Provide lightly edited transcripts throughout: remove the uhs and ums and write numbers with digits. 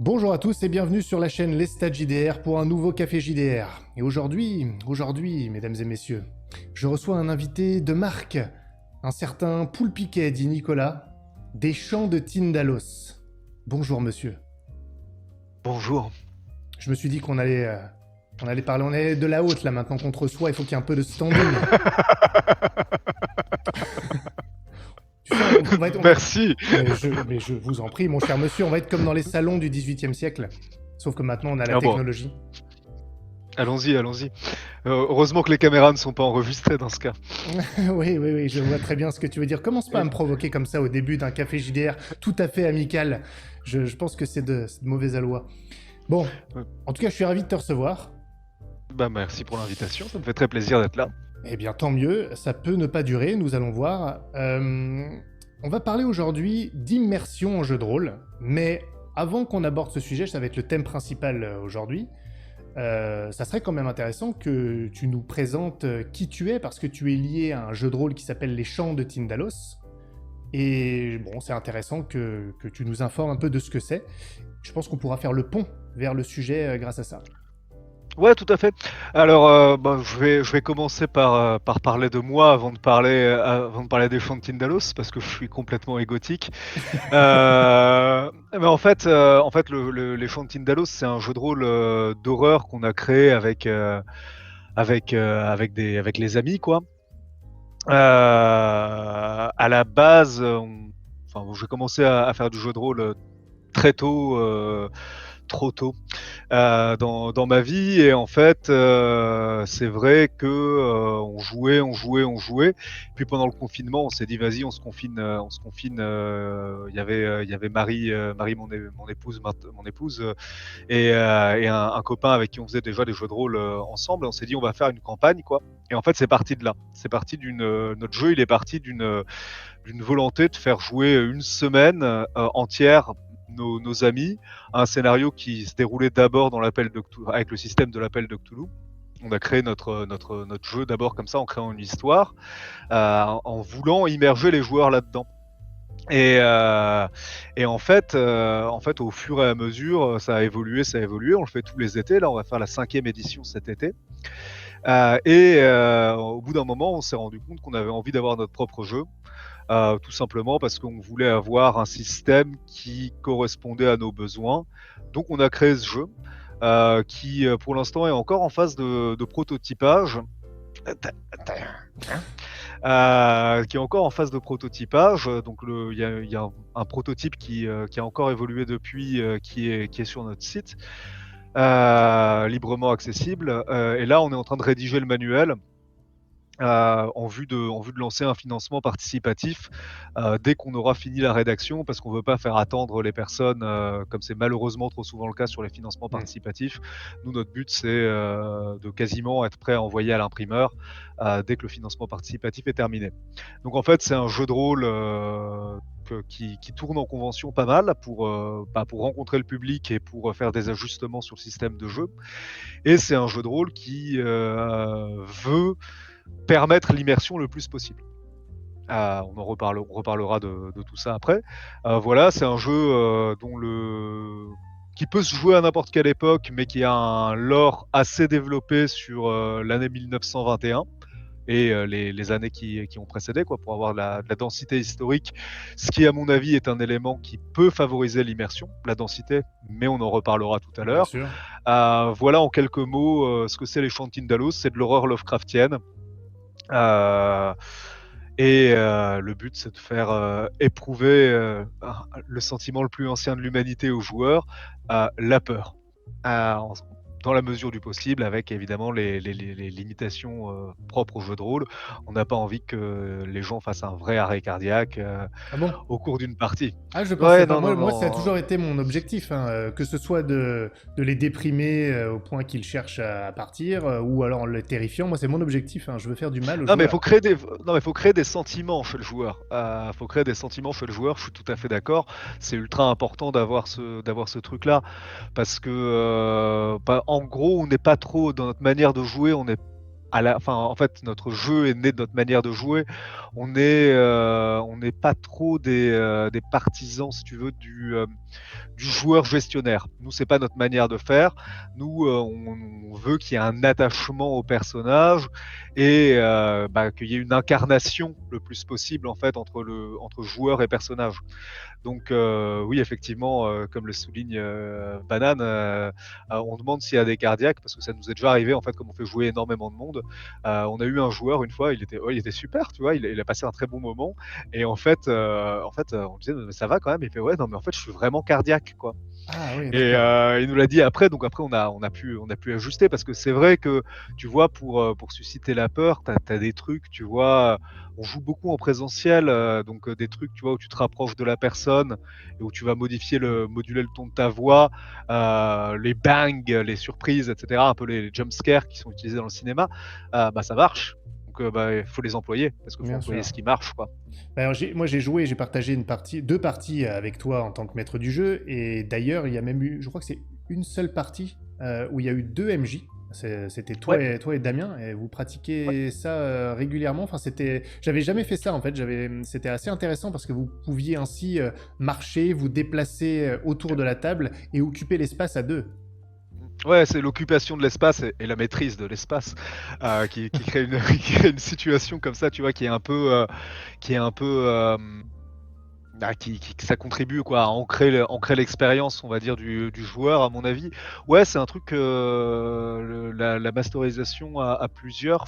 Bonjour à tous et bienvenue sur la chaîne Les Stats JDR pour un nouveau Café JDR. Et aujourd'hui, mesdames et messieurs, je reçois un invité de marque, un certain Poulpiquet, dit Nicolas, des champs de Tindalos. Bonjour monsieur. Bonjour. Je me suis dit qu'on allait parler, on est de la haute là maintenant contre soi, il faut qu'il y ait un peu de standing. Tu sais, Merci. mais je vous en prie, mon cher monsieur, on va être comme dans les salons du XVIIIe siècle. Sauf que maintenant on a la Ah bon, technologie. allons-y, allons-y. Heureusement que les caméras ne sont pas enregistrées dans ce cas. Oui, je vois très bien ce que tu veux dire. Commence pas à Et- me provoquer comme ça au début d'un café JDR tout à fait amical. Je pense que c'est de mauvais aloi. Bon, euh, en tout cas, je suis ravi de te recevoir. Bah merci pour l'invitation, ça me fait très plaisir d'être là. Eh bien, tant mieux, ça peut ne pas durer, nous allons voir. On va parler aujourd'hui d'immersion en jeu de rôle, mais avant qu'on aborde ce sujet, ça va être le thème principal aujourd'hui. Ça serait quand même intéressant que tu nous présentes qui tu es, parce que tu es lié à un jeu de rôle qui s'appelle Les Champs de Tindalos. Et bon, c'est intéressant que tu nous informes un peu de ce que c'est. Je pense qu'on pourra faire le pont vers le sujet grâce à ça. Ouais, tout à fait. Alors, bah, je vais commencer par parler de moi avant de parler des chants de Tindalos, parce que je suis complètement égotique. Mais en fait, les chants de Tindalos, c'est un jeu de rôle d'horreur qu'on a créé avec les amis, quoi. À la base, enfin, bon, j'ai commencé à faire du jeu de rôle très tôt, trop tôt, dans ma vie. Et en fait, c'est vrai que on jouait. Puis pendant le confinement, on s'est dit, vas-y, on se confine. Il y avait Marie, mon épouse, et un copain avec qui on faisait déjà des jeux de rôle ensemble. On s'est dit, on va faire une campagne, quoi. Et en fait, c'est parti de là. C'est parti notre jeu, il est parti d'une volonté de faire jouer une semaine entière nos amis à un scénario qui se déroulait d'abord dans l'appel de Cthulhu, avec le système de l'appel de Cthulhu. On a créé notre jeu d'abord comme ça, en créant une histoire, en voulant immerger les joueurs là-dedans. Et, euh, et en fait, au fur et à mesure, ça a évolué, ça a évolué. On le fait tous les étés. Là, on va faire la 5e édition cet été. Au bout d'un moment, on s'est rendu compte qu'on avait envie d'avoir notre propre jeu, tout simplement parce qu'on voulait avoir un système qui correspondait à nos besoins. Donc, on a créé ce jeu qui, pour l'instant, est encore en phase de prototypage. Qui est encore en phase de prototypage. Donc il y a un prototype qui a encore évolué depuis, qui est sur notre site, librement accessible. Et là, on est en train de rédiger le manuel. En vue de lancer un financement participatif dès qu'on aura fini la rédaction, parce qu'on ne veut pas faire attendre les personnes, comme c'est malheureusement trop souvent le cas sur les financements Hmm. participatifs. Nous, notre but, c'est de quasiment être prêt à envoyer à l'imprimeur dès que le financement participatif est terminé. Donc en fait, c'est un jeu de rôle qui tourne en convention pas mal pour rencontrer le public et pour faire des ajustements sur le système de jeu. Et c'est un jeu de rôle qui veut permettre l'immersion le plus possible. On reparlera de tout ça après. Voilà, c'est un jeu qui peut se jouer à n'importe quelle époque, mais qui a un lore assez développé sur l'année 1921 et les années qui ont précédé, quoi, pour avoir de la densité historique, ce qui, à mon avis, est un élément qui peut favoriser l'immersion, la densité, mais on en reparlera tout à Bien l'heure. sûr. Voilà en quelques mots ce que c'est les Chants de Tindalos, c'est de l'horreur Lovecraftienne. Euh, le but, c'est de faire éprouver le sentiment le plus ancien de l'humanité aux joueurs, la peur. Euh, en- dans la mesure du possible, avec évidemment les limitations propres au jeu de rôle. On n'a pas envie que les gens fassent un vrai arrêt cardiaque Ah bon? au cours d'une partie. Ah, je pensais Ouais, pas. non, non, Moi, ça a non. toujours été mon objectif, hein, que ce soit de les déprimer au point qu'ils cherchent à partir, ou alors en les terrifiant. Moi, c'est mon objectif, hein. Je veux faire du mal aux Non, mais il joueurs. faut créer des, non, mais faut créer des sentiments chez le joueur. Faut créer des sentiments chez le joueur. Je suis tout à fait d'accord. C'est ultra important d'avoir ce truc-là, parce que, en gros, on n'est pas trop dans notre manière de jouer. On est enfin, en fait, notre jeu est né de notre manière de jouer. On n'est pas trop des partisans, si tu veux, du joueur gestionnaire. Nous, c'est pas notre manière de faire. Nous, on veut qu'il y ait un attachement au personnage et qu'il y ait une incarnation le plus possible en fait entre joueur et personnage. Donc oui, effectivement, comme le souligne Banane, on demande s'il y a des cardiaques parce que ça nous est déjà arrivé en fait, comme on fait jouer énormément de monde. On a eu un joueur une fois, il était super, tu vois, il a passé un très bon moment et on disait: «Mais ça va quand même?» Il fait: «Ouais, non mais en fait je suis vraiment cardiaque quoi». Ah oui, Et d'accord. il nous l'a dit après, donc après on a pu ajuster parce que c'est vrai que, tu vois, pour susciter la peur, tu as des trucs, tu vois, on joue beaucoup en présentiel, donc des trucs, tu vois, où tu te rapproches de la personne et où tu vas moduler le ton de ta voix, les bangs, les surprises et cetera, un peu les jump scares qui sont utilisés dans le cinéma, ça marche. Donc il faut les employer parce qu'il faut Bien employer sûr. ce qui marche, quoi. Bah, alors moi j'ai joué, j'ai partagé une partie, deux parties avec toi en tant que maître du jeu, et d'ailleurs il y a même eu, je crois que c'est une seule partie où il y a eu deux MJ. C'était Ouais, toi et Damien, et vous ouais. pratiquez ça régulièrement. Enfin, j'avais jamais fait ça en fait. C'était assez intéressant parce que vous pouviez ainsi marcher, vous déplacer autour de la table et occuper l'espace à deux. Ouais, c'est l'occupation de l'espace et la maîtrise de l'espace, qui crée une qui crée une situation comme ça, tu vois, qui est un peu, qui ça contribue quoi à ancrer l'expérience, on va dire, du joueur à mon avis. Ouais, c'est un truc, la masterisation à plusieurs,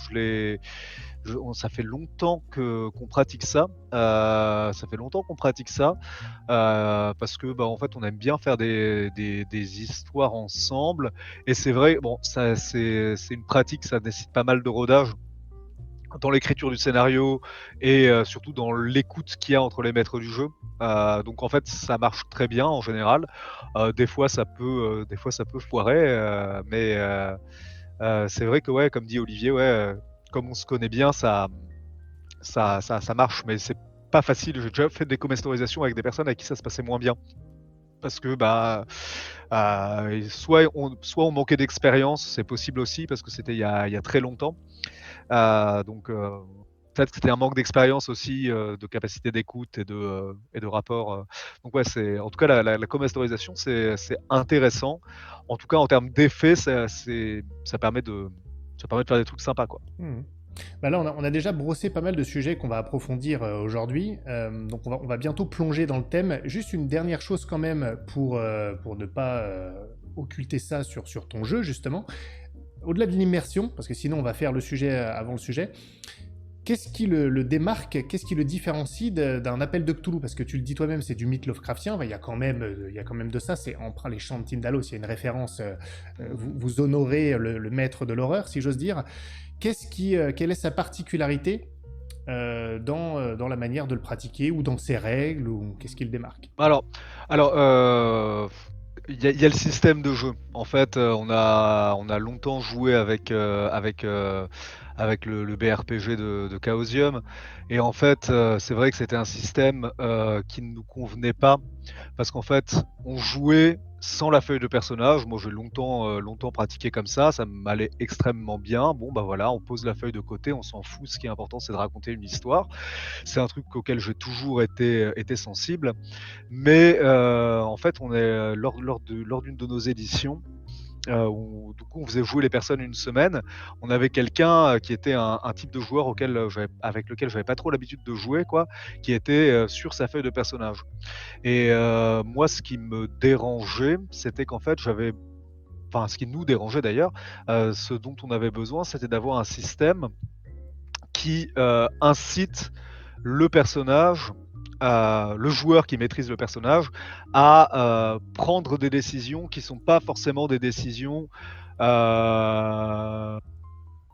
ça fait longtemps que qu'on pratique ça, ça fait longtemps qu'on pratique ça, parce que, en fait, on aime bien faire des histoires ensemble et c'est vrai, bon, ça c'est une pratique, ça nécessite pas mal de rodage dans l'écriture du scénario et surtout dans l'écoute qu'il y a entre les maîtres du jeu. Donc en fait, ça marche très bien en général. Des fois ça peut foirer, c'est vrai que ouais, comme dit Olivier, ouais, comme on se connaît bien, ça marche, mais c'est pas facile. J'ai déjà fait des co-masterisations avec des personnes avec qui ça se passait moins bien. Parce que soit on manquait d'expérience, c'est possible aussi parce que c'était il y a très longtemps. Donc peut-être que c'était un manque d'expérience aussi, de capacité d'écoute et de rapport, donc ouais, c'est en tout cas la co-masterisation, c'est intéressant. En tout cas, en termes d'effets, ça permet de faire des trucs sympas, quoi. Mhm. Bah là, on a déjà brossé pas mal de sujets qu'on va approfondir aujourd'hui. Donc, on va bientôt plonger dans le thème. Juste une dernière chose quand même pour ne pas occulter ça sur ton jeu, justement. Au-delà de l'immersion, parce que sinon on va faire le sujet avant le sujet, qu'est-ce qui le démarque, qu'est-ce qui le différencie d'un appel de Cthulhu? Parce que tu le dis toi-même, c'est du mythe Lovecraftien. Enfin, il y a quand même de ça. On prend les chants de Tyndalos, il y a une référence. Vous honorez le maître de l'horreur, si j'ose dire. Quelle est sa particularité dans la manière de le pratiquer, ou dans ses règles, ou qu'est-ce qui le démarque? Alors alors, il y a le système de jeu. En fait, on a longtemps joué avec le BRPG de Chaosium et en fait, c'est vrai que c'était un système, qui ne nous convenait pas parce qu'en fait, on jouait sans la feuille de personnage. Moi, j'ai longtemps pratiqué comme ça m'allait extrêmement bien. Bon, bah, voilà, on pose la feuille de côté, on s'en fout. Ce qui est important, c'est de raconter une histoire. C'est un truc auquel j'ai toujours été sensible. Mais en fait, lors d'une de nos éditions, où du coup on faisait jouer les personnes une semaine, on avait quelqu'un, qui était un type de joueur avec lequel j'avais pas trop l'habitude de jouer quoi, qui était, sur sa feuille de personnage. Et moi ce qui me dérangeait, c'était qu'en fait ce qui nous dérangeait d'ailleurs, ce dont on avait besoin, c'était d'avoir un système qui, incite le personnage, le joueur qui maîtrise le personnage à, prendre des décisions qui sont pas forcément des décisions, heu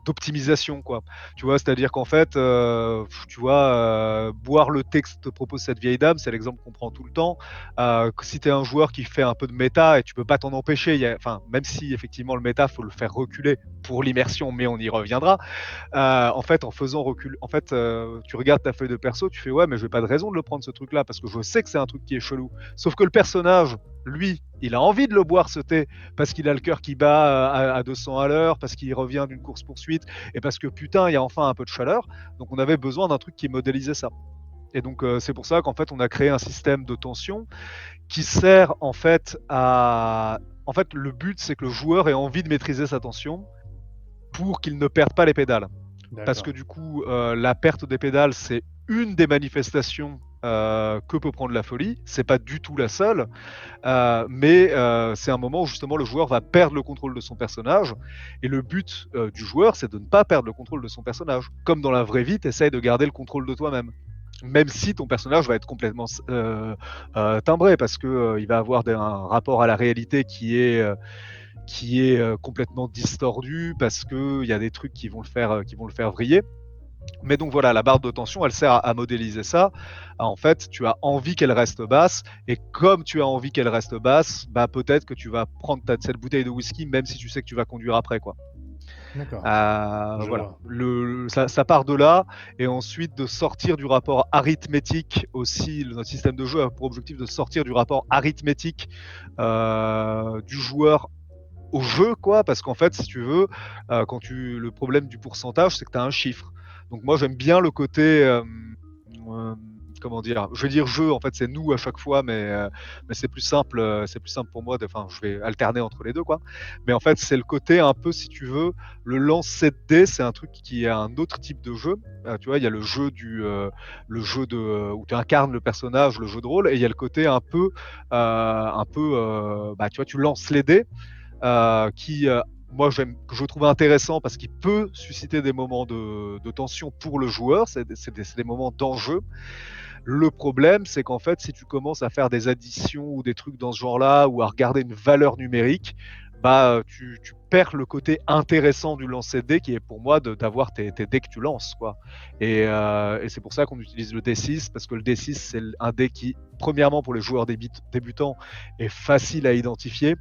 d'optimisation quoi. Tu vois? C'est-à-dire qu'en fait, tu vois, boire le thé que te propose cette vieille dame, c'est l'exemple qu'on prend tout le temps. Que si tu es un joueur qui fait un peu de méta et tu peux pas t'en empêcher, même si effectivement le méta, faut le faire reculer pour l'immersion, mais on y reviendra. En fait, tu regardes ta feuille de perso, tu fais: «Ouais, mais j'ai pas de raison de le prendre ce truc-là parce que je sais que c'est un truc qui est chelou». Sauf que le personnage lui, il a envie de le boire ce thé parce qu'il a le cœur qui bat à 200 à l'heure, parce qu'il revient d'une course-poursuite et parce que putain, il y a enfin un peu de chaleur. Donc on avait besoin d'un truc qui modélisait ça. Et donc c'est pour ça qu'en fait on a créé un système de tension qui sert en fait à... En fait le but c'est que le joueur ait envie de maîtriser sa tension pour qu'il ne perde pas les pédales. Parce que D'accord. du coup, la perte des pédales, c'est une des manifestations que peut prendre la folie. C'est pas du tout la seule, mais c'est un moment où justement le joueur va perdre le contrôle de son personnage. Et le but du joueur, c'est de ne pas perdre le contrôle de son personnage. Comme dans la vraie vie, tu essayes de garder le contrôle de toi-même. Même si ton personnage va être complètement timbré, parce que il va avoir un rapport à la réalité qui est complètement distordu, parce qu'il y a des trucs qui vont le faire vriller. Mais donc voilà, la barre de tension, elle sert à modéliser ça. En fait, tu as envie qu'elle reste basse, et comme tu as envie qu'elle reste basse, bah peut-être que tu vas prendre cette bouteille de whisky, même si tu sais que tu vas conduire après, quoi. D'accord. Je Voilà, vois. ça part de là, et ensuite de sortir du rapport arithmétique aussi. Notre système de jeu a pour objectif de sortir du rapport arithmétique du joueur au jeu, quoi, parce qu'en fait, si tu veux, le problème du pourcentage, c'est que tu as un chiffre. Donc moi, j'aime bien le côté, euh, comment dire, je vais dire jeu, en fait, c'est nous à chaque fois, mais c'est plus simple pour moi. Enfin, je vais alterner entre les deux, quoi. Mais en fait, c'est le côté un peu, si tu veux, le lancer de dés, c'est un truc qui est un autre type de jeu. Tu vois, il y a le jeu où tu incarnes le personnage, le jeu de rôle, et il y a le côté bah, tu vois, tu lances les dés qui, moi, que je trouve intéressant parce qu'il peut susciter des moments de tension pour le joueur, c'est des moments d'enjeu. Le problème, c'est qu'en fait, si tu commences à faire des additions ou des trucs dans ce genre-là, ou à regarder une valeur numérique, bah, tu perds le côté intéressant du lancer de dés, qui est pour moi d'avoir tes dés que tu lances, quoi. Et c'est pour ça qu'on utilise le D6, parce que le D6, c'est un dé qui, premièrement, pour les joueurs débutants, est facile à identifier.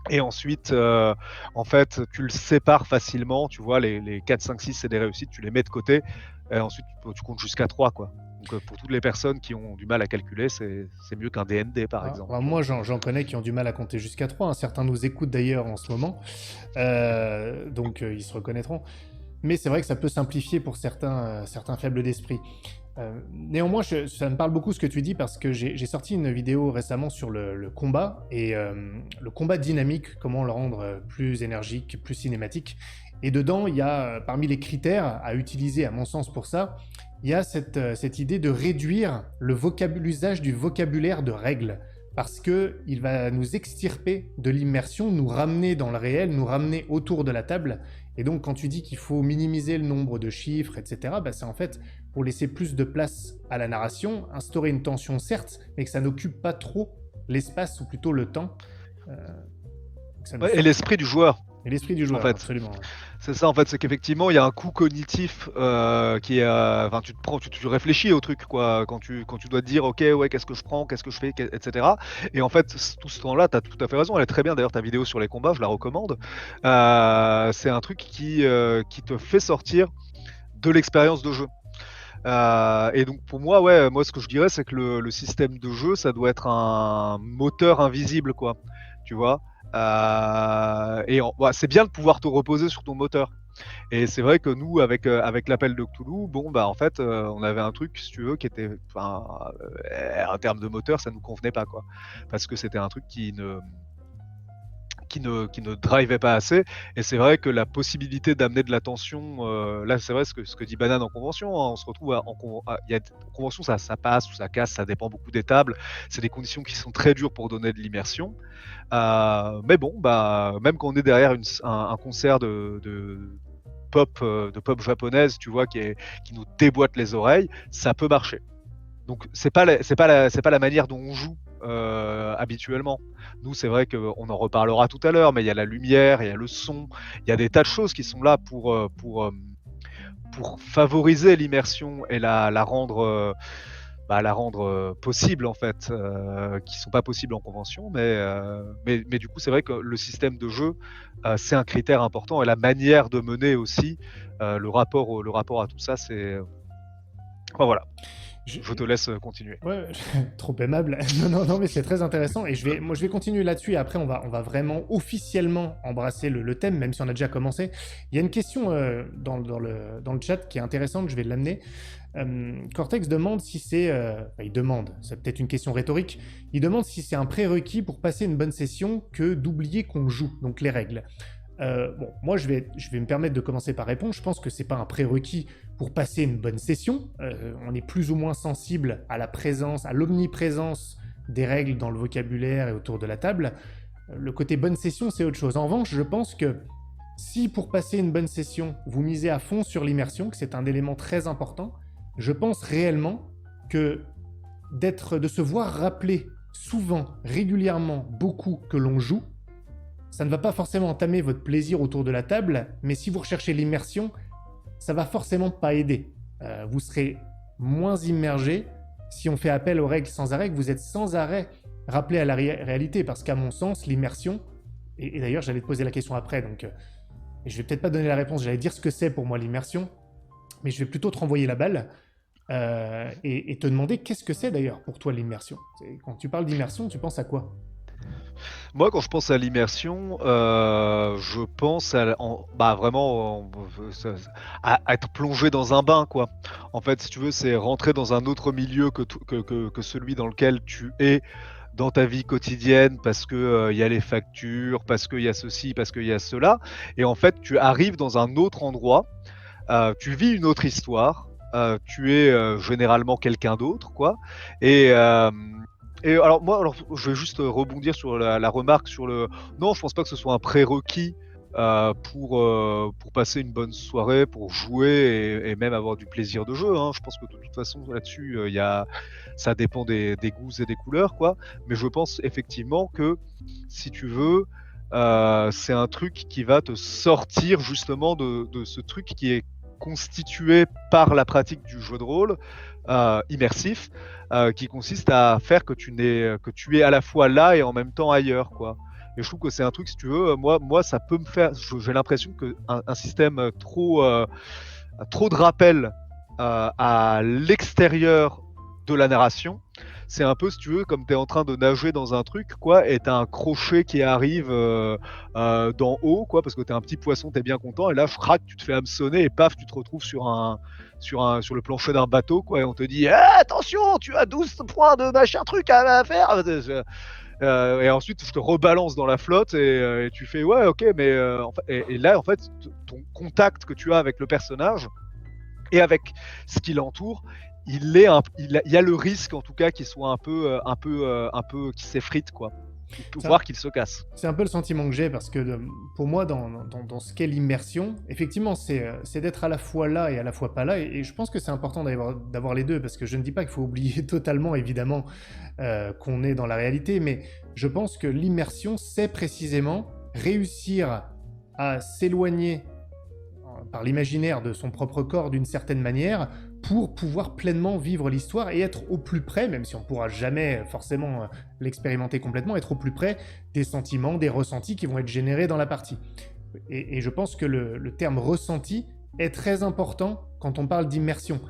Et ensuite, en fait, tu le sépares facilement. Tu vois, les 4, 5, 6, c'est des réussites, tu les mets de côté. Et ensuite, tu comptes jusqu'à 3, quoi. Donc, pour toutes les personnes qui ont du mal à calculer, c'est mieux qu'un DND, par Ah, exemple. bah, Tu vois. moi, j'en connais qui ont du mal à compter jusqu'à 3. Certains nous écoutent d'ailleurs en ce moment. Donc, ils se reconnaîtront. Mais c'est vrai que ça peut simplifier pour certains faibles d'esprit. Néanmoins, ça me parle beaucoup ce que tu dis parce que j'ai sorti une vidéo récemment sur le combat et le combat dynamique, comment le rendre plus énergique, plus cinématique. Et dedans, il y a, parmi les critères à utiliser, à mon sens, pour ça, il y a cette idée de réduire l'usage du vocabulaire de règles parce que il va nous extirper de l'immersion, nous ramener dans le réel, nous ramener autour de la table. Et donc, quand tu dis qu'il faut minimiser le nombre de chiffres, etc., bah, c'est en fait pour laisser plus de place à la narration, instaurer une tension certes, mais que ça n'occupe pas trop l'espace ou plutôt le temps, euh, que ça nous Ouais, et sorte. l'esprit du joueur, Et l'esprit du en joueur, fait. absolument. Ouais. C'est ça, en fait, c'est qu'effectivement, il y a un coût cognitif qui est. Enfin, tu te prends, tu réfléchis au truc, quoi, quand tu dois te dire, ok, ouais, qu'est-ce que je prends, qu'est-ce que je fais, etc. Et en fait, tout ce temps-là, tu as tout à fait raison, elle est très bien. D'ailleurs, ta vidéo sur les combats, je la recommande. C'est un truc qui te fait sortir de l'expérience de jeu. Et donc, pour moi, ouais, moi, ce que je dirais, c'est que le système de jeu, ça doit être un moteur invisible, quoi. Tu vois. Ouais, c'est bien de pouvoir te reposer sur ton moteur. Et c'est vrai que nous, avec l'appel de Cthulhu, bon, bah en fait, on avait un truc, si tu veux, qui était, enfin, en termes de moteur, ça nous convenait pas, quoi, parce que c'était un truc qui ne drivait pas assez. Et c'est vrai que la possibilité d'amener de la tension, là, c'est vrai ce que dit Banane en convention, hein, on se retrouve en convention, ça passe ou ça casse, ça dépend beaucoup des tables. C'est des conditions qui sont très dures pour donner de l'immersion. Mais bon, bah, même quand on est derrière un concert de pop japonaise, tu vois, qui nous déboîte les oreilles, ça peut marcher. Donc c'est pas la manière dont on joue habituellement. Nous, c'est vrai qu'on en reparlera tout à l'heure, mais il y a la lumière, il y a le son, il y a des tas de choses qui sont là pour favoriser l'immersion et la rendre possible, en fait, qui sont pas possibles en convention. Mais du coup, c'est vrai que le système de jeu, c'est un critère important, et la manière de mener aussi, le rapport à tout ça, c'est. Enfin, voilà. Je- Je te laisse continuer. Ouais, trop aimable. Non, non, non, mais c'est très intéressant. Et moi, je vais continuer là-dessus. Et après, on va vraiment officiellement embrasser le thème, même si on a déjà commencé. Il y a une question dans le chat qui est intéressante. Je vais l'amener. Cortex demande si c'est. Enfin, il demande, c'est peut-être une question rhétorique. Il demande si c'est un prérequis pour passer une bonne session que d'oublier qu'on joue, donc les règles. Bon, moi je vais me permettre de commencer par répondre. Je pense que c'est pas un prérequis pour passer une bonne session. On est plus ou moins sensible à la présence, à l'omniprésence des règles dans le vocabulaire et autour de la table. Le côté bonne session, c'est autre chose. En revanche, je pense que si pour passer une bonne session, vous misez à fond sur l'immersion, que c'est un élément très important, je pense réellement que de se voir rappeler souvent, régulièrement, beaucoup que l'on joue, ça ne va pas forcément entamer votre plaisir autour de la table, mais si vous recherchez l'immersion, ça va forcément pas aider. Vous serez moins immergé si on fait appel aux règles sans arrêt, que vous êtes sans arrêt rappelé à la réalité, parce qu'à mon sens, l'immersion, et d'ailleurs j'allais te poser la question après, donc je vais peut-être pas donner la réponse, j'allais dire ce que c'est pour moi l'immersion, mais je vais plutôt te renvoyer la balle et te demander qu'est-ce que c'est d'ailleurs pour toi l'immersion. Quand tu parles d'immersion, tu penses à quoi? Moi, quand je pense à l'immersion, je pense vraiment à être plongé dans un bain, quoi. En fait, si tu veux, c'est rentrer dans un autre milieu que celui dans lequel tu es dans ta vie quotidienne parce que, il y a les factures, parce qu'il y a ceci, parce qu'il y a cela et en fait, tu arrives dans un autre endroit, tu vis une autre histoire, tu es, généralement quelqu'un d'autre, quoi et je vais juste rebondir sur la remarque sur le non, je pense pas que ce soit un prérequis, pour passer une bonne soirée, pour jouer et même avoir du plaisir de jeu, hein. Je pense que de toute façon là-dessus, il y a ça dépend des goûts et des couleurs, quoi. Mais je pense effectivement que si tu veux, c'est un truc qui va te sortir justement de ce truc qui est constitué par la pratique du jeu de rôle, immersif, qui consiste à faire que tu es à la fois là et en même temps ailleurs, quoi. Et je trouve que c'est un truc, si tu veux, moi ça peut me faire j'ai l'impression qu'un système trop de rappel, à l'extérieur de la narration, c'est un peu, si tu veux, comme tu es en train de nager dans un truc, quoi, et tu as un crochet qui arrive, d'en haut, quoi, parce que tu es un petit poisson, tu es bien content et là, frac, tu te fais hameçonner et paf, tu te retrouves sur le plancher d'un bateau, quoi, et on te dit: «Eh attention, tu as 12 points de machin truc à faire!» et ensuite, je te rebalance dans la flotte et tu fais: «Ouais, OK, mais» en fait et là, en fait, ton contact que tu as avec le personnage et avec ce qui l'entoure, il y a le risque, en tout cas, qu'il soit un peu qui s'effrite, quoi, Ça, voire qu'il se casse. C'est un peu le sentiment que j'ai parce que pour moi, dans ce qu'est l'immersion, effectivement, c'est d'être à la fois là et à la fois pas là. Et je pense que c'est important d'avoir les deux parce que je ne dis pas qu'il faut oublier totalement, évidemment, qu'on est dans la réalité, mais je pense que l'immersion, c'est précisément réussir à s'éloigner par l'imaginaire de son propre corps d'une certaine manière pour pouvoir pleinement vivre l'histoire et être au plus près, même si on ne pourra jamais forcément l'expérimenter complètement, être au plus près des sentiments, des ressentis qui vont être générés dans la partie. Et je pense que le terme ressenti est très important quand on parle d'immersion.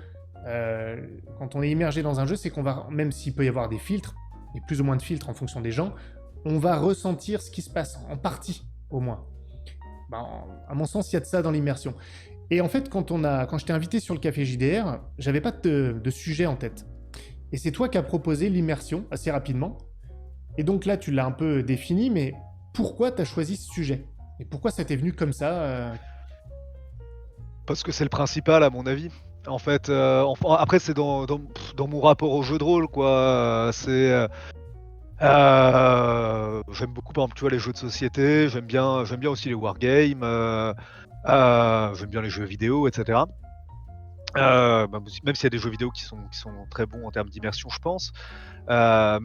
Quand on est immergé dans un jeu, c'est qu'on va, même s'il peut y avoir des filtres, et plus ou moins de filtres en fonction des gens, on va ressentir ce qui se passe, en partie au moins. Ben, à mon sens, il y a de ça dans l'immersion. Et en fait, quand je t'ai invité sur le café JDR, j'avais pas de sujet en tête. Et c'est toi qui as proposé l'immersion assez rapidement. Et donc là, tu l'as un peu défini, mais pourquoi tu as choisi ce sujet? Et pourquoi ça t'est venu comme ça Parce que c'est le principal, à mon avis. En fait, après, c'est dans mon rapport au jeu de rôle, quoi. J'aime beaucoup, par exemple, tu vois, les jeux de société. J'aime bien aussi les wargames. J'aime bien les jeux vidéo, etc. Même s'il y a des jeux vidéo qui sont très bons en termes d'immersion, je pense. Euh,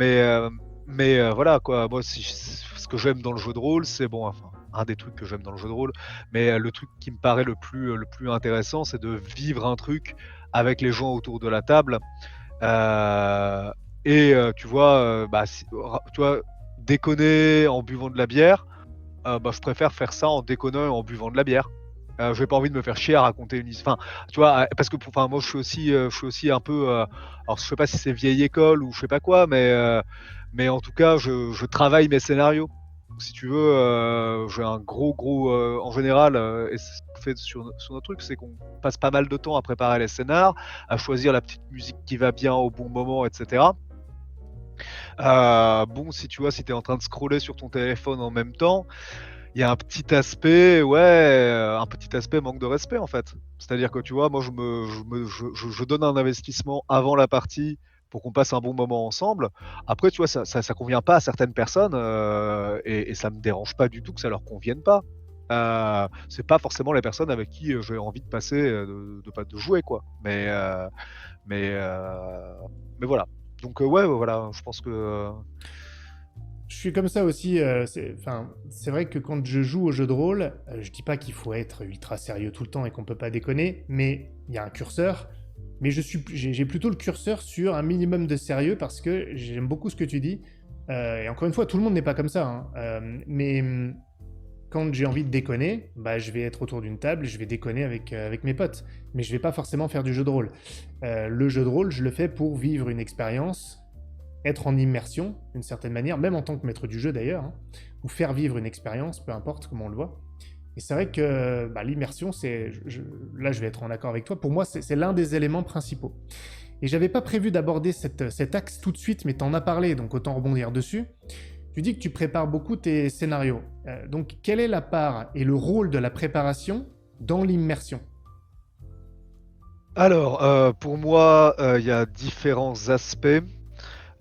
mais voilà, quoi. Moi, ce que j'aime dans le jeu de rôle, c'est bon, enfin, un des trucs que j'aime dans le jeu de rôle, mais le truc qui me paraît le plus intéressant, c'est de vivre un truc avec les gens autour de la table. Euh, tu vois, tu vois, déconner en buvant de la bière, je préfère faire ça en déconnant et en buvant de la bière. J'ai pas envie de me faire chier à raconter une histoire. Enfin, tu vois, parce que, enfin, moi, je suis aussi un peu. Alors, je sais pas si c'est vieille école ou je sais pas quoi, mais en tout cas, je travaille mes scénarios. Donc, si tu veux, j'ai un gros, en général, et c'est ce qu'on fait sur notre truc, c'est qu'on passe pas mal de temps à préparer les scénars, à choisir la petite musique qui va bien au bon moment, etc. Bon, si tu vois, si t'es en train de scroller sur ton téléphone en même temps, il y a un petit aspect, ouais, un petit aspect manque de respect en fait. C'est-à-dire que tu vois, moi je donne un investissement avant la partie pour qu'on passe un bon moment ensemble. Après, tu vois, ça convient pas à certaines personnes et ça me dérange pas du tout que ça leur convienne pas. C'est pas forcément les personnes avec qui j'ai envie de passer, de jouer quoi. Mais, euh, mais voilà. Donc ouais, voilà, je pense que Je suis comme ça aussi. Enfin, c'est vrai que quand je joue au jeu de rôle, je dis pas qu'il faut être ultra sérieux tout le temps et qu'on peut pas déconner, mais il y a un curseur. Mais j'ai plutôt le curseur sur un minimum de sérieux parce que j'aime beaucoup ce que tu dis. Et encore une fois, tout le monde n'est pas comme ça, hein. Mais quand j'ai envie de déconner, bah, je vais être autour d'une table, je vais déconner avec mes potes. Mais je vais pas forcément faire du jeu de rôle. Le jeu de rôle, je le fais pour vivre une expérience, être en immersion, d'une certaine manière, même en tant que maître du jeu d'ailleurs, hein, ou faire vivre une expérience, peu importe comment on le voit. Et c'est vrai que bah, l'immersion, là je vais être en accord avec toi, pour moi c'est l'un des éléments principaux. Et j'avais pas prévu d'aborder cet axe tout de suite, mais t'en as parlé, donc autant rebondir dessus. Tu dis que tu prépares beaucoup tes scénarios. Donc quelle est la part et le rôle de la préparation dans l'immersion? alors, pour moi, il y a différents aspects.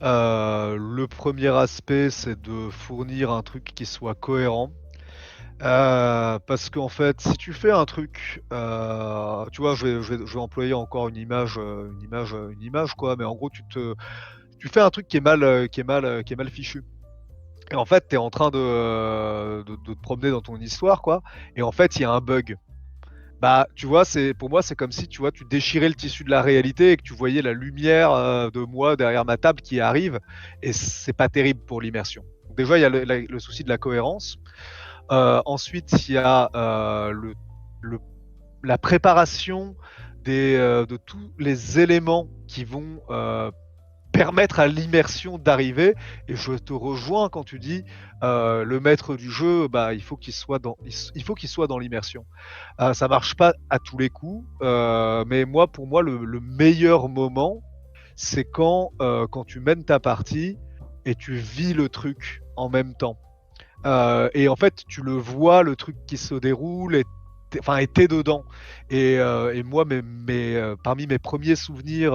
Le premier aspect, c'est de fournir un truc qui soit cohérent. Parce qu'en fait, si tu fais un truc, tu vois, je vais employer encore une image quoi, mais en gros, tu fais un truc qui est mal fichu. Et en fait, tu es en train de te promener dans ton histoire, quoi, et en fait, il y a un bug. Bah, tu vois, pour moi, c'est comme si, tu vois, tu déchirais le tissu de la réalité et que tu voyais la lumière de moi derrière ma table qui arrive, et c'est pas terrible pour l'immersion. Donc déjà, il y a le souci de la cohérence. Ensuite, il y a le- la préparation de tous les éléments qui vont permettre à l'immersion d'arriver. Et je te rejoins quand tu dis le maître du jeu, bah, il faut qu'il soit dans l'immersion. Ça marche pas à tous les coups, mais moi, pour moi, le meilleur moment, c'est quand tu mènes ta partie et tu vis le truc en même temps. Et en fait, tu le vois, le truc qui se déroule, et t'es dedans. Et moi, parmi mes premiers souvenirs,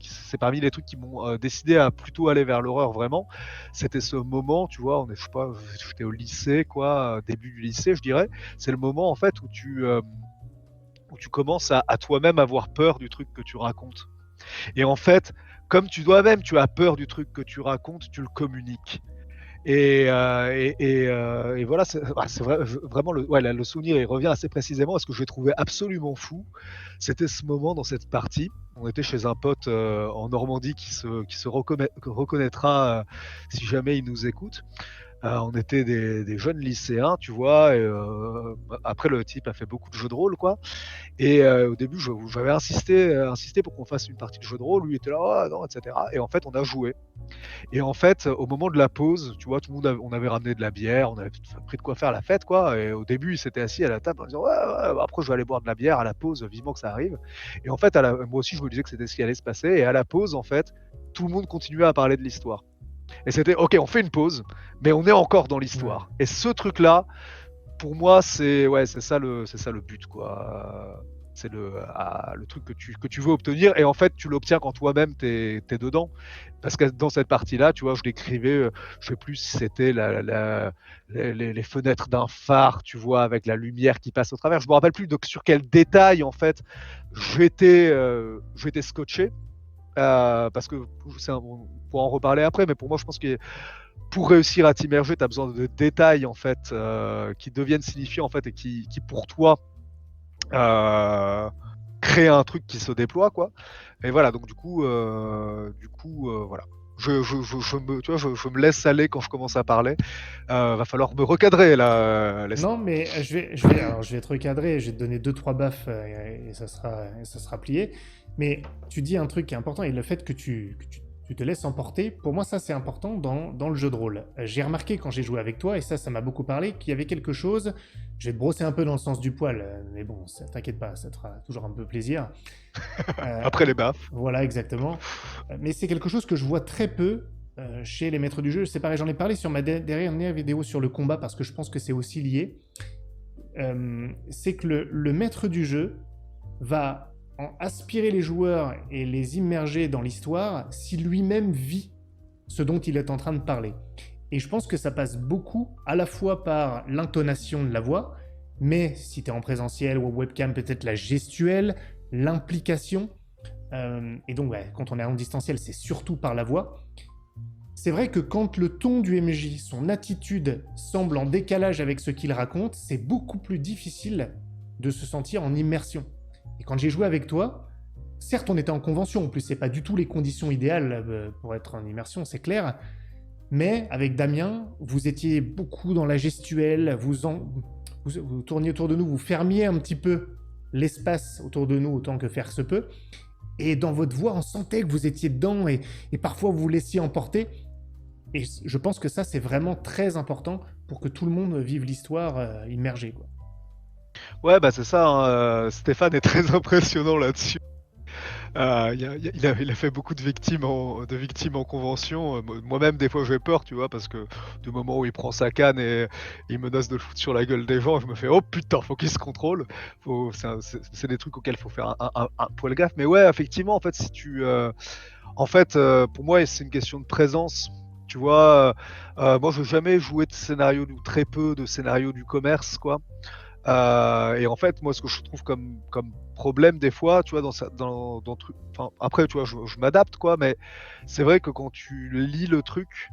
c'est parmi les trucs qui m'ont décidé à plutôt aller vers l'horreur vraiment. C'était ce moment, tu vois, je sais pas, j'étais au lycée, quoi, début du lycée, je dirais. C'est le moment en fait où tu commences à toi-même avoir peur du truc que tu racontes. Et en fait, comme tu as peur du truc que tu racontes, tu le communiques. Et voilà, c'est vraiment le souvenir, il revient assez précisément à ce que j'ai trouvé absolument fou. C'était ce moment dans cette partie. On était chez un pote en Normandie qui se reconnaîtra si jamais il nous écoute. On était des jeunes lycéens, tu vois. Et, après, le type a fait beaucoup de jeux de rôle, quoi. Et au début, j'avais insisté pour qu'on fasse une partie de jeu de rôle. Lui était là, ah, non, etc. Et en fait, on a joué. Et en fait, au moment de la pause, tu vois, on avait ramené de la bière, on avait pris de quoi faire la fête, quoi. Et au début, il s'était assis à la table en disant, ouais, ouais, bah, après, je vais aller boire de la bière à la pause, vivement que ça arrive. Et en fait, moi aussi, je me disais que c'était ce qui allait se passer. Et à la pause, en fait, tout le monde continuait à parler de l'histoire. Et c'était, ok, on fait une pause, mais on est encore dans Ouais. l'histoire. Et ce truc-là, pour moi, c'est ça le but, quoi. C'est le truc que tu veux obtenir. Et en fait, tu l'obtiens quand toi-même, t'es dedans. Parce que dans cette partie-là, tu vois, je décrivais, je sais plus si c'était les fenêtres d'un phare, tu vois, avec la lumière qui passe au travers. Je me rappelle plus sur quel détail, en fait, j'étais scotché. Parce que on pourra en reparler après, mais pour moi, je pense que pour réussir à t'immerger, tu as besoin de détails en fait qui deviennent signifiants en fait et qui pour toi euh, créent un truc qui se déploie quoi. Et voilà, donc voilà. je me laisse aller quand je commence à parler. Va falloir me recadrer là, Leslie. Non, mais alors, je vais te recadrer, je vais te donner deux, trois baffes et ça sera plié. Mais tu dis un truc qui est important et le fait que tu te laisses emporter, pour moi, ça c'est important dans le jeu de rôle. J'ai remarqué quand j'ai joué avec toi, et ça m'a beaucoup parlé, qu'il y avait quelque chose. Je vais te brosser un peu dans le sens du poil, mais bon, t'inquiète pas, ça te fera toujours un peu plaisir. Euh, Après les baffes. voilà, exactement. Mais c'est quelque chose que je vois très peu chez les maîtres du jeu. C'est pareil, j'en ai parlé sur ma dernière vidéo sur le combat parce que je pense que c'est aussi lié. C'est que le maître du jeu va aspirer les joueurs et les immerger dans l'histoire si lui-même vit ce dont il est en train de parler. Et je pense que ça passe beaucoup à la fois par l'intonation de la voix, mais si tu es en présentiel ou en webcam, peut-être la gestuelle, l'implication. Et donc, ouais, quand on est en distanciel, c'est surtout par la voix. C'est vrai que quand le ton du MJ, son attitude semble en décalage avec ce qu'il raconte, c'est beaucoup plus difficile de se sentir en immersion. Et quand j'ai joué avec toi, certes on était en convention, en plus c'est pas du tout les conditions idéales pour être en immersion, c'est clair, mais avec Damien, vous étiez beaucoup dans la gestuelle, vous tourniez autour de nous, vous fermiez un petit peu l'espace autour de nous autant que faire se peut, et dans votre voix on sentait que vous étiez dedans et parfois vous vous laissiez emporter. Et je pense que ça, c'est vraiment très important pour que tout le monde vive l'histoire immergée, quoi. Ouais, bah c'est ça, hein, Stéphane est très impressionnant là-dessus. Il a fait beaucoup de victimes en convention. Moi-même, des fois, j'ai peur, tu vois, parce que du moment où il prend sa canne et il menace de le foutre sur la gueule des gens, je me fais oh putain, faut qu'il se contrôle. C'est des trucs auxquels il faut faire un poil gaffe. Mais ouais, effectivement, en fait, si tu. En fait, pour moi, c'est une question de présence. Tu vois, moi, je veux jamais jouer de scénario ou très peu de scénario du commerce, quoi. Et en fait, moi, ce que je trouve comme problème des fois, tu vois, dans truc. Enfin, après, tu vois, je m'adapte, quoi, mais c'est vrai que quand tu lis le truc,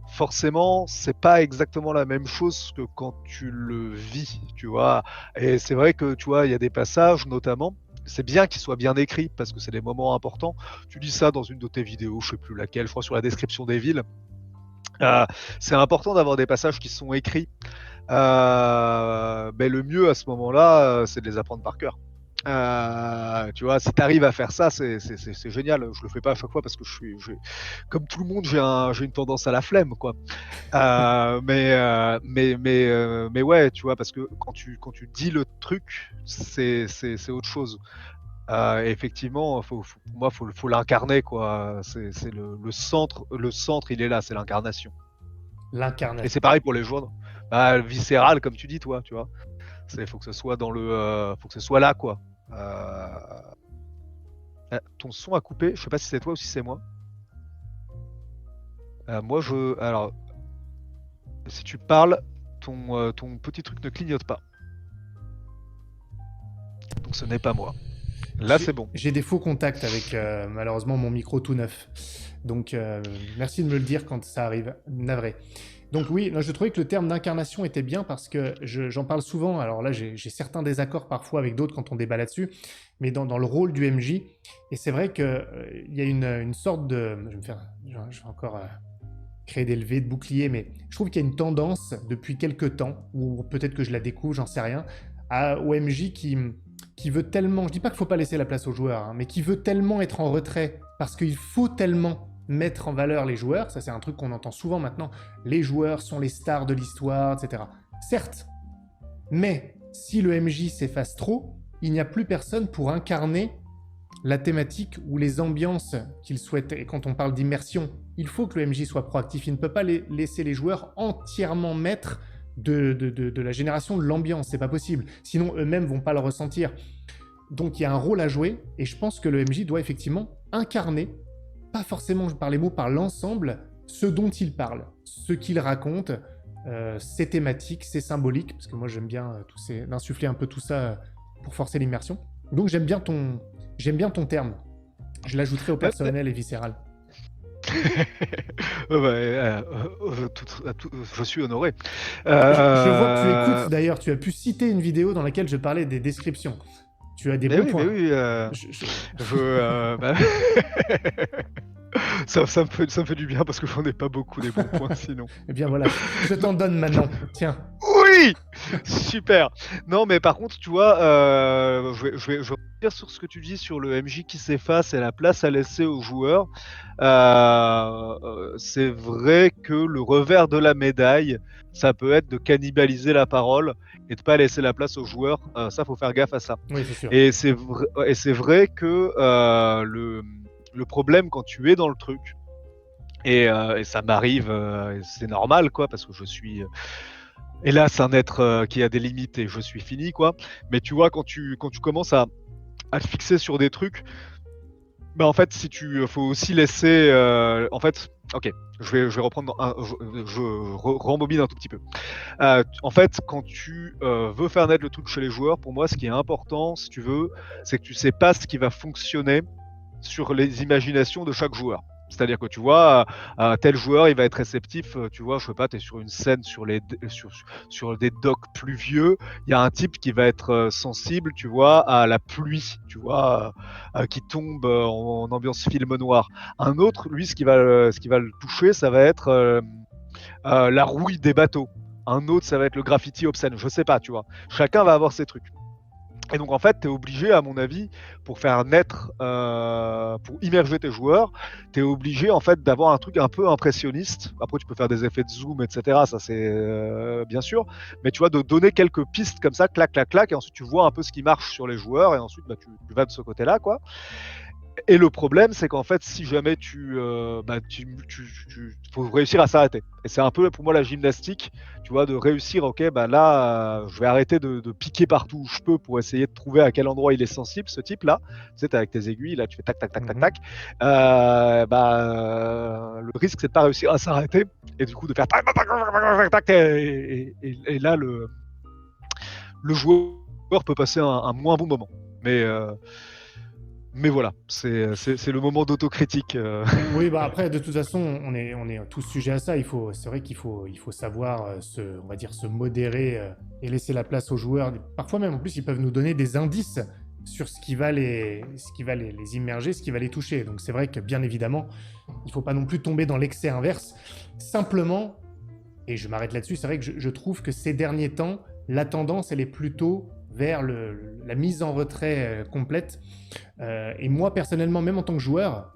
forcément, c'est pas exactement la même chose que quand tu le vis, tu vois. Et c'est vrai que, tu vois, il y a des passages, notamment. C'est bien qu'ils soient bien écrits parce que c'est des moments importants. Tu dis ça dans une de tes vidéos, je sais plus laquelle, je crois sur la description des villes. Euh, c'est important d'avoir des passages qui sont écrits. Mais le mieux à ce moment-là, c'est de les apprendre par cœur. Tu vois, si tu arrives à faire ça, c'est génial. Je le fais pas à chaque fois parce que comme tout le monde, j'ai une tendance à la flemme, quoi. Mais ouais, tu vois, parce que quand tu dis le truc, c'est autre chose. Et effectivement, pour moi, faut l'incarner, quoi. C'est le centre, il est là, c'est l'incarnation. Et c'est L'incarnation. pareil pour les joueurs. Bah, viscéral, comme tu dis, toi, tu vois. Faut que ce soit faut que ce soit là, quoi. Ton son a coupé. Je sais pas si c'est toi ou si c'est moi. Alors, si tu parles, ton petit truc ne clignote pas. Donc ce n'est pas moi. Là, c'est bon. J'ai des faux contacts avec malheureusement mon micro tout neuf. Donc merci de me le dire quand ça arrive. Navré. Donc oui, non, je trouvais que le terme d'incarnation était bien parce que j'en parle souvent. Alors là, j'ai certains désaccords parfois avec d'autres quand on débat là-dessus, mais dans le rôle du MJ. Et c'est vrai qu'il y a une sorte de... je vais encore créer des levées de bouclier, mais je trouve qu'il y a une tendance depuis quelques temps, ou peut-être que je la découvre, j'en sais rien, au MJ qui veut tellement, je dis pas qu'il faut pas laisser la place aux joueurs, hein, mais qui veut tellement être en retrait parce qu'il faut tellement mettre en valeur les joueurs. Ça, c'est un truc qu'on entend souvent maintenant. Les joueurs sont les stars de l'histoire, etc. Certes, mais si le MJ s'efface trop, il n'y a plus personne pour incarner la thématique ou les ambiances qu'il souhaite. Et quand on parle d'immersion, il faut que le MJ soit proactif. Il ne peut pas laisser les joueurs entièrement maîtres de la génération de l'ambiance. C'est pas possible. Sinon, eux-mêmes vont pas le ressentir. Donc, il y a un rôle à jouer. Et je pense que le MJ doit effectivement incarner, pas forcément par les mots, par l'ensemble, ce dont il parle, ce qu'il raconte, ses thématiques, ses symboliques. Parce que moi, j'aime bien d'insuffler un peu tout ça pour forcer l'immersion. Donc, j'aime bien ton terme. Je l'ajouterai au personnel et viscéral. Je suis honoré. Je vois que tu écoutes, d'ailleurs, tu as pu citer une vidéo dans laquelle je parlais des descriptions. Tu as des bons points. Mais oui, Je- bah, Ça me fait du bien parce que j'en ai pas beaucoup des bons points sinon. Eh bien voilà, je t'en donne maintenant. Tiens. Oui! Super! Non, mais par contre, tu vois, je vais revenir sur ce que tu dis sur le MJ qui s'efface et la place à laisser aux joueurs. C'est vrai que le revers de la médaille, ça peut être de cannibaliser la parole et de pas laisser la place aux joueurs. Ça, faut faire gaffe à ça. Oui, c'est sûr. Et c'est vrai que le problème quand tu es dans le truc, et ça m'arrive, et c'est normal, quoi, parce que je suis hélas un être qui a des limites et je suis fini, quoi. Mais tu vois, quand tu commences à te fixer sur des trucs, bah en fait, si tu faut aussi laisser. En fait, ok, je vais reprendre. Rembobine un tout petit peu. En fait, quand tu veux faire naître le truc chez les joueurs, pour moi, ce qui est important, si tu veux, c'est que tu sais pas ce qui va fonctionner sur les imaginations de chaque joueur. C'est-à-dire que tu vois, tel joueur, il va être réceptif, tu vois, je sais pas, tu es sur une scène sur des docks pluvieux, il y a un type qui va être sensible, tu vois, à la pluie, tu vois, qui tombe en ambiance film noir. Un autre, lui, ce qui va le toucher, ça va être la rouille des bateaux. Un autre, ça va être le graffiti obscène, je sais pas, tu vois. Chacun va avoir ses trucs. Et donc en fait, tu es obligé, à mon avis, pour faire naître, pour immerger tes joueurs, tu es obligé en fait d'avoir un truc un peu impressionniste. Après, tu peux faire des effets de zoom, etc. Ça c'est bien sûr, mais tu vois, de donner quelques pistes comme ça, clac, clac, clac, et ensuite tu vois un peu ce qui marche sur les joueurs, et ensuite bah, tu vas de ce côté-là, quoi. Et le problème, c'est qu'en fait, si jamais faut réussir à s'arrêter. Et c'est un peu pour moi la gymnastique, tu vois, de réussir. Ok, bah là, je vais arrêter de piquer partout où je peux pour essayer de trouver à quel endroit il est sensible, ce type-là. Tu sais, t'es avec tes aiguilles, là, tu fais tac, tac, tac, tac, Mhm. tac. Le risque, c'est de pas réussir à s'arrêter et du coup de faire tac, tac, tac, tac, tac, tac, et là, le joueur peut passer un moins bon moment. Mais voilà, c'est le moment d'autocritique. Oui, bah après, de toute façon, on est tous sujets à ça. C'est vrai qu'il faut savoir on va dire, se modérer et laisser la place aux joueurs. Parfois même, en plus, ils peuvent nous donner des indices sur ce qui va les immerger, ce qui va les toucher. Donc c'est vrai que bien évidemment, il ne faut pas non plus tomber dans l'excès inverse. Simplement, et je m'arrête là-dessus, c'est vrai que je trouve que ces derniers temps, la tendance, elle est plutôt vers la mise en retrait complète. Et moi, personnellement, même en tant que joueur,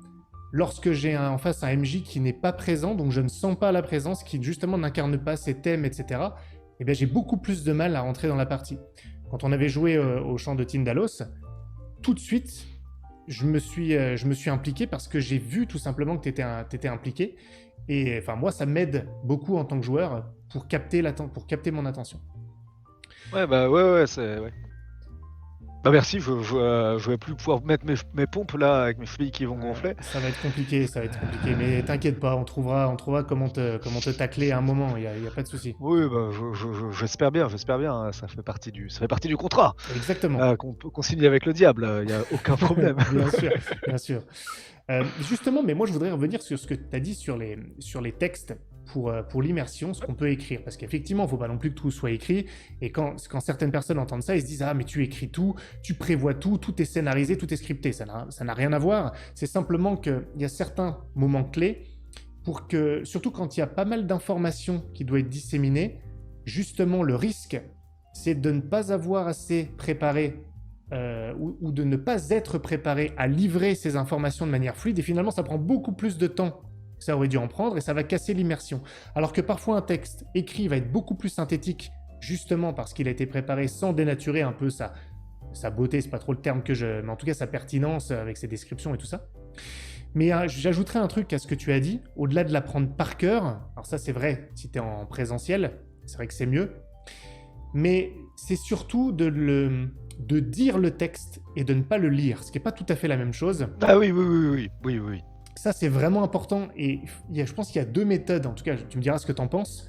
lorsque j'ai en face un MJ qui n'est pas présent, donc je ne sens pas la présence, qui justement n'incarne pas ses thèmes, etc., eh bien, j'ai beaucoup plus de mal à rentrer dans la partie. Quand on avait joué au champ de Tindalos, tout de suite, je me suis impliqué parce que j'ai vu tout simplement que tu étais impliqué. Et enfin, moi, ça m'aide beaucoup en tant que joueur pour capter mon attention. Ouais, bah ouais, c'est. Ouais. Bah merci, je vais plus pouvoir mettre mes pompes là avec mes chevilles qui vont Ouais, gonfler. ça va être compliqué, ça va être compliqué. Mais t'inquiète pas, on trouvera comment te tacler à un moment, il y a pas de souci. Oui, bah j'espère bien, hein, ça fait partie du contrat Exactement. qu'on signe avec le diable, il n'y a aucun problème. Bien sûr, bien sûr. Justement, mais moi je voudrais revenir sur ce que tu as dit sur les textes pour l'immersion, ce qu'on peut écrire. Parce qu'effectivement, il ne faut pas non plus que tout soit écrit. Et quand certaines personnes entendent ça, ils se disent: ah, mais tu écris tout, tu prévois tout, tout est scénarisé, tout est scripté. Ça n'a rien à voir. C'est simplement qu'il y a certains moments clés pour que, surtout quand il y a pas mal d'informations qui doivent être disséminées, justement, le risque, c'est de ne pas avoir assez préparé ou de ne pas être préparé à livrer ces informations de manière fluide. Et finalement, ça prend beaucoup plus de temps que ça aurait dû en prendre et ça va casser l'immersion. Alors que parfois, un texte écrit va être beaucoup plus synthétique, justement parce qu'il a été préparé sans dénaturer un peu sa beauté, c'est pas trop le terme que je. Mais en tout cas, sa pertinence avec ses descriptions et tout ça. Mais j'ajouterais un truc à ce que tu as dit, au-delà de l'apprendre par cœur. Alors, ça, c'est vrai, si tu es en présentiel, c'est vrai que c'est mieux. Mais c'est surtout de dire le texte et de ne pas le lire, ce qui n'est pas tout à fait la même chose. Ah oui, oui, oui, oui, oui, oui, oui. Ça, c'est vraiment important. Et je pense qu'il y a deux méthodes, en tout cas, tu me diras ce que tu en penses.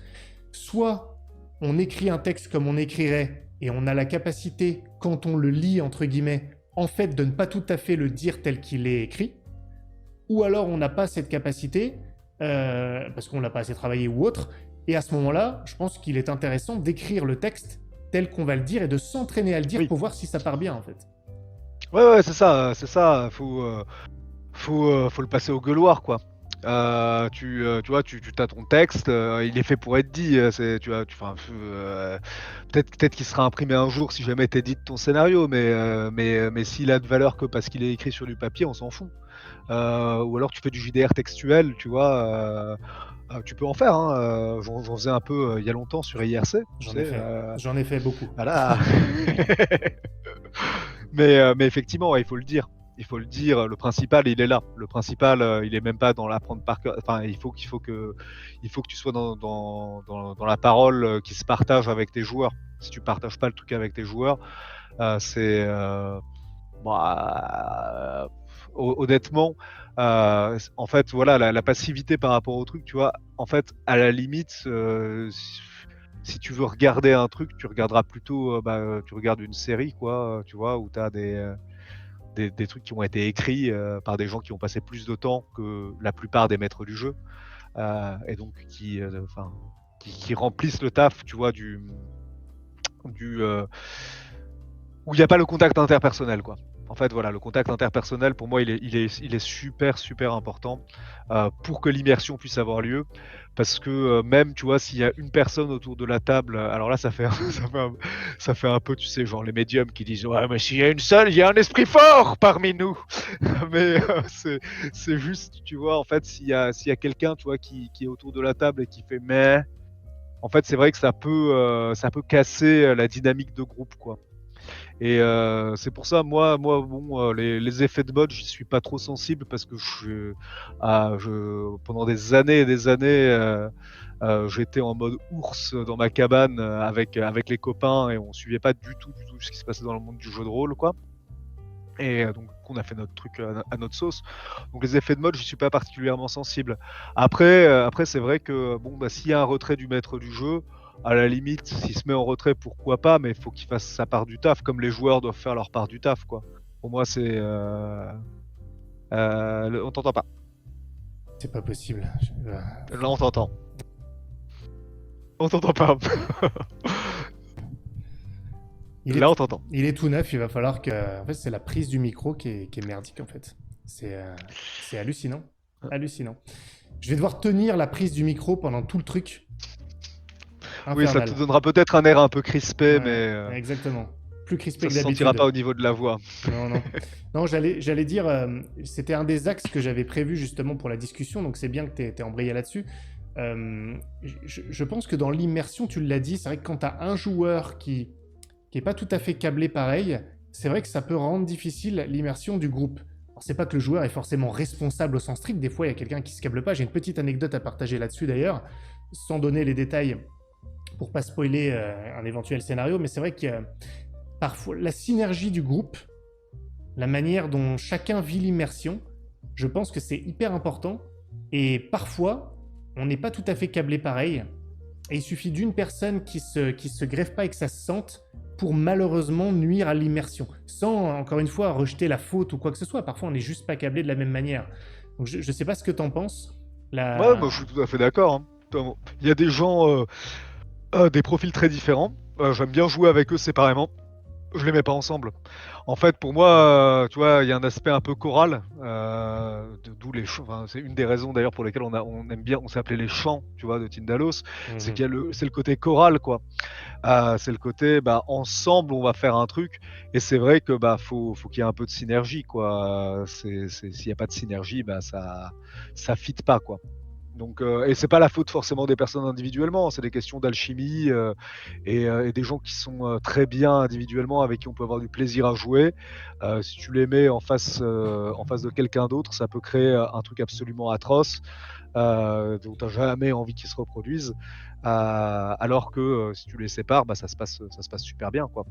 Soit on écrit un texte comme on écrirait et on a la capacité, quand on le lit, entre guillemets, en fait, de ne pas tout à fait le dire tel qu'il est écrit. Ou alors on n'a pas cette capacité, parce qu'on l'a pas assez travaillé ou autre. Et à ce moment-là, je pense qu'il est intéressant d'écrire le texte tel qu'on va le dire et de s'entraîner à le dire Oui. pour voir si ça part bien, en fait. Ouais, ouais, c'est ça, c'est ça. faut le passer au gueuloir, quoi. Tu vois, tu as ton texte, il est fait pour être dit. Tu vois, peut-être qu'il sera imprimé un jour si jamais t'édites ton scénario, mais s'il a de valeur que parce qu'il est écrit sur du papier, on s'en fout. Ou alors tu fais du JDR textuel, tu vois. Tu peux en faire, hein. J'en faisais un peu il y a longtemps sur IRC, tu sais. J'en ai fait beaucoup. Voilà. Mais effectivement, ouais, il faut le dire. Il faut le dire, le principal, il est là. Le principal, il est même pas dans l'apprendre par cœur. Enfin, il faut que tu sois dans la parole qui se partage avec tes joueurs. Si tu partages pas le truc avec tes joueurs, c'est bah, honnêtement, en fait, voilà, la passivité par rapport au truc, tu vois. En fait, à la limite, si tu veux regarder un truc, tu regarderas plutôt, tu regardes une série, quoi, tu vois, où tu as des trucs qui ont été écrits par des gens qui ont passé plus de temps que la plupart des maîtres du jeu, et donc qui remplissent le taf, tu vois, du où il n'y a pas le contact interpersonnel, quoi. En fait, voilà, le contact interpersonnel, pour moi, il est super, super important pour que l'immersion puisse avoir lieu. Parce que même, tu vois, s'il y a une personne autour de la table, alors là, ça fait, ça fait un peu, tu sais, genre les médiums qui disent ouais, mais s'il y a une seule, il y a un esprit fort parmi nous. Mais c'est juste, tu vois, en fait, s'il y a quelqu'un, tu vois, qui est autour de la table et qui fait mais, en fait, c'est vrai que ça peut casser la dynamique de groupe, quoi. Et c'est pour ça, moi, bon, les effets de mode, j'y suis pas trop sensible parce que pendant des années et des années, j'étais en mode ours dans ma cabane avec les copains et on suivait pas du tout ce qui se passait dans le monde du jeu de rôle, quoi. Et donc on a fait notre truc à notre sauce. Donc les effets de mode, j'y suis pas particulièrement sensible. Après c'est vrai que bon, bah, s'il y a un retrait du maître du jeu, à la limite, s'il se met en retrait, pourquoi pas, mais il faut qu'il fasse sa part du taf, comme les joueurs doivent faire leur part du taf, quoi. Pour moi, c'est on t'entend pas. C'est pas possible. Là, on t'entend. On t'entend pas. Là, on t'entend. Il est tout neuf, il va falloir que. En fait, c'est la prise du micro qui est merdique, en fait. C'est hallucinant. Hallucinant. Je vais devoir tenir la prise du micro pendant tout le truc. Oui, ça Infernal. te donnera peut-être un air un peu crispé, Ouais, mais exactement. Plus crispé ça que se sentira d'habitude. pas au niveau de la voix. Non, non. Non, j'allais dire, c'était un des axes que j'avais prévu justement pour la discussion, donc c'est bien que tu aies embrayé là-dessus. Je pense que dans l'immersion, tu l'as dit, c'est vrai que quand tu as un joueur qui est pas tout à fait câblé pareil, c'est vrai que ça peut rendre difficile l'immersion du groupe. Alors, c'est pas que le joueur est forcément responsable au sens strict, des fois il y a quelqu'un qui se câble pas. J'ai une petite anecdote à partager là-dessus d'ailleurs, sans donner les détails pour pas spoiler un éventuel scénario, mais c'est vrai que parfois la synergie du groupe, la manière dont chacun vit l'immersion, je pense que c'est hyper important. Et parfois, on n'est pas tout à fait câblé pareil. Et il suffit d'une personne qui se greffe pas et que ça se sente pour malheureusement nuire à l'immersion. Sans, encore une fois, rejeter la faute ou quoi que ce soit. Parfois, on n'est juste pas câblé de la même manière. Donc, je sais pas ce que t'en penses. Ouais, moi je suis tout à fait d'accord, hein. Il y a des gens, des profils très différents. J'aime bien jouer avec eux séparément. Je les mets pas ensemble. En fait, pour moi, tu vois, il y a un aspect un peu choral, d'où les chants. Enfin, c'est une des raisons d'ailleurs pour lesquelles on aime bien, on s'est appelé les chants, tu vois, de Tindalos. C'est Mhm. qu'il y a c'est le côté choral, quoi. C'est le côté, bah, ensemble, on va faire un truc. Et c'est vrai que bah faut qu'il y ait un peu de synergie, quoi. S'il y a pas de synergie, bah ça fit pas, quoi. Donc, et c'est pas la faute forcément des personnes individuellement, c'est des questions d'alchimie et des gens qui sont très bien individuellement, avec qui on peut avoir du plaisir à jouer. Si tu les mets en face de quelqu'un d'autre, ça peut créer un truc absolument atroce dont tu n'as jamais envie qu'ils se reproduisent. Alors que si tu les sépares, bah, ça se passe super bien, quoi.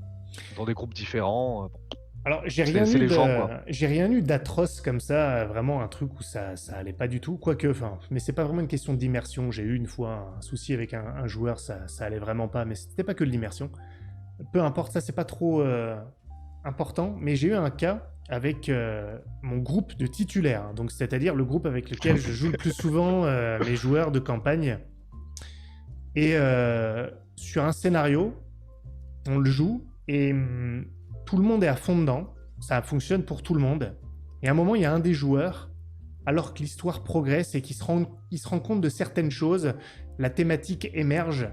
Dans des groupes différents, bon, Alors, c'est les gens, quoi. j'ai rien eu d'atroce comme ça, vraiment un truc où ça allait pas du tout. Quoique, enfin, mais c'est pas vraiment une question d'immersion. J'ai eu une fois un souci avec un joueur, ça allait vraiment pas, mais c'était pas que de l'immersion. Peu importe, ça c'est pas trop important, mais j'ai eu un cas avec mon groupe de titulaires, donc c'est-à-dire le groupe avec lequel je joue le plus souvent mes joueurs de campagne. Et sur un scénario, on le joue et tout le monde est à fond dedans. Ça fonctionne pour tout le monde. Et à un moment, il y a un des joueurs alors que l'histoire progresse et il se rend compte de certaines choses, la thématique émerge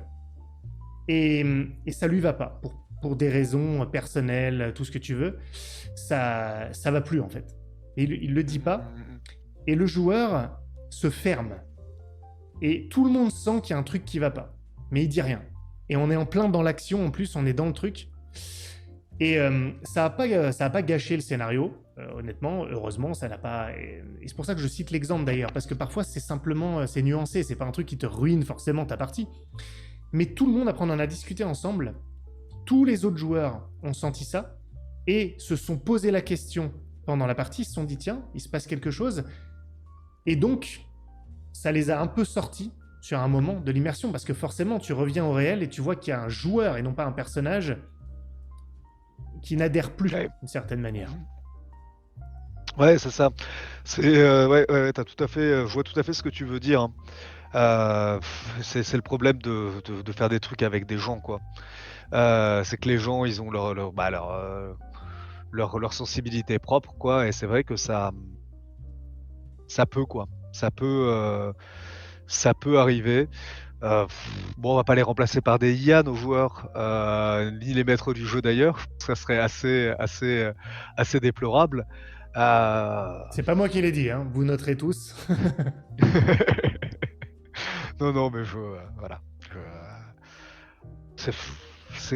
et ça lui va pas pour des raisons personnelles, tout ce que tu veux. Ça va plus en fait. Et il le dit pas. Et le joueur se ferme. Et tout le monde sent qu'il y a un truc qui va pas. Mais il dit rien. Et on est en plein dans l'action, en plus, on est dans le truc. Et ça a pas gâché le scénario, honnêtement. Heureusement, ça n'a pas... Et c'est pour ça que je cite l'exemple d'ailleurs, parce que parfois c'est simplement, c'est nuancé, c'est pas un truc qui te ruine forcément ta partie. Mais tout le monde, après on en a discuté ensemble, tous les autres joueurs ont senti ça, et se sont posé la question pendant la partie, ils se sont dit tiens, il se passe quelque chose. Et donc, ça les a un peu sortis sur un moment de l'immersion, parce que forcément, tu reviens au réel et tu vois qu'il y a un joueur et non pas un personnage qui n'adhère plus Ouais. d'une certaine manière. Ouais, c'est ça. Ouais, t'as tout à fait, je vois tout à fait ce que tu veux dire, hein. C'est le problème de faire des trucs avec des gens, quoi. C'est que les gens, ils ont leur sensibilité propre, quoi, et c'est vrai que ça peut, quoi. Ça peut arriver. Bon, on va pas les remplacer par des IA, nos joueurs, ni les maîtres du jeu d'ailleurs. Ça serait assez déplorable. C'est pas moi qui l'ai dit, hein, vous noterez tous. Non, mais voilà. C'est,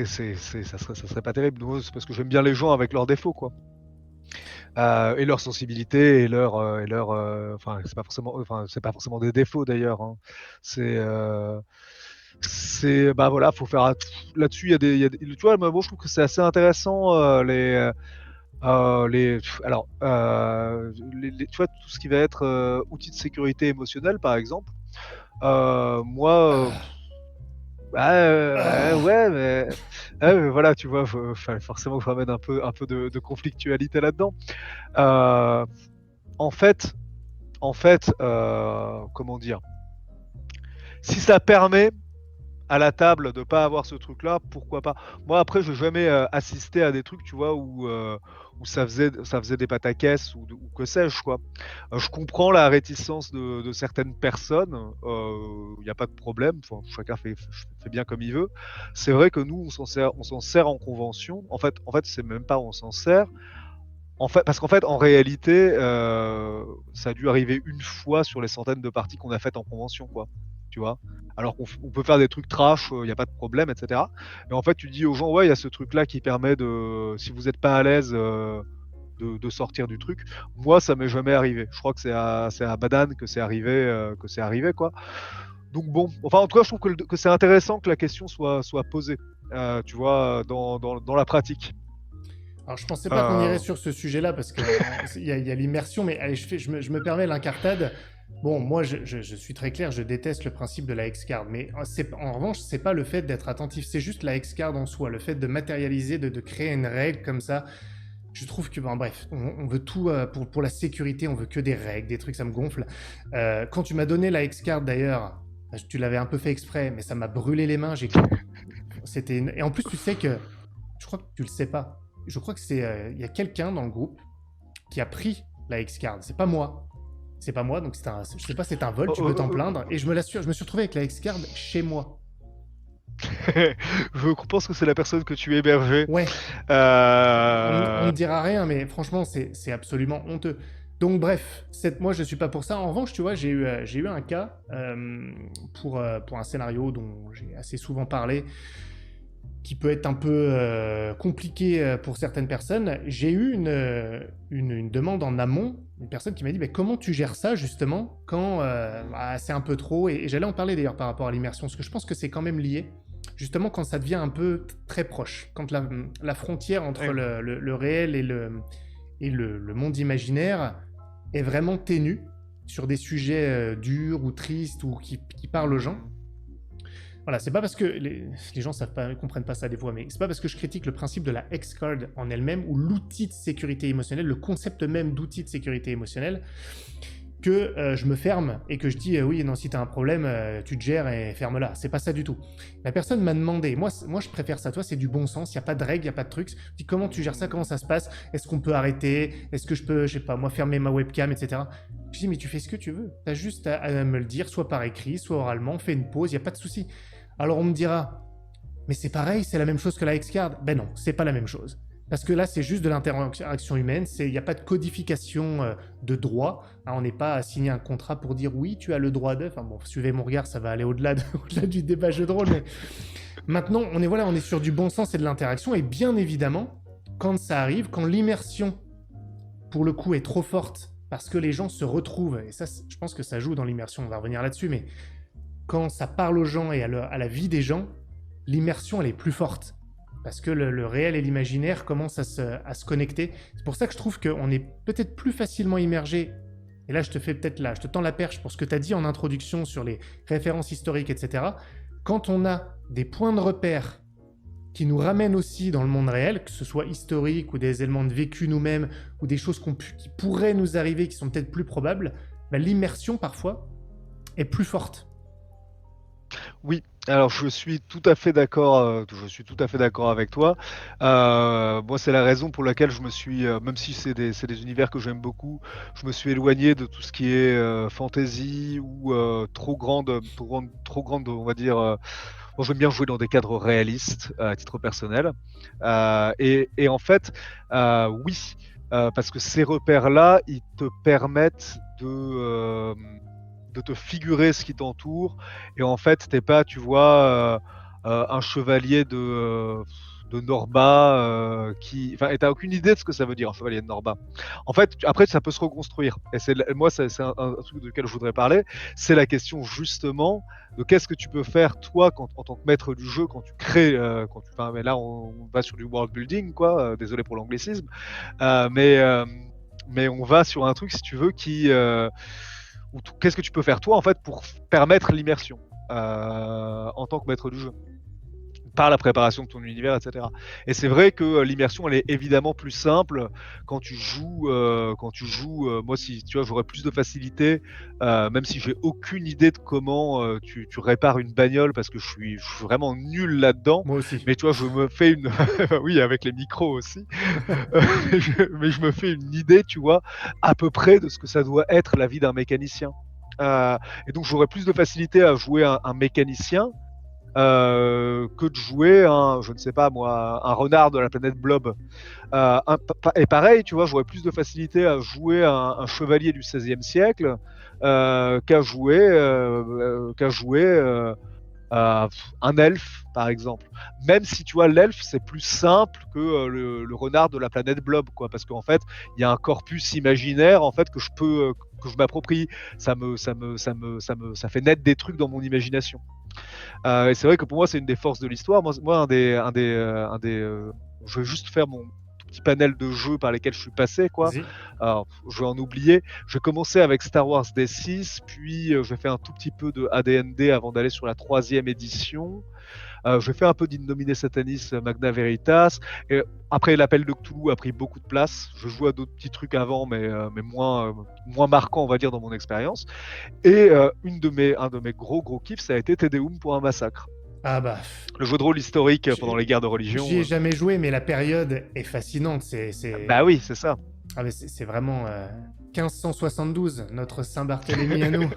ça serait pas terrible. Non, c'est parce que j'aime bien les gens avec leurs défauts, quoi. Et leur sensibilité enfin, c'est pas forcément des défauts d'ailleurs, hein. Bah voilà, faut faire là-dessus. Tu vois, moi je trouve que c'est assez intéressant, tu vois, tout ce qui va être outils de sécurité émotionnelle, par exemple. Moi, ouais, mais voilà, tu vois, forcément, je ramène un peu de conflictualité là-dedans. Euh, en fait, comment dire, si ça permet à la table de pas avoir ce truc-là, pourquoi pas. Moi, après, je n'ai jamais assisté à des trucs, tu vois, où ça faisait des pataquès ou que sais-je, quoi. Je comprends la réticence de certaines personnes, il n'y a pas de problème, enfin, chacun fait bien comme il veut. C'est vrai que nous, on s'en sert en convention. En fait, c'est même pas on s'en sert. Parce qu'en fait, en réalité, ça a dû arriver une fois sur les centaines de parties qu'on a faites en convention, quoi. Tu vois. Alors qu'on peut faire des trucs trash, il n'y a pas de problème, etc. Et en fait, tu dis aux gens, ouais, il y a ce truc-là qui permet de, si vous n'êtes pas à l'aise, de sortir du truc. Moi, ça m'est jamais arrivé. Je crois que c'est à Badan que c'est arrivé, quoi. Donc bon, enfin, en tout cas, je trouve que c'est intéressant que la question soit posée, tu vois, dans la pratique. Alors, je pensais pas qu'on Euh, irait sur ce sujet-là parce qu'il y a l'immersion, mais allez, je me permets l'incartade. Bon, moi, je suis très clair, je déteste le principe de la X-Card, mais en revanche, c'est pas le fait d'être attentif, c'est juste la X-Card en soi, le fait de matérialiser, de créer une règle comme ça. Je trouve que, bon, bref, on veut tout pour la sécurité, on veut que des règles, des trucs, ça me gonfle. Quand tu m'as donné la X-Card d'ailleurs, tu l'avais un peu fait exprès, mais ça m'a brûlé les mains. Et en plus, tu sais que, je crois que tu le sais pas, je crois que il y a quelqu'un dans le groupe qui a pris la X-Card. C'est pas moi. C'est pas moi, donc je sais pas, c'est un vol, tu peux t'en plaindre. Et je me suis retrouvé avec la X-Card chez moi. Je pense que c'est la personne que tu hébergeais. Ouais, on ne Euh... dira rien, mais franchement, c'est absolument honteux. Donc bref, moi je suis pas pour ça. En revanche, tu vois, j'ai eu un cas pour un scénario dont j'ai assez souvent parlé, qui peut être un peu compliqué pour certaines personnes. J'ai eu une demande en amont, une personne qui m'a dit bah, comment tu gères ça justement quand bah, c'est un peu trop. Et j'allais en parler d'ailleurs par rapport à l'immersion, parce que je pense que c'est quand même lié. Justement quand ça devient un peu très proche, quand la frontière entre Ouais. le réel et le monde imaginaire est vraiment ténue sur des sujets durs ou tristes ou qui parlent aux gens. Voilà, c'est pas parce que les gens comprennent pas ça des fois, mais c'est pas parce que je critique le principe de la X-Card en elle-même ou l'outil de sécurité émotionnelle, le concept même d'outil de sécurité émotionnelle, que je me ferme et que je dis oui, non, si t'as un problème, tu te gères et ferme-la. C'est pas ça du tout. La personne m'a demandé, moi je préfère ça, toi c'est du bon sens, il n'y a pas de règles, il n'y a pas de trucs. Je dis comment tu gères ça, comment ça se passe, est-ce qu'on peut arrêter, est-ce que je peux, je sais pas, moi fermer ma webcam, etc. Je dis mais tu fais ce que tu veux, t'as juste à me le dire, soit par écrit, soit oralement, fais une pause, il n'y a pas de souci. Alors on me dira, mais c'est pareil, c'est la même chose que la X-Card. Ben non, c'est pas la même chose. Parce que là, c'est juste de l'interaction humaine, il n'y a pas de codification de droit. Hein, on n'est pas à signer un contrat pour dire oui, tu as le droit de. Enfin bon, suivez mon regard, ça va aller au-delà au-delà du débat jeu de rôle. Mais maintenant, on est sur du bon sens et de l'interaction. Et bien évidemment, quand ça arrive, quand l'immersion, pour le coup, est trop forte, parce que les gens se retrouvent, et ça, je pense que ça joue dans l'immersion, on va revenir là-dessus, mais quand ça parle aux gens et à la vie des gens, l'immersion, elle est plus forte. Parce que le réel et l'imaginaire commencent à se connecter. C'est pour ça que je trouve qu'on est peut-être plus facilement immergé. Et là, je te tends la perche pour ce que tu as dit en introduction sur les références historiques, etc. Quand on a des points de repère qui nous ramènent aussi dans le monde réel, que ce soit historique ou des éléments de vécu nous-mêmes, ou des choses qui pourraient nous arriver, qui sont peut-être plus probables, bah, l'immersion, parfois, est plus forte. Oui, alors je suis tout à fait d'accord, avec toi. Moi, c'est la raison pour laquelle je me suis, même si c'est des univers que j'aime beaucoup, je me suis éloigné de tout ce qui est, fantasy ou, trop grande, on va dire, moi j'aime bien jouer dans des cadres réalistes, à titre personnel. Et en fait, oui, parce que ces repères-là, ils te permettent de te figurer ce qui t'entoure. Et en fait, t'es pas, tu vois, un chevalier de Norba qui. Enfin, et t'as aucune idée de ce que ça veut dire, un chevalier de Norba. En fait, après, ça peut se reconstruire. Et moi, c'est un truc duquel je voudrais parler. C'est la question justement de qu'est-ce que tu peux faire, toi, en tant que maître du jeu, quand tu crées. Enfin, mais là, on va sur du world building, quoi. Désolé pour l'anglicisme. Mais on va sur un truc, si tu veux, qu'est-ce que tu peux faire toi en fait pour permettre l'immersion en tant que maître du jeu par la préparation de ton univers, etc. Et c'est vrai que l'immersion, elle est évidemment plus simple quand tu joues. Moi, si tu vois, j'aurais plus de facilité, même si j'ai aucune idée de comment tu répares une bagnole, parce que je suis vraiment nul là-dedans. Moi aussi. Mais tu vois, je me fais une, oui, avec les micros aussi. Mais je me fais une idée, tu vois, à peu près de ce que ça doit être la vie d'un mécanicien. Et donc, j'aurais plus de facilité à jouer un mécanicien que de jouer je ne sais pas moi, un renard de la planète Blob. Et pareil, tu vois, j'aurais plus de facilité à jouer un chevalier du XVIe siècle qu'à jouer un elfe, par exemple. Même si tu vois, l'elfe, c'est plus simple que le renard de la planète Blob, quoi, parce qu'en fait, il y a un corpus imaginaire en fait que je m'approprie. Ça fait naître des trucs dans mon imagination. Et c'est vrai que pour moi, c'est une des forces de l'histoire. Moi, je vais juste faire mon tout petit panel de jeux par lesquels je suis passé, quoi. Vas-y. Alors, je vais en oublier. Je vais commencer avec Star Wars D6, puis je vais faire un tout petit peu de AD&D avant d'aller sur la 3e édition. Je vais faire un peu d'Indomine Satanis Magna Veritas. Et après, l'Appel de Cthulhu a pris beaucoup de place. Je joue à d'autres petits trucs avant, mais moins marquants, on va dire, dans mon expérience. Et un de mes gros kiffs, ça a été Te Deum pour un massacre. Ah bah. Le jeu de rôle historique pendant les guerres de religion. J'y ai jamais joué, mais la période est fascinante. Bah oui, c'est ça. Ah mais c'est vraiment 1572, notre Saint-Barthélemy à nous.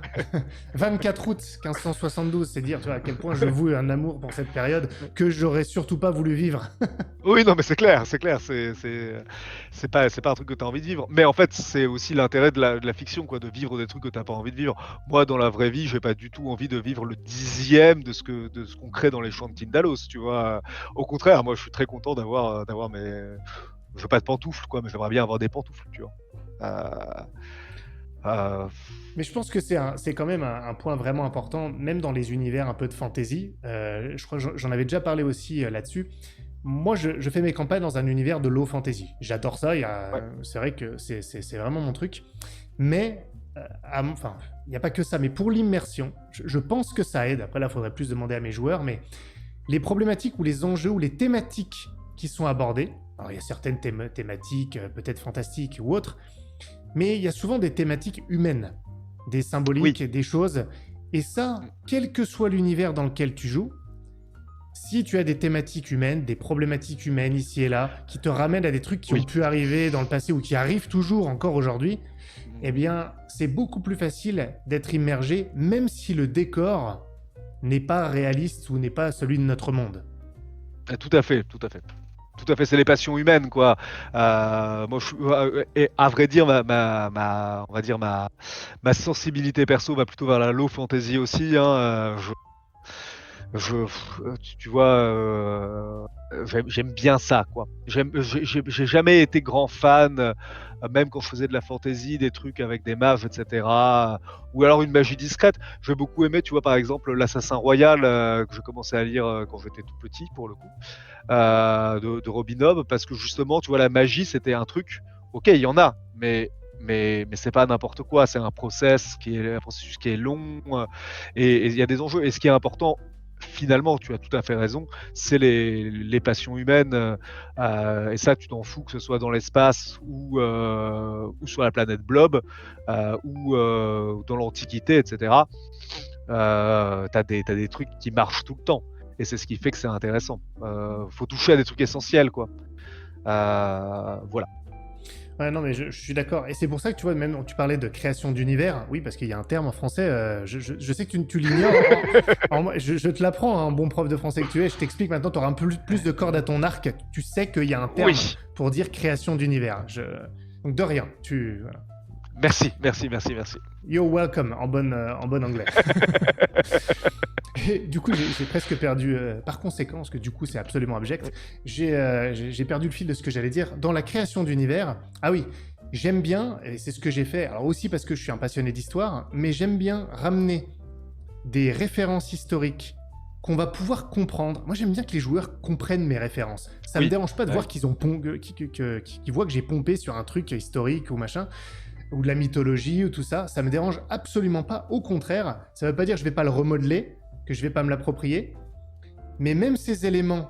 24 août 1572, c'est dire tu vois, à quel point je voue un amour pour cette période que j'aurais surtout pas voulu vivre. Oui, non, mais c'est clair. C'est pas un truc que tu as envie de vivre. Mais en fait, c'est aussi l'intérêt de la fiction, quoi, de vivre des trucs que tu n'as pas envie de vivre. Moi, dans la vraie vie, j'ai pas du tout envie de vivre le 10e de ce qu'on crée dans les champs de Tindalos, tu vois. Au contraire, moi, je suis très content d'avoir mes. Je veux pas de pantoufles, quoi, mais j'aimerais bien avoir des pantoufles, tu vois. Mais je pense que c'est quand même un point vraiment important, même dans les univers un peu de fantasy. Je crois que j'en avais déjà parlé aussi là-dessus. Moi, je fais mes campagnes dans un univers de low fantasy. J'adore ça. Ouais. C'est vrai que c'est vraiment mon truc. Mais, enfin, il n'y a pas que ça. Mais pour l'immersion, je pense que ça aide. Après, là, il faudrait plus demander à mes joueurs. Mais les problématiques ou les enjeux ou les thématiques qui sont abordées, alors il y a certaines thématiques peut-être fantastiques ou autres, mais il y a souvent des thématiques humaines. des Oui. symboliques, des choses. Et ça, quel que soit l'univers dans lequel tu joues, si tu as des thématiques humaines, des problématiques humaines ici et là, qui te ramènent à des trucs qui ont Oui. pu arriver dans le passé ou qui arrivent toujours encore aujourd'hui, eh bien, c'est beaucoup plus facile d'être immergé, même si le décor n'est pas réaliste ou n'est pas celui de notre monde. Tout à fait, tout à fait. Tout à fait, c'est les passions humaines, quoi. Moi, et à vrai dire, on va dire ma sensibilité perso va plutôt vers la low fantasy aussi. Hein. Tu vois, j'aime bien ça, quoi. J'ai jamais été grand fan, même quand je faisais de la fantasy, des trucs avec des mages, etc. Ou alors une magie discrète. J'ai beaucoup aimé, tu vois, par exemple, l'Assassin Royal, que j'ai commencé à lire quand j'étais tout petit, pour le coup, de Robin Hobb, parce que justement, tu vois, la magie, c'était un truc. Ok, il y en a, mais c'est pas n'importe quoi. C'est un processus qui est long, et il y a des enjeux. Et ce qui est important, finalement, tu as tout à fait raison, c'est les passions humaines, et ça, tu t'en fous que ce soit dans l'espace ou sur la planète Blob, ou dans l'Antiquité, etc. T'as des trucs qui marchent tout le temps, et c'est ce qui fait que c'est intéressant. Faut toucher à des trucs essentiels, quoi. Voilà. Ouais, non, mais je suis d'accord. Et c'est pour ça que tu vois, même tu parlais de création d'univers. Oui, parce qu'il y a un terme en français, je sais que tu l'ignores. Je te l'apprends, un bon prof de français que tu es. Je t'explique maintenant, tu auras un peu plus de cordes à ton arc. Tu sais qu'il y a un terme Oui. pour dire création d'univers. Donc de rien. Voilà. Merci. You're welcome en bon anglais. Et du coup, j'ai presque perdu, par conséquent, parce que du coup, c'est absolument abject, j'ai perdu le fil de ce que j'allais dire. Dans la création d'univers, ah oui, j'aime bien, et c'est ce que j'ai fait, alors aussi parce que je suis un passionné d'histoire, mais j'aime bien ramener des références historiques qu'on va pouvoir comprendre. Moi, j'aime bien que les joueurs comprennent mes références. Ça me dérange pas de voir qu'ils voient que j'ai pompé sur un truc historique ou machin, ou de la mythologie ou tout ça. Ça me dérange absolument pas. Au contraire, ça veut pas dire que je vais pas le remodeler, que je vais pas me l'approprier. Mais même ces éléments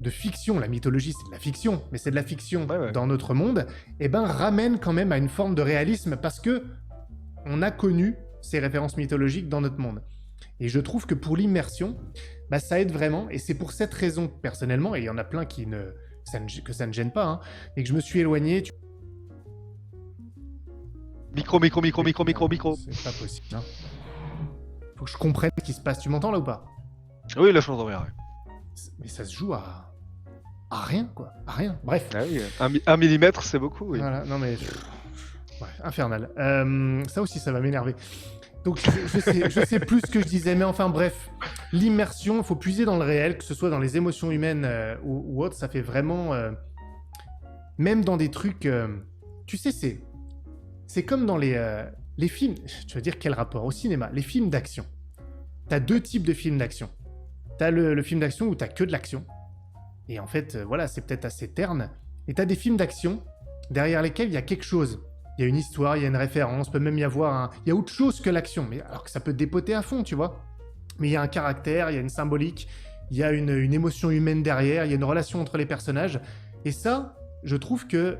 de fiction, la mythologie c'est de la fiction, mais c'est de la fiction dans notre monde, eh ben ramènent quand même à une forme de réalisme parce que on a connu ces références mythologiques dans notre monde. Et je trouve que pour l'immersion, bah, ça aide vraiment. Et c'est pour cette raison, personnellement, et il y en a plein que ça ne gêne pas, hein, et que je me suis éloigné. Micro. C'est pas possible. Hein. Faut que je comprenne ce qui se passe. Tu m'entends là ou pas? Oui, là, je m'entends bien. Ouais. Mais ça se joue à rien, quoi. À rien. Bref. Ah oui, 1 millimètre, c'est beaucoup. Oui. Voilà, non mais... Ouais, infernal. Ça aussi, ça va m'énerver. Donc, je sais plus ce que je disais, mais enfin, bref. L'immersion, il faut puiser dans le réel, que ce soit dans les émotions humaines ou autres, ça fait vraiment... même dans des trucs... tu sais, c'est comme dans les films... Tu vas dire quel rapport? Au cinéma, les films d'action. T'as deux types de films d'action. T'as le film d'action où t'as que de l'action. Et en fait, voilà, c'est peut-être assez terne. Et t'as des films d'action derrière lesquels il y a quelque chose. Il y a une histoire, il y a une référence, peut même y avoir il y a autre chose que l'action. Mais alors que ça peut dépoter à fond, tu vois. Mais il y a un caractère, il y a une symbolique, il y a une émotion humaine derrière, il y a une relation entre les personnages. Et ça, je trouve que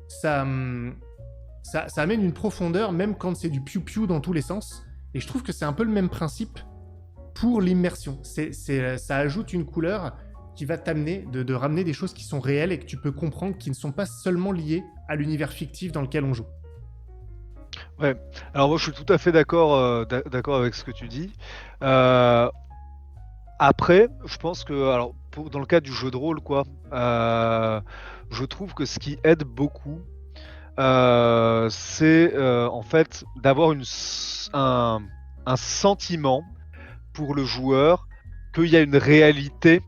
ça amène une profondeur, même quand c'est du piou-piou dans tous les sens. Et je trouve que c'est un peu le même principe pour l'immersion. Ça ajoute une couleur qui va t'amener de ramener des choses qui sont réelles et que tu peux comprendre, qui ne sont pas seulement liées à l'univers fictif dans lequel on joue. Ouais. Alors moi, je suis tout à fait d'accord avec ce que tu dis. Après, je pense que, alors, dans le cas du jeu de rôle, quoi, je trouve que ce qui aide beaucoup, c'est en fait d'avoir un sentiment pour le joueur qu'il y a une réalité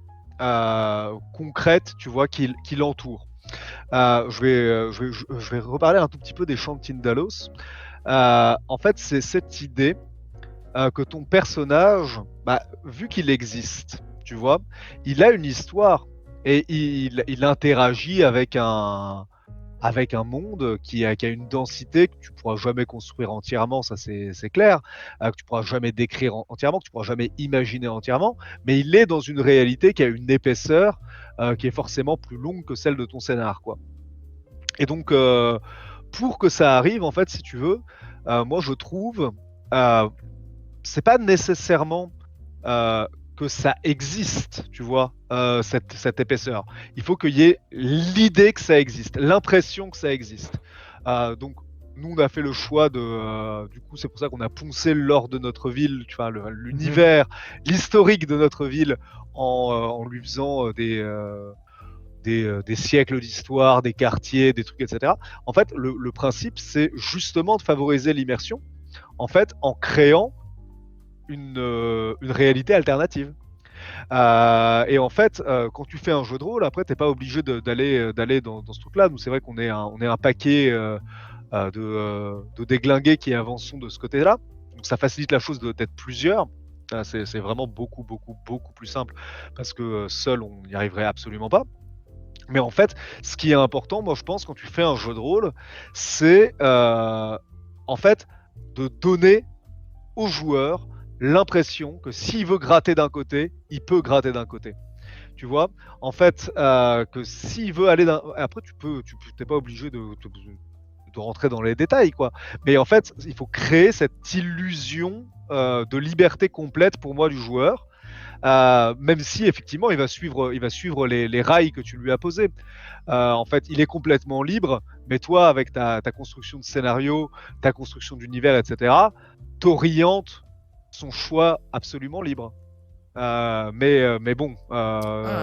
concrète, tu vois, qui l'entoure. Je vais reparler un tout petit peu des chants de Tindalos. En fait, c'est cette idée que ton personnage, vu qu'il existe, tu vois, il a une histoire et il interagit avec un monde qui a une densité que tu pourras jamais construire entièrement, ça c'est clair, que tu pourras jamais décrire entièrement, que tu pourras jamais imaginer entièrement, mais il est dans une réalité qui a une épaisseur qui est forcément plus longue que celle de ton scénar, quoi. Et donc, pour que ça arrive, en fait, si tu veux, moi je trouve, euh, c'est pas nécessairement que ça existe, tu vois, cette épaisseur. Il faut qu'il y ait l'idée que ça existe, l'impression que ça existe. Donc, nous, on a fait le choix de. Du coup, c'est pour ça qu'on a poncé l'or de notre ville, tu vois, Mhm. l'univers, l'historique de notre ville, en lui faisant des siècles d'histoire, des quartiers, des trucs, etc. En fait, le principe, c'est justement de favoriser l'immersion, en fait, en créant une réalité alternative. Et en fait, quand tu fais un jeu de rôle, après, t'es pas obligé d'aller dans ce truc-là. Nous, c'est vrai qu'on est un paquet de déglingués qui avançons de ce côté-là. Donc, ça facilite la chose d'être plusieurs. C'est vraiment beaucoup, beaucoup, beaucoup plus simple parce que seul, on n'y arriverait absolument pas. Mais en fait, ce qui est important, moi, je pense, quand tu fais un jeu de rôle, c'est en fait de donner au joueur l'impression que s'il veut gratter d'un côté, il peut gratter d'un côté. Tu vois, en fait, que s'il veut aller d'un. Après, t'es pas obligé de rentrer dans les détails, quoi. Mais en fait, il faut créer cette illusion de liberté complète pour moi du joueur. Même si effectivement il va suivre les rails que tu lui as posés. En fait, il est complètement libre, mais toi, avec ta construction de scénario, ta construction d'univers, etc., t'orientes son choix absolument libre. Mais bon,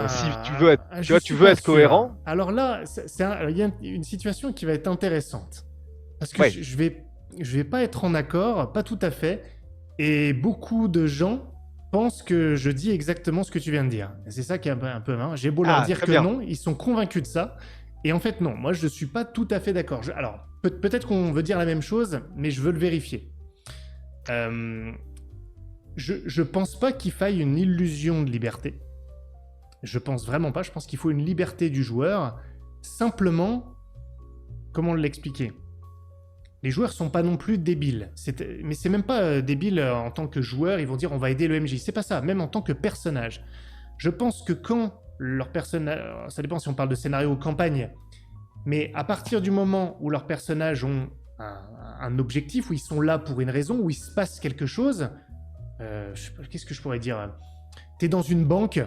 si tu veux être, tu Je vois, tu suis veux pas être sûr. cohérent, Alors là, il y a une situation qui va être intéressante. Parce que ouais. je vais pas être en accord, pas tout à fait. Et beaucoup de gens pensent que je dis exactement ce que tu viens de dire. Et c'est ça qui est un peu marrant. J'ai beau leur Ah, dire très que bien. non, ils sont convaincus de ça. Et en fait, non, moi je suis pas tout à fait d'accord. Alors, peut-être qu'on veut dire la même chose, mais je veux le vérifier. Euh, je pense pas qu'il faille une illusion de liberté. Je pense vraiment pas. Je pense qu'il faut une liberté du joueur. Simplement, comment l'expliquer? Les joueurs sont pas non plus débiles. Mais c'est même pas débile en tant que joueur, ils vont dire on va aider le MJ. C'est pas ça, même en tant que personnage. Je pense que quand leur personnage, ça dépend si on parle de scénario ou campagne, mais à partir du moment où leurs personnages ont un objectif, où ils sont là pour une raison, où il se passe quelque chose, qu'est-ce que je pourrais dire? T'es dans une banque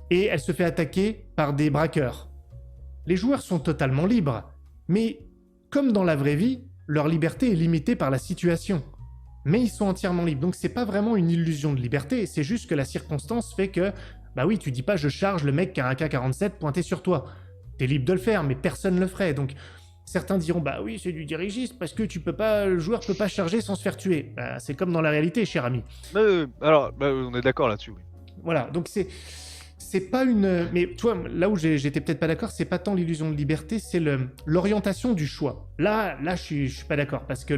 et elle se fait attaquer par des braqueurs. Les joueurs sont totalement libres, mais comme dans la vraie vie, leur liberté est limitée par la situation. Mais ils sont entièrement libres, donc c'est pas vraiment une illusion de liberté, c'est juste que la circonstance fait que, bah oui, tu dis pas je charge le mec qui a un AK-47 pointé sur toi. T'es libre de le faire, mais personne le ferait, donc certains diront bah oui c'est du dirigisme parce que le joueur peut pas charger sans se faire tuer. Bah, c'est comme dans la réalité, cher ami. Alors, on est d'accord là-dessus, oui. Voilà, donc c'est pas une. Mais tu vois, là où j'étais peut-être pas d'accord, c'est pas tant l'illusion de liberté, c'est l'orientation du choix. Là, je suis pas d'accord parce que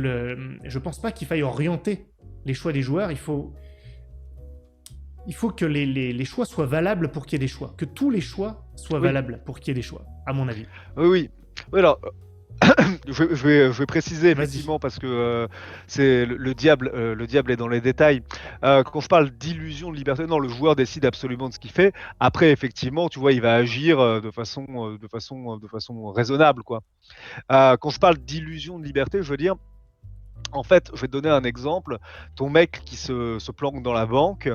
je pense pas qu'il faille orienter les choix des joueurs. Il faut que les choix soient valables pour qu'il y ait des choix, que tous les choix soient Oui, valables pour qu'il y ait des choix, à mon avis. oui, oui. Oui, alors, je vais préciser Vas-y. effectivement parce que c'est le diable est dans les détails. Quand je parle d'illusion de liberté, non, le joueur décide absolument de ce qu'il fait. Après, effectivement, tu vois, il va agir de façon raisonnable, quoi. Quand je parle d'illusion de liberté, je veux dire, en fait, je vais te donner un exemple. Ton mec qui se planque dans la banque,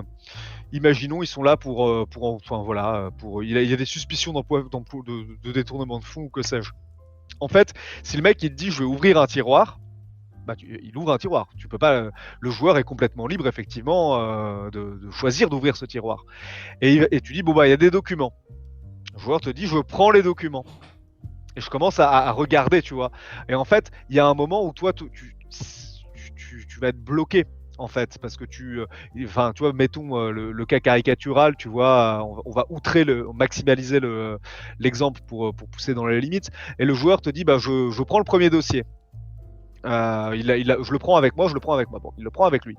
imaginons, ils sont là enfin voilà, il y a des suspicions de détournement de fonds ou que sais-je. En fait, si le mec il te dit je vais ouvrir un tiroir, bah il ouvre un tiroir. Tu peux pas. Le joueur est complètement libre effectivement de choisir d'ouvrir ce tiroir. Et tu dis bon bah il y a des documents. Le joueur te dit je prends les documents et je commence à regarder, tu vois. Et en fait, il y a un moment où toi tu vas être bloqué. En fait, parce que enfin, tu vois, mettons le cas caricatural, tu vois, on va maximaliser l'exemple pour pousser dans les limites. Et le joueur te dit, bah, je prends le premier dossier. Je le prends avec moi, je le prends avec moi. Bon, il le prend avec lui.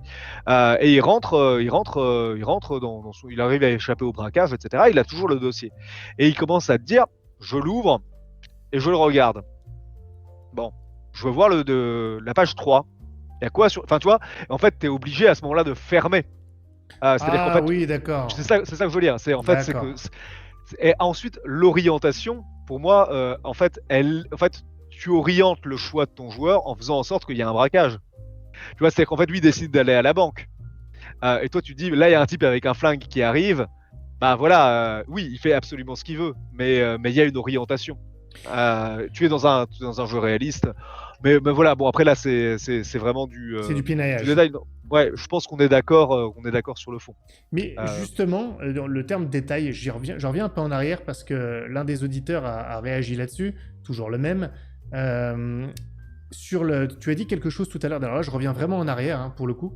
Et il arrive à échapper au braquage, etc. Il a toujours le dossier. Et il commence à te dire, je l'ouvre et je le regarde. Bon, je veux voir la page 3. Il y a quoi sur. Enfin, tu vois, en fait, tu es obligé à ce moment-là de fermer. C'est-à-dire qu'en Ah fait, oui, d'accord. c'est ça que je veux dire. C'est que. D'accord. Et ensuite, l'orientation, pour moi, en fait, tu orientes le choix de ton joueur en faisant en sorte qu'il y ait un braquage. Tu vois, c'est qu'en fait, lui, il décide d'aller à la banque. Et toi, tu te dis, là, il y a un type avec un flingue qui arrive. Bah voilà, oui, il fait absolument ce qu'il veut, mais il y a une orientation. Tu es dans un jeu réaliste, mais voilà, bon, après, là, c'est vraiment C'est du du pinaillage. détail. Non. Ouais, je pense qu'on est d'accord sur le fond. Mais Euh, justement, dans le terme détail, j'en reviens un peu en arrière parce que l'un des auditeurs a réagi là-dessus, toujours le même. Euh, tu as dit quelque chose tout à l'heure, alors là, je reviens vraiment en arrière hein, pour le coup.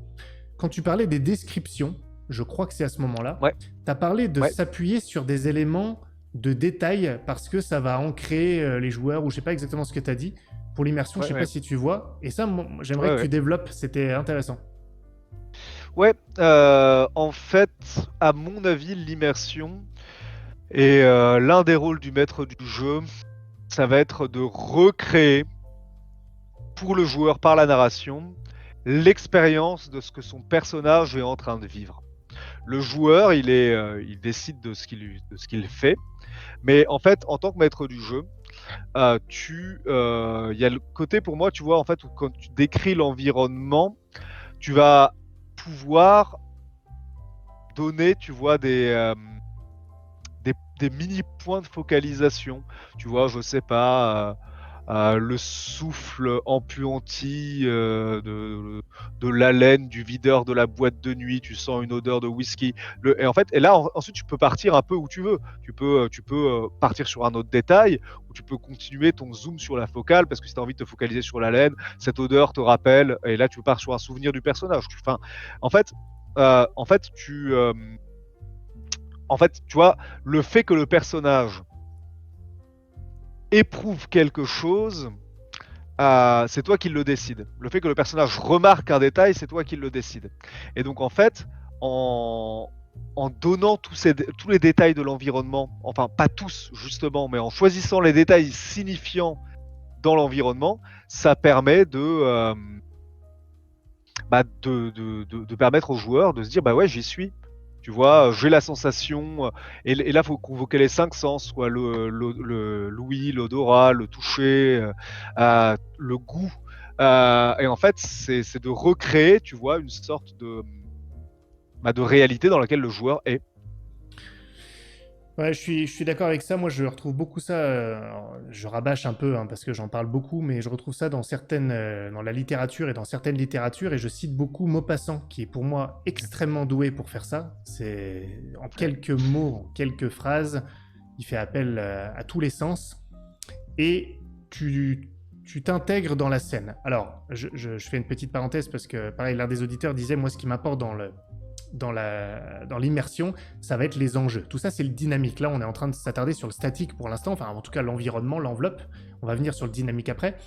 Quand tu parlais des descriptions, je crois que c'est à ce moment-là, ouais, tu as parlé de ouais, s'appuyer sur des éléments de détail parce que ça va ancrer les joueurs, ou je sais pas exactement ce que tu as dit, pour l'immersion, je ouais, sais pas ouais, si tu vois. Et ça, j'aimerais ouais, que tu ouais. développes, c'était intéressant. Ouais, en fait, à mon avis, l'immersion est l'un des rôles du maître du jeu, ça va être de recréer pour le joueur par la narration l'expérience de ce que son personnage est en train de vivre. Le joueur, il décide de ce qu'il fait, mais en fait, en tant que maître du jeu, il y a le côté pour moi, tu vois, en fait, où quand tu décris l'environnement, tu vas pouvoir donner, tu vois, des mini points de focalisation. Tu vois, je sais pas, le souffle empuanti de l'haleine du videur de la boîte de nuit, tu sens une odeur de whisky. Et en fait, et là, ensuite, tu peux partir un peu où tu veux. Tu peux partir sur un autre détail, ou tu peux continuer ton zoom sur la focale, parce que si tu as envie de te focaliser sur l'haleine, cette odeur te rappelle, et là, tu pars sur un souvenir du personnage. Enfin, en fait, en fait, tu vois, le fait que le personnage éprouve quelque chose, c'est toi qui le décide. Le fait que le personnage remarque un détail, c'est toi qui le décide. Et donc en fait, en, en donnant tous les détails de l'environnement, enfin pas tous justement, mais en choisissant les détails signifiants dans l'environnement, ça permet de permettre aux joueurs de se dire bah ouais, j'y suis. Tu vois, j'ai la sensation, et là, il faut convoquer les cinq sens, quoi, l'ouïe, l'odorat, le toucher, le goût. Et en fait, c'est de recréer, tu vois, une sorte de réalité dans laquelle le joueur est. Ouais, je suis d'accord avec ça. Moi, je retrouve beaucoup ça. Je rabâche un peu hein, parce que j'en parle beaucoup, mais je retrouve ça dans dans la littérature et dans certaines littératures. Et je cite beaucoup Maupassant, qui est pour moi extrêmement doué pour faire ça. C'est en Ouais. quelques mots, en quelques phrases, il fait appel à tous les sens et tu t'intègres dans la scène. Alors, je fais une petite parenthèse parce que, pareil, l'un des auditeurs disait, moi, ce qui m'apporte dans l'immersion, ça va être les enjeux. Tout ça, c'est le dynamique. Là, on est en train de s'attarder sur le statique pour l'instant, enfin, en tout cas, l'environnement, l'enveloppe. On va venir sur le dynamique après.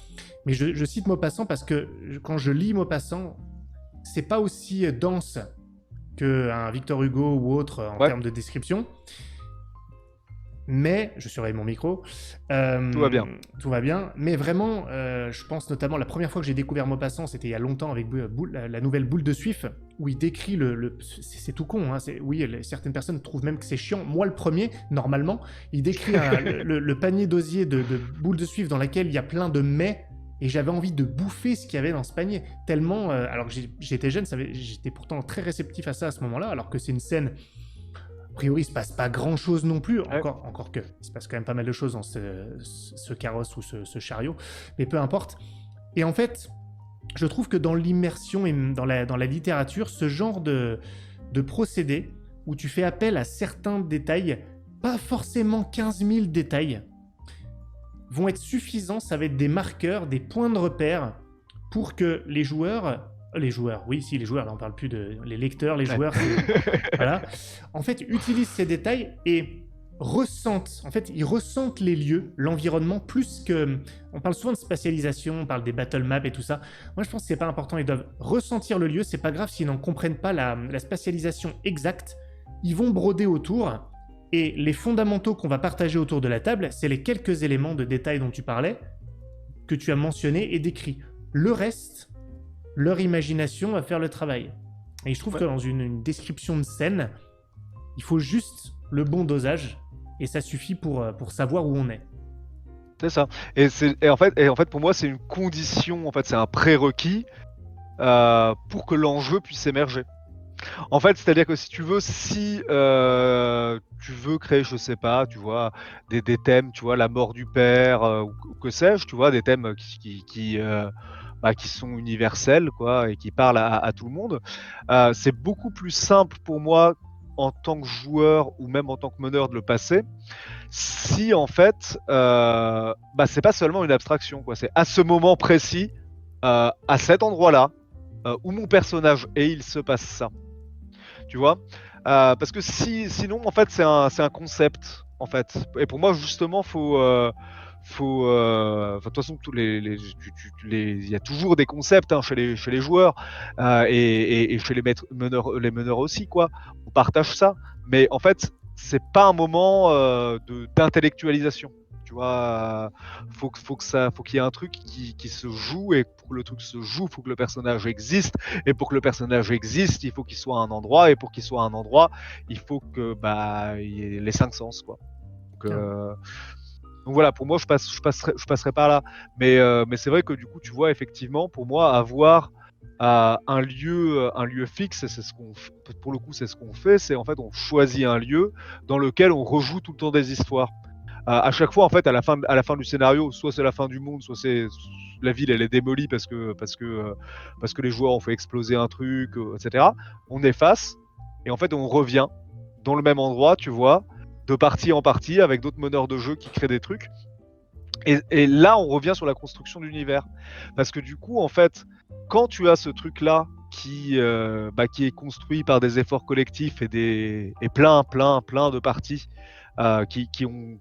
Mais je cite Maupassant parce que quand je lis Maupassant, c'est pas aussi dense qu'un Victor Hugo ou autre en Ouais, termes de description. Mais, je surveille mon micro, tout va bien. tout va bien. Mais vraiment, je pense notamment, la première fois que j'ai découvert Maupassant, c'était il y a longtemps avec la nouvelle Boule de Suif, où il décrit c'est tout con, hein, oui, certaines personnes trouvent même que c'est chiant. Moi, le premier, normalement, il décrit le panier d'osier de Boule de Suif dans laquelle il y a plein de mets, et j'avais envie de bouffer ce qu'il y avait dans ce panier. Tellement, alors que j'étais jeune, j'étais pourtant très réceptif à ça à ce moment-là, alors que c'est une scène a priori, il se passe pas grand chose non plus, Ouais. encore que. Il se passe quand même pas mal de choses dans ce carrosse ou ce chariot, mais peu importe. Et en fait, je trouve que dans l'immersion et dans la littérature, ce genre de procédé où tu fais appel à certains détails, pas forcément 15 000 détails, vont être suffisants, ça va être des marqueurs, des points de repère pour que les joueurs, oui, si les joueurs, là on parle plus de les lecteurs, les Ouais. joueurs, voilà, en fait, utilisent ces détails et ressentent, en fait, ils ressentent les lieux, l'environnement, plus que, on parle souvent de spatialisation, on parle des battle maps et tout ça. Moi, je pense que c'est pas important, ils doivent ressentir le lieu, c'est pas grave s'ils n'en comprennent pas la spatialisation exacte, ils vont broder autour. Et les fondamentaux qu'on va partager autour de la table, c'est les quelques éléments de détail dont tu parlais, que tu as mentionnés et décrits. Le reste, leur imagination va faire le travail. Et je trouve Ouais. que dans une description de scène, il faut juste le bon dosage, et ça suffit pour savoir où on est. C'est ça. Et en fait, pour moi, c'est une condition, en fait, c'est un prérequis pour que l'enjeu puisse émerger. En fait, c'est-à-dire que si tu veux, si tu veux créer, je sais pas, tu vois, des thèmes, tu vois, la mort du père, ou que sais-je, tu vois, des thèmes qui sont universels, quoi, et qui parlent à tout le monde. C'est beaucoup plus simple pour moi, en tant que joueur ou même en tant que meneur, de le passer, si en fait, c'est pas seulement une abstraction, quoi. C'est à ce moment précis, à cet endroit-là, où mon personnage est, il se passe ça. Tu vois, parce que sinon en fait c'est un concept en fait, et pour moi justement de toute façon tous il y a toujours des concepts, hein, chez les joueurs, et chez les meneurs aussi, quoi. On partage ça, mais en fait c'est pas un moment d'intellectualisation, tu vois. Faut qu'il y ait un truc qui se joue, et pour que le truc se joue, faut que le personnage existe, et pour que le personnage existe, il faut qu'il soit à un endroit, et pour qu'il soit à un endroit, il faut que il y ait les 5 sens, quoi. Donc, euh, donc voilà, pour moi, je passerai par là. Mais c'est vrai que du coup, tu vois, effectivement, pour moi, avoir un lieu fixe, c'est ce qu'on, pour le coup, c'est ce qu'on fait. C'est en fait, on choisit un lieu dans lequel on rejoue tout le temps des histoires. À chaque fois, en fait, à la fin du scénario, soit c'est la fin du monde, soit c'est la ville, elle est démolie parce que les joueurs ont fait exploser un truc, etc. On efface, et en fait, on revient dans le même endroit, tu vois, de partie en partie, avec d'autres meneurs de jeu qui créent des trucs. Et là, on revient sur la construction d'univers. Parce que du coup, en fait, quand tu as ce truc-là qui est construit par des efforts collectifs et plein de parties qui ont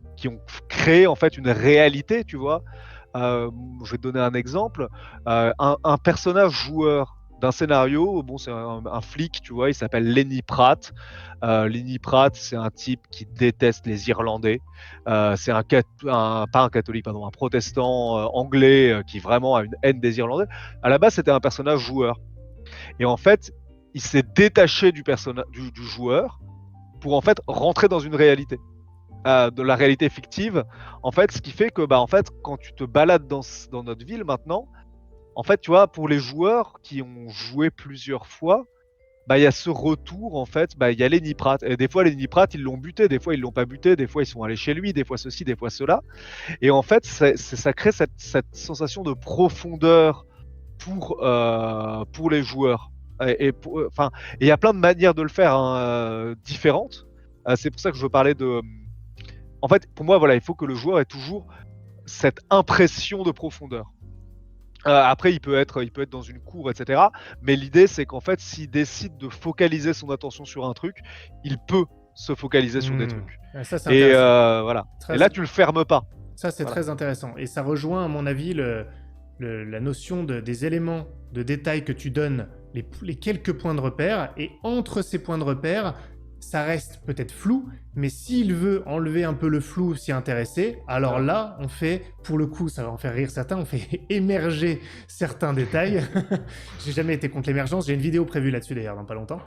créé en fait une réalité, tu vois. Je vais te donner un exemple. Un personnage joueur d'un scénario, bon, c'est un flic, tu vois, il s'appelle Lenny Pratt. Lenny Pratt, c'est un type qui déteste les Irlandais. C'est pas un catholique, pardon, un protestant anglais qui vraiment a une haine des Irlandais. À la base, c'était un personnage joueur. Et en fait, il s'est détaché du joueur pour en fait rentrer dans une réalité. De la réalité fictive, en fait, ce qui fait que en fait, quand tu te balades dans notre ville maintenant, en fait, tu vois, pour les joueurs qui ont joué plusieurs fois, il y a ce retour, en fait, il y a Lenny Pratt. Et des fois, Lenny Pratt, ils l'ont buté, des fois, ils l'ont pas buté, des fois, ils sont allés chez lui, des fois ceci, des fois cela. Et en fait, ça crée cette sensation de profondeur pour les joueurs. Enfin, il y a plein de manières de le faire, hein, différentes. C'est pour ça que je veux parler de. En fait, pour moi, voilà, il faut que le joueur ait toujours cette impression de profondeur. Après, il peut être dans une cour, etc. Mais l'idée, c'est qu'en fait, s'il décide de focaliser son attention sur un truc, il peut se focaliser sur des trucs. Ça, c'est Et intéressant. voilà. Très... Et là, tu le fermes pas. Ça, c'est Voilà. très intéressant. Et ça rejoint, à mon avis, la notion des éléments de détail que tu donnes, les quelques points de repère. Et entre ces points de repère, ça reste peut-être flou, mais s'il veut enlever un peu le flou, s'y intéresser, alors là, on fait, pour le coup, ça va en faire rire certains, on fait émerger certains détails. J'ai jamais été contre l'émergence, j'ai une vidéo prévue là-dessus d'ailleurs dans pas longtemps,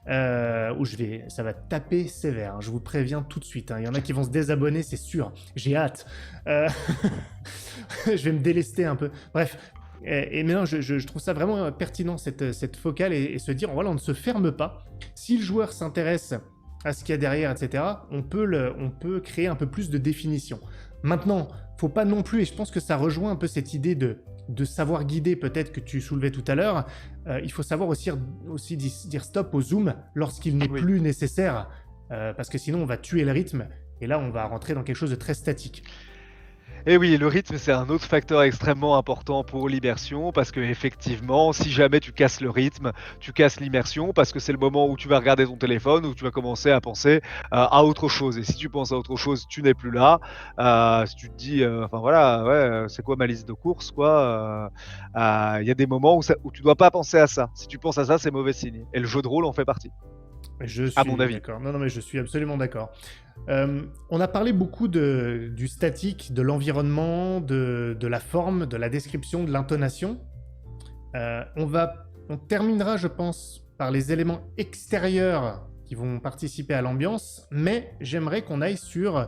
où ça va taper sévère, hein, je vous préviens tout de suite, hein. Il y en a qui vont se désabonner, c'est sûr, j'ai hâte. Je vais me délester un peu. Bref, mais non, je trouve ça vraiment pertinent, cette focale, et se dire, voilà, on ne se ferme pas. Si le joueur s'intéresse à ce qu'il y a derrière, etc., on peut créer un peu plus de définition. Maintenant, faut pas non plus, et je pense que ça rejoint un peu cette idée de savoir guider, peut-être, que tu soulevais tout à l'heure, il faut savoir aussi dire stop au zoom lorsqu'il n'est plus nécessaire, parce que sinon on va tuer le rythme, et là on va rentrer dans quelque chose de très statique. Et oui, le rythme, c'est un autre facteur extrêmement important pour l'immersion, parce que effectivement, si jamais tu casses le rythme, tu casses l'immersion, parce que c'est le moment où tu vas regarder ton téléphone, où tu vas commencer à penser à autre chose. Et si tu penses à autre chose, tu n'es plus là. Si tu te dis, enfin voilà, ouais, c'est quoi ma liste de courses, quoi. Il y a des moments où tu dois pas penser à ça. Si tu penses à ça, c'est mauvais signe. Et le jeu de rôle en fait partie, Je à mon suis avis. d'accord. Non, mais je suis absolument d'accord. On a parlé beaucoup du statique, de l'environnement, de la forme, de la description, de l'intonation. On terminera, je pense, par les éléments extérieurs qui vont participer à l'ambiance, mais j'aimerais qu'on aille sur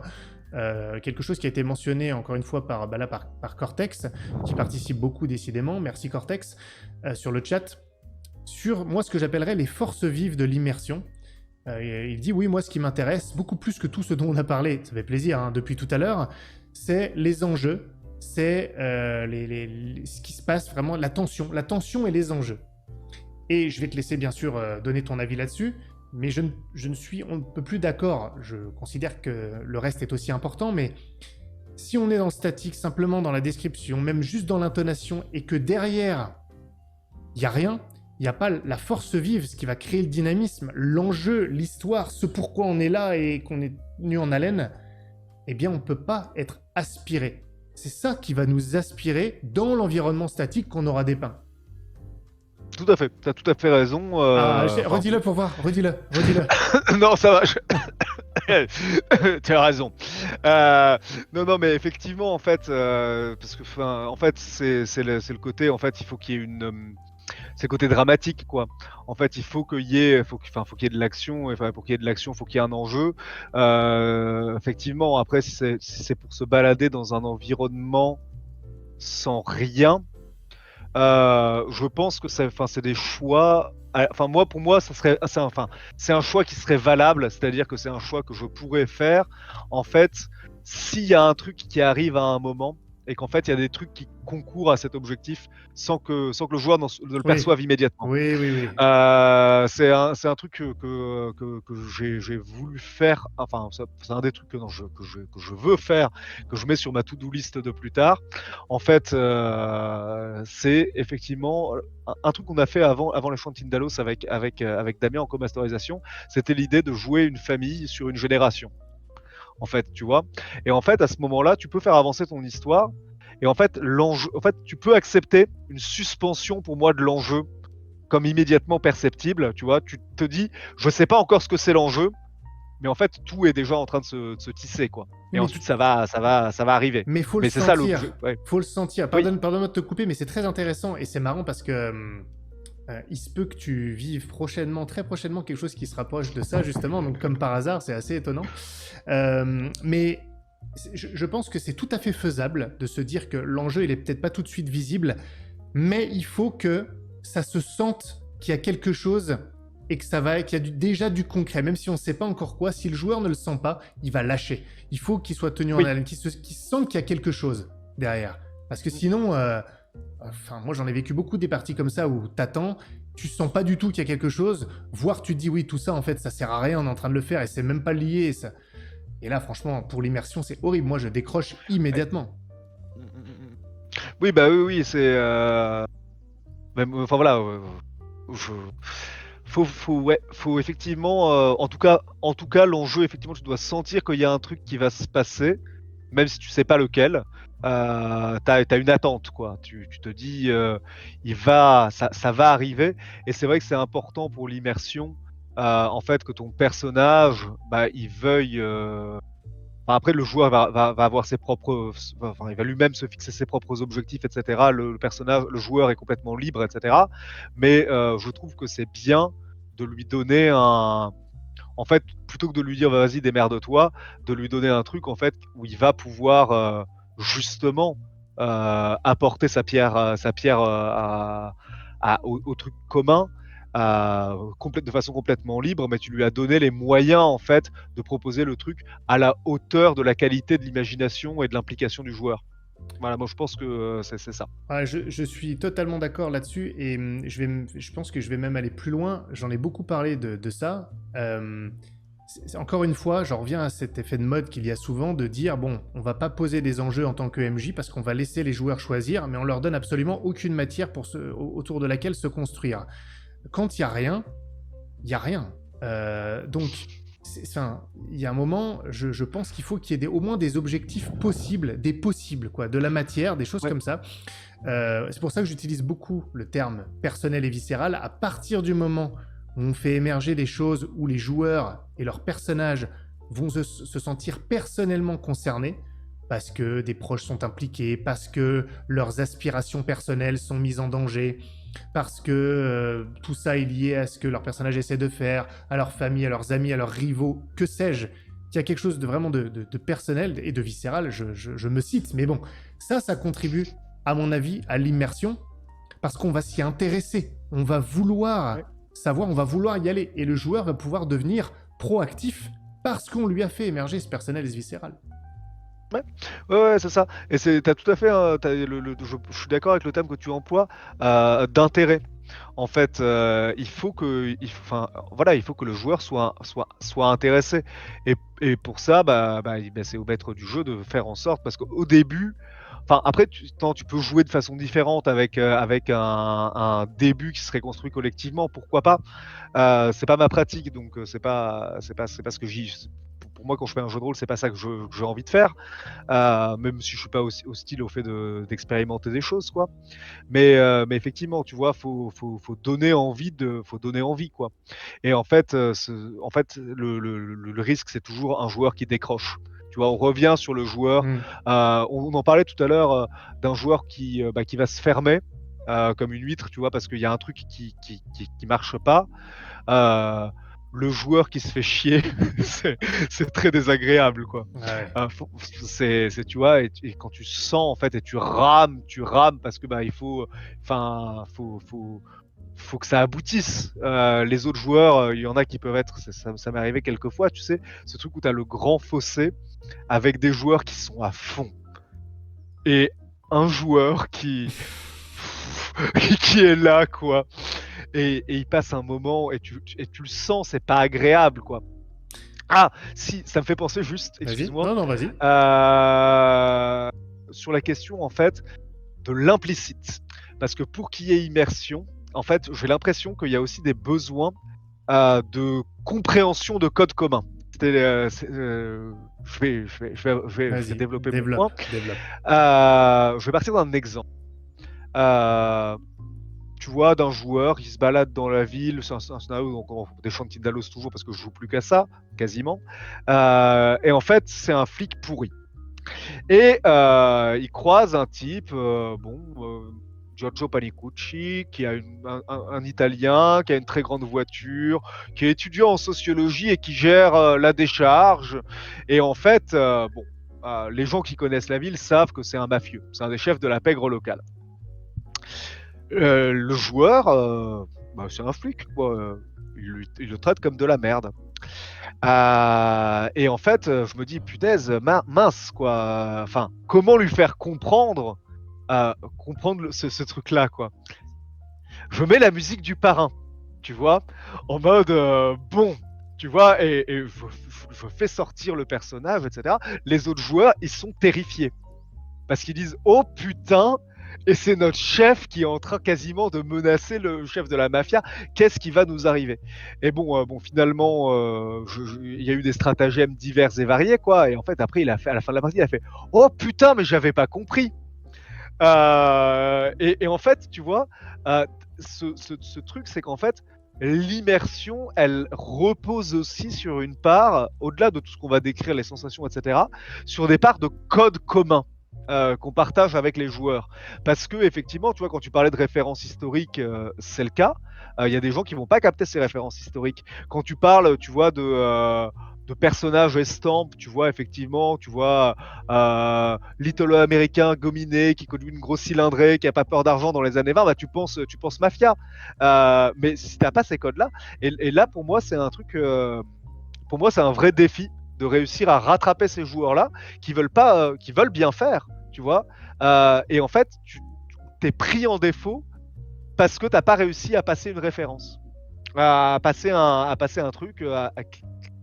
quelque chose qui a été mentionné encore une fois par Cortex, qui participe beaucoup décidément. Merci Cortex sur le chat. sur moi ce que j'appellerais les forces vives de l'immersion. Il dit oui, moi ce qui m'intéresse, beaucoup plus que tout ce dont on a parlé, ça fait plaisir hein, depuis tout à l'heure, c'est les enjeux, c'est ce qui se passe vraiment, la tension et les enjeux. Et je vais te laisser bien sûr donner ton avis là-dessus, mais je ne suis, on ne peut plus d'accord, je considère que le reste est aussi important, mais si on est dans le statique, simplement dans la description, même juste dans l'intonation, et que derrière, il n'y a rien, il n'y a pas la force vive, ce qui va créer le dynamisme, l'enjeu, l'histoire, ce pourquoi on est là et qu'on est tenu en haleine, eh bien on ne peut pas être aspiré. C'est ça qui va nous aspirer dans l'environnement statique qu'on aura dépeint. Tout à fait, tu as tout à fait raison. Redis-le pour voir, redis-le. Non, ça va. Tu as raison. Non, mais effectivement, en fait, parce que, en fait, c'est le côté, en fait, il faut qu'il y ait c'est le côté dramatique, quoi. En fait, il faut qu'il y ait, faut qu'il y ait de l'action. Enfin, pour qu'il y ait de l'action, il faut qu'il y ait un enjeu. Effectivement, après, si c'est pour se balader dans un environnement sans rien. Je pense que c'est des choix. Enfin, pour moi, c'est un choix qui serait valable, c'est-à-dire que c'est un choix que je pourrais faire. En fait, s'il y a un truc qui arrive à un moment et qu'en fait, il y a des trucs qui concourent à cet objectif sans que le joueur ne le perçoive immédiatement. Oui. C'est un truc que j'ai voulu faire. Enfin, c'est un des trucs que je veux faire, que je mets sur ma to-do list de plus tard. En fait, c'est effectivement un truc qu'on a fait avant les champs de Tindalos avec Damien en co-masterisation. C'était l'idée de jouer une famille sur une génération. En fait, tu vois. Et en fait, à ce moment-là, tu peux faire avancer ton histoire. Et en fait, tu peux accepter une suspension pour moi de l'enjeu comme immédiatement perceptible. Tu vois, tu te dis, je sais pas encore ce que c'est l'enjeu, mais en fait, tout est déjà en train de se tisser, quoi. Et ensuite, ça va arriver. Mais faut le c'est ça sentir. l'objet. Ouais. Faut le sentir. Pardonne-moi de te couper, mais c'est très intéressant et c'est marrant parce que il se peut que tu vives très prochainement, quelque chose qui se rapproche de ça, justement. Donc, comme par hasard, c'est assez étonnant. Mais je pense que c'est tout à fait faisable de se dire que l'enjeu, il est peut-être pas tout de suite visible, mais il faut que ça se sente qu'il y a quelque chose et qu'il y a déjà du concret. Même si on ne sait pas encore quoi, si le joueur ne le sent pas, il va lâcher. Il faut qu'il soit tenu en haleine, qu'il sente qu'il y a quelque chose derrière. Parce que sinon... moi j'en ai vécu beaucoup des parties comme ça où t'attends, tu sens pas du tout qu'il y a quelque chose, voire tu te dis oui tout ça en fait ça sert à rien, on est en train de le faire et c'est même pas lié. Et là franchement pour l'immersion c'est horrible, moi je décroche immédiatement. Oui bah oui c'est... Enfin voilà, faut effectivement, en tout cas l'enjeu effectivement tu dois sentir qu'il y a un truc qui va se passer, même si tu sais pas lequel. T'as une attente, quoi. Tu te dis, ça va arriver. Et c'est vrai que c'est important pour l'immersion, en fait, que ton personnage, il veuille. Après, le joueur va avoir ses propres, enfin, il va lui-même se fixer ses propres objectifs, etc. Le personnage, le joueur est complètement libre, etc. Mais je trouve que c'est bien de lui donner en fait, plutôt que de lui dire vas-y démerde-toi, de lui donner un truc en fait où il va pouvoir justement apporter sa pierre au truc commun de façon complètement libre, mais tu lui as donné les moyens en fait de proposer le truc à la hauteur de la qualité de l'imagination et de l'implication du joueur. Voilà, moi je pense que c'est ça. Je suis totalement d'accord là-dessus et je pense que je vais même aller plus loin. J'en ai beaucoup parlé de ça. Encore une fois, j'en reviens à cet effet de mode qu'il y a souvent de dire bon, on va pas poser des enjeux en tant que MJ parce qu'on va laisser les joueurs choisir, mais on leur donne absolument aucune matière autour de laquelle se construire. Quand il y a rien, il y a rien. Donc il y a un moment, je pense qu'il faut qu'il y ait au moins des objectifs possibles, des possibles, quoi, de la matière, des choses comme ça. C'est pour ça que j'utilise beaucoup le terme personnel et viscéral. À partir du moment où on fait émerger des choses où les joueurs et leurs personnages vont se sentir personnellement concernés, parce que des proches sont impliqués, parce que leurs aspirations personnelles sont mises en danger, parce que tout ça est lié à ce que leur personnage essaie de faire, à leur famille, à leurs amis, à leurs rivaux, que sais-je. Il y a quelque chose de vraiment de personnel et de viscéral, je me cite, mais bon, ça contribue, à mon avis, à l'immersion, parce qu'on va s'y intéresser. On va vouloir Ouais. savoir, on va vouloir y aller. Et le joueur va pouvoir devenir proactif parce qu'on lui a fait émerger ce personnel viscéral. Ouais, ouais, c'est ça. Et t'as tout à fait, je suis d'accord avec le terme que tu emploies, d'intérêt. En fait, enfin, voilà, il faut que le joueur soit intéressé. Et pour ça, c'est au maître du jeu de faire en sorte, parce qu'au début, enfin, après, tu peux jouer de façon différente avec un début qui serait construit collectivement, pourquoi pas. C'est pas ma pratique, donc c'est pas ce que pour moi, quand je fais un jeu de rôle, c'est pas ça que j'ai envie de faire. Même si je suis pas aussi hostile au fait d'expérimenter des choses, quoi. Mais effectivement, tu vois, faut donner envie faut donner envie, quoi. Et en fait, le risque, c'est toujours un joueur qui décroche. Tu vois, on revient sur le joueur. Hmm. On en parlait tout à l'heure, d'un joueur qui va se fermer, comme une huître, tu vois, parce qu'il y a un truc qui marche pas. Euh, le joueur qui se fait chier, c'est très désagréable, quoi. Ouais. Tu vois, et quand tu sens, en fait, et tu rames parce que il faut, enfin, faut que ça aboutisse. Les autres joueurs, il y en a qui peuvent être, ça m'est arrivé quelques fois, tu sais, ce truc où tu as le grand fossé avec des joueurs qui sont à fond et un joueur qui est là, quoi. Et il passe un moment et tu le sens, c'est pas agréable, quoi. Ah, si, ça me fait penser juste, Vas-y. excuse-moi, Non, non, vas-y. euh, sur la question, en fait, de l'implicite. Parce que pour qu'il y ait immersion, en fait, j'ai l'impression qu'il y a aussi des besoins de compréhension de code commun. Je vais Vas-y. développer mon point. Développe. Développe. Je vais partir d'un exemple. Euh, Tu vois, d'un joueur qui se balade dans la ville, c'est un scénario donc des Shanty Dallos toujours parce que je joue plus qu'à ça, quasiment. Et en fait, c'est un flic pourri. Et il croise un type, Giorgio Panicucci, qui a un Italien, qui a une très grande voiture, qui est étudiant en sociologie et qui gère la décharge. Et en fait, les gens qui connaissent la ville savent que c'est un mafieux, c'est un des chefs de la pègre locale. Le joueur, c'est un flic, quoi. Il le traite comme de la merde. Et en fait, je me dis, punaise, mince, quoi. Enfin, comment lui faire comprendre ce truc-là, quoi. Je mets la musique du parrain, tu vois, en mode, bon, tu vois, et je fais sortir le personnage, etc. Les autres joueurs, ils sont terrifiés. Parce qu'ils disent, oh putain, et c'est notre chef qui est en train quasiment de menacer le chef de la mafia. Qu'est-ce qui va nous arriver? Et finalement, il y a eu des stratagèmes divers et variés, quoi. Et en fait, après, à la fin de la partie, il a fait, oh putain, mais j'avais pas compris. Et en fait, tu vois, ce truc, c'est qu'en fait, l'immersion, elle repose aussi sur une part, au-delà de tout ce qu'on va décrire, les sensations, etc., sur des parts de code commun. Qu'on partage avec les joueurs. Parce que, effectivement, tu vois, quand tu parlais de références historiques, c'est le cas. Il y a des gens qui vont pas capter ces références historiques. Quand tu parles, tu vois, de personnages estampes, tu vois, effectivement, tu vois, l'italo-américain gominé qui conduit une grosse cylindrée, qui a pas peur d'argent dans les années 20, tu penses mafia. Mais si t'as pas ces codes-là, et là, pour moi, c'est un truc, pour moi, c'est un vrai défi de réussir à rattraper ces joueurs-là qui veulent pas, qui veulent bien faire, tu vois. Et en fait, tu t'es pris en défaut parce que t'as pas réussi à passer une référence, à passer un truc,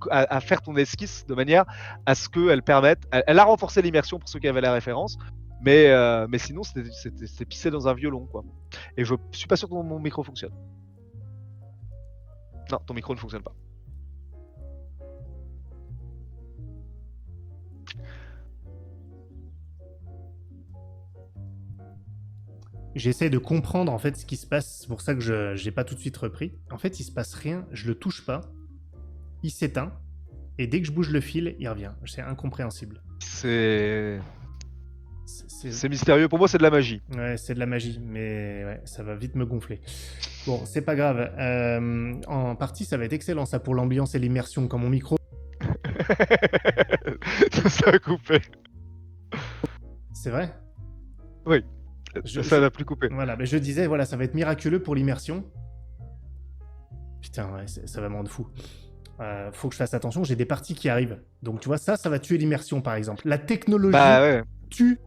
à faire ton esquisse de manière à ce qu'elle permette. Elle a renforcé l'immersion pour ceux qui avaient la référence, mais sinon c'était pissé dans un violon, quoi. Et je suis pas sûr que mon micro fonctionne. Non, ton micro ne fonctionne pas. J'essaie de comprendre en fait ce qui se passe. C'est pour ça que je n'ai pas tout de suite repris. En fait, il se passe rien. Je le touche pas. Il s'éteint. Et dès que je bouge le fil, il revient. C'est incompréhensible. C'est C'est c'est mystérieux. Pour moi, c'est de la magie. ouais, c'est de la magie, mais ouais, ça va vite me gonfler. Bon, c'est pas grave. En partie, ça va être excellent ça pour l'ambiance et l'immersion quand mon micro. Ça a coupé. C'est vrai? Oui. Ça n'a plus coupé. Voilà, mais je disais, voilà, ça va être miraculeux pour l'immersion. Putain, ouais, ça va me rendre fou. Faut que je fasse attention, j'ai des parties qui arrivent. Donc tu vois, ça va tuer l'immersion par exemple. La technologie Bah ouais. tue.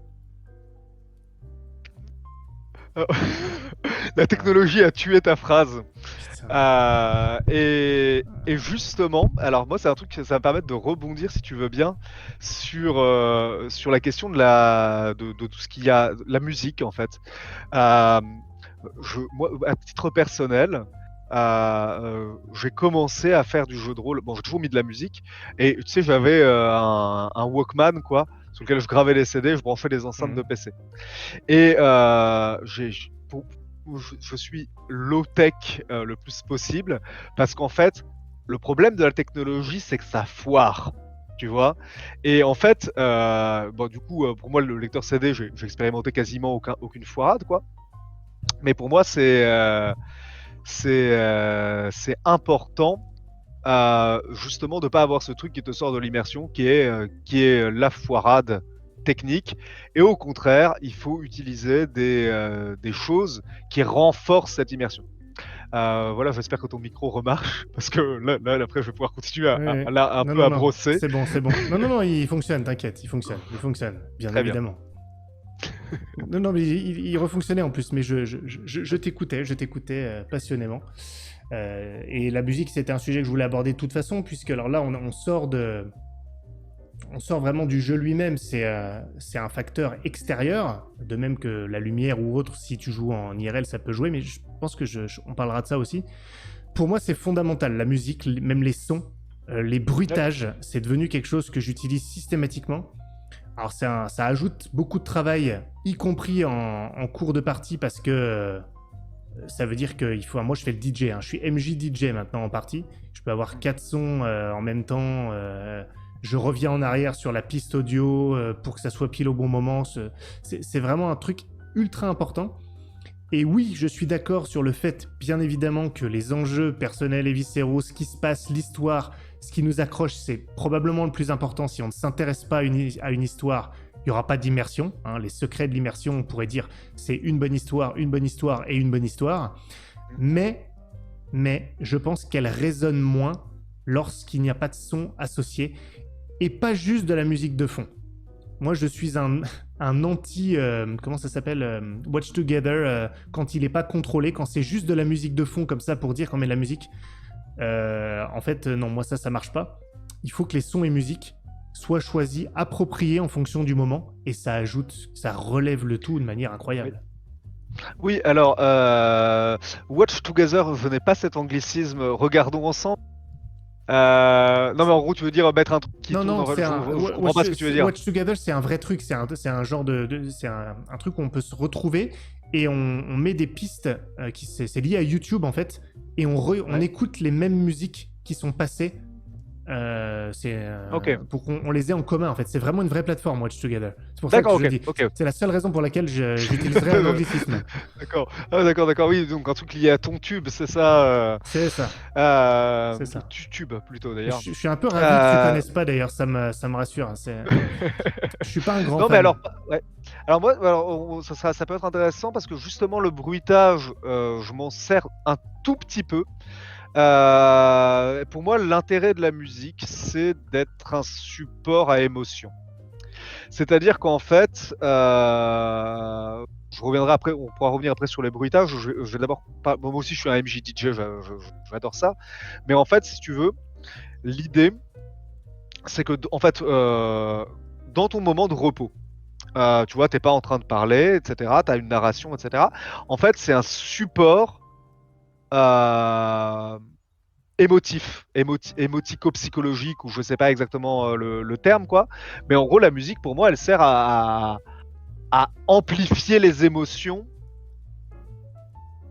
La technologie a tué ta phrase. Putain. Et justement, alors moi c'est un truc que ça va me permettre de rebondir si tu veux bien sur la question de tout ce qu'il y a, la musique en fait. Euh, moi, à titre personnel, j'ai commencé à faire du jeu de rôle. Bon, j'ai toujours mis de la musique et tu sais, j'avais un Walkman quoi, sur lequel je gravais les CD, je branchais les enceintes de PC. Et je suis low-tech le plus possible parce qu'en fait, le problème de la technologie, c'est que ça foire. Tu vois. Et en fait, bon, du coup, pour moi, le lecteur CD, j'ai expérimenté quasiment aucune foirade, quoi. Mais pour moi, c'est important justement de pas avoir ce truc qui te sort de l'immersion, qui est la foirade technique. Et au contraire, il faut utiliser des choses qui renforcent cette immersion. Voilà, j'espère que ton micro remarche parce que là après, je vais pouvoir continuer Ouais. un Non, peu non, à non, brosser. c'est bon, c'est bon. Non, non, non, il fonctionne, t'inquiète, il fonctionne, bien Très bien. évidemment. Non, non, mais il refonctionnait en plus, mais je t'écoutais passionnément. Et la musique, c'était un sujet que je voulais aborder de toute façon, puisque alors là, on sort vraiment du jeu lui-même, c'est un facteur extérieur, de même que la lumière ou autre, si tu joues en IRL, ça peut jouer, mais je pense que on parlera de ça aussi. Pour moi, c'est fondamental, la musique, même les sons, les bruitages, c'est devenu quelque chose que j'utilise systématiquement. Alors ça ajoute beaucoup de travail, y compris en cours de partie, parce que ça veut dire que moi je fais le DJ, hein. Je suis MJ DJ maintenant en partie. Je peux avoir 4 sons en même temps. Je reviens en arrière sur la piste audio pour que ça soit pile au bon moment. C'est vraiment un truc ultra important. Et oui, je suis d'accord sur le fait, bien évidemment, que les enjeux personnels et viscéraux, ce qui se passe, l'histoire, ce qui nous accroche, c'est probablement le plus important. Si on ne s'intéresse pas à une histoire, il n'y aura pas d'immersion. Hein. Les secrets de l'immersion, on pourrait dire, c'est une bonne histoire et une bonne histoire. Mais je pense qu'elle résonne moins lorsqu'il n'y a pas de son associé et pas juste de la musique de fond. Moi, je suis un anti... comment ça s'appelle Watch Together, quand il n'est pas contrôlé, quand c'est juste de la musique de fond comme ça pour dire qu'on met de la musique. En fait, non, moi ça marche pas. Il faut que les sons et musiques soient choisis, appropriés en fonction du moment, et ça relève le tout de manière incroyable. Oui, alors, Watch Together, je n'ai pas cet anglicisme, regardons ensemble. Non, mais en gros, tu veux dire mettre un truc qui tourne. Non, Je comprends pas ce que tu veux dire. Watch Together, c'est un vrai truc, c'est un genre c'est un truc où on peut se retrouver et on met des pistes c'est lié à YouTube en fait, et on écoute les mêmes musiques qui sont passées. Ok. Pour qu'on les ait en commun en fait. C'est vraiment une vraie plateforme Watch Together. C'est pour ça que je dis. Ok. C'est la seule raison pour laquelle j'utiliserais un anglicisme. D'accord. Ah, d'accord. Oui, donc un truc lié à ton tube, c'est ça. C'est ça. C'est ça. Tube plutôt d'ailleurs. Je suis un peu ravi que tu connaisses pas d'ailleurs. Ça me rassure. Je suis pas un grand fan. Non, mais alors, ouais. Alors moi, ça peut être intéressant parce que justement le bruitage, je m'en sers un tout petit peu. Pour moi, l'intérêt de la musique, c'est d'être un support à émotion. C'est-à-dire qu'en fait, je reviendrai après, on pourra revenir après sur les bruitages. Je vais d'abord moi aussi, je suis un MJ DJ, j'adore ça. Mais en fait, si tu veux, l'idée, c'est que en fait, dans ton moment de repos, tu vois, t'es pas en train de parler, etc. T'as une narration, etc. En fait, c'est un support émotico-psychologique, ou je sais pas exactement le terme, quoi. Mais en gros, la musique, pour moi, elle sert à amplifier les émotions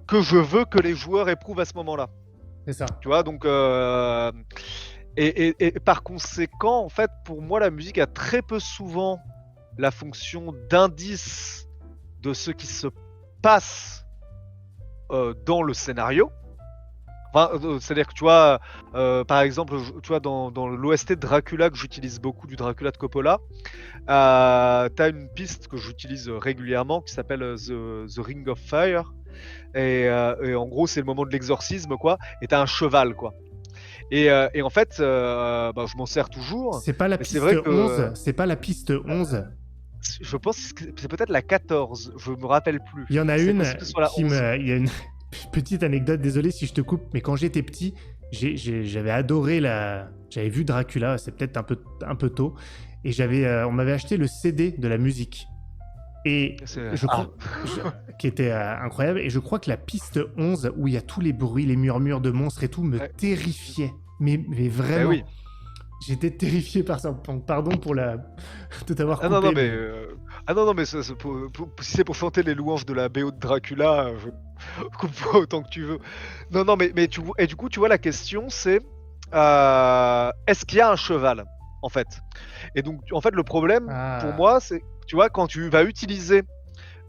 que je veux que les joueurs éprouvent à ce moment-là. C'est ça. Tu vois, donc... et par conséquent, en fait, pour moi, la musique a très peu souvent la fonction d'indice de ce qui se passe dans le scénario. Enfin, c'est-à-dire que tu vois, par exemple, tu vois, dans l'OST de Dracula que j'utilise beaucoup, du Dracula de Coppola, tu une piste que j'utilise régulièrement qui s'appelle The Ring of Fire. Et en gros, c'est le moment de l'exorcisme, quoi. Et t'as un cheval, quoi. Et en fait, bah, je m'en sers toujours. C'est pas la Mais c'est piste vrai que 11, c'est pas la piste 11. je pense que c'est peut-être la 14. Je me rappelle plus. Il y en a C'est une possible que ce soit la qui 11. me. Il y a une petite anecdote, désolé si je te coupe, mais quand j'étais petit, j'avais adoré la. J'avais vu Dracula, c'est peut-être un peu tôt, et on m'avait acheté le CD de la musique. Et je crois. Qui était incroyable, et je crois que la piste 11, où il y a tous les bruits, les murmures de monstres et tout, me Ouais. terrifiait. Mais Bah vraiment. oui. J'étais terrifié par ça. Pardon pour de t'avoir Ah coupé. non, non, mais, Mais... ah non, non, mais si c'est pour chanter les louanges de la BO de Dracula, je coupe autant que tu veux. Non, non, mais et du coup, tu vois, la question, c'est est-ce qu'il y a un cheval, en fait? Et donc, en fait, le problème, pour Ah. moi, c'est, tu vois, quand tu vas utiliser,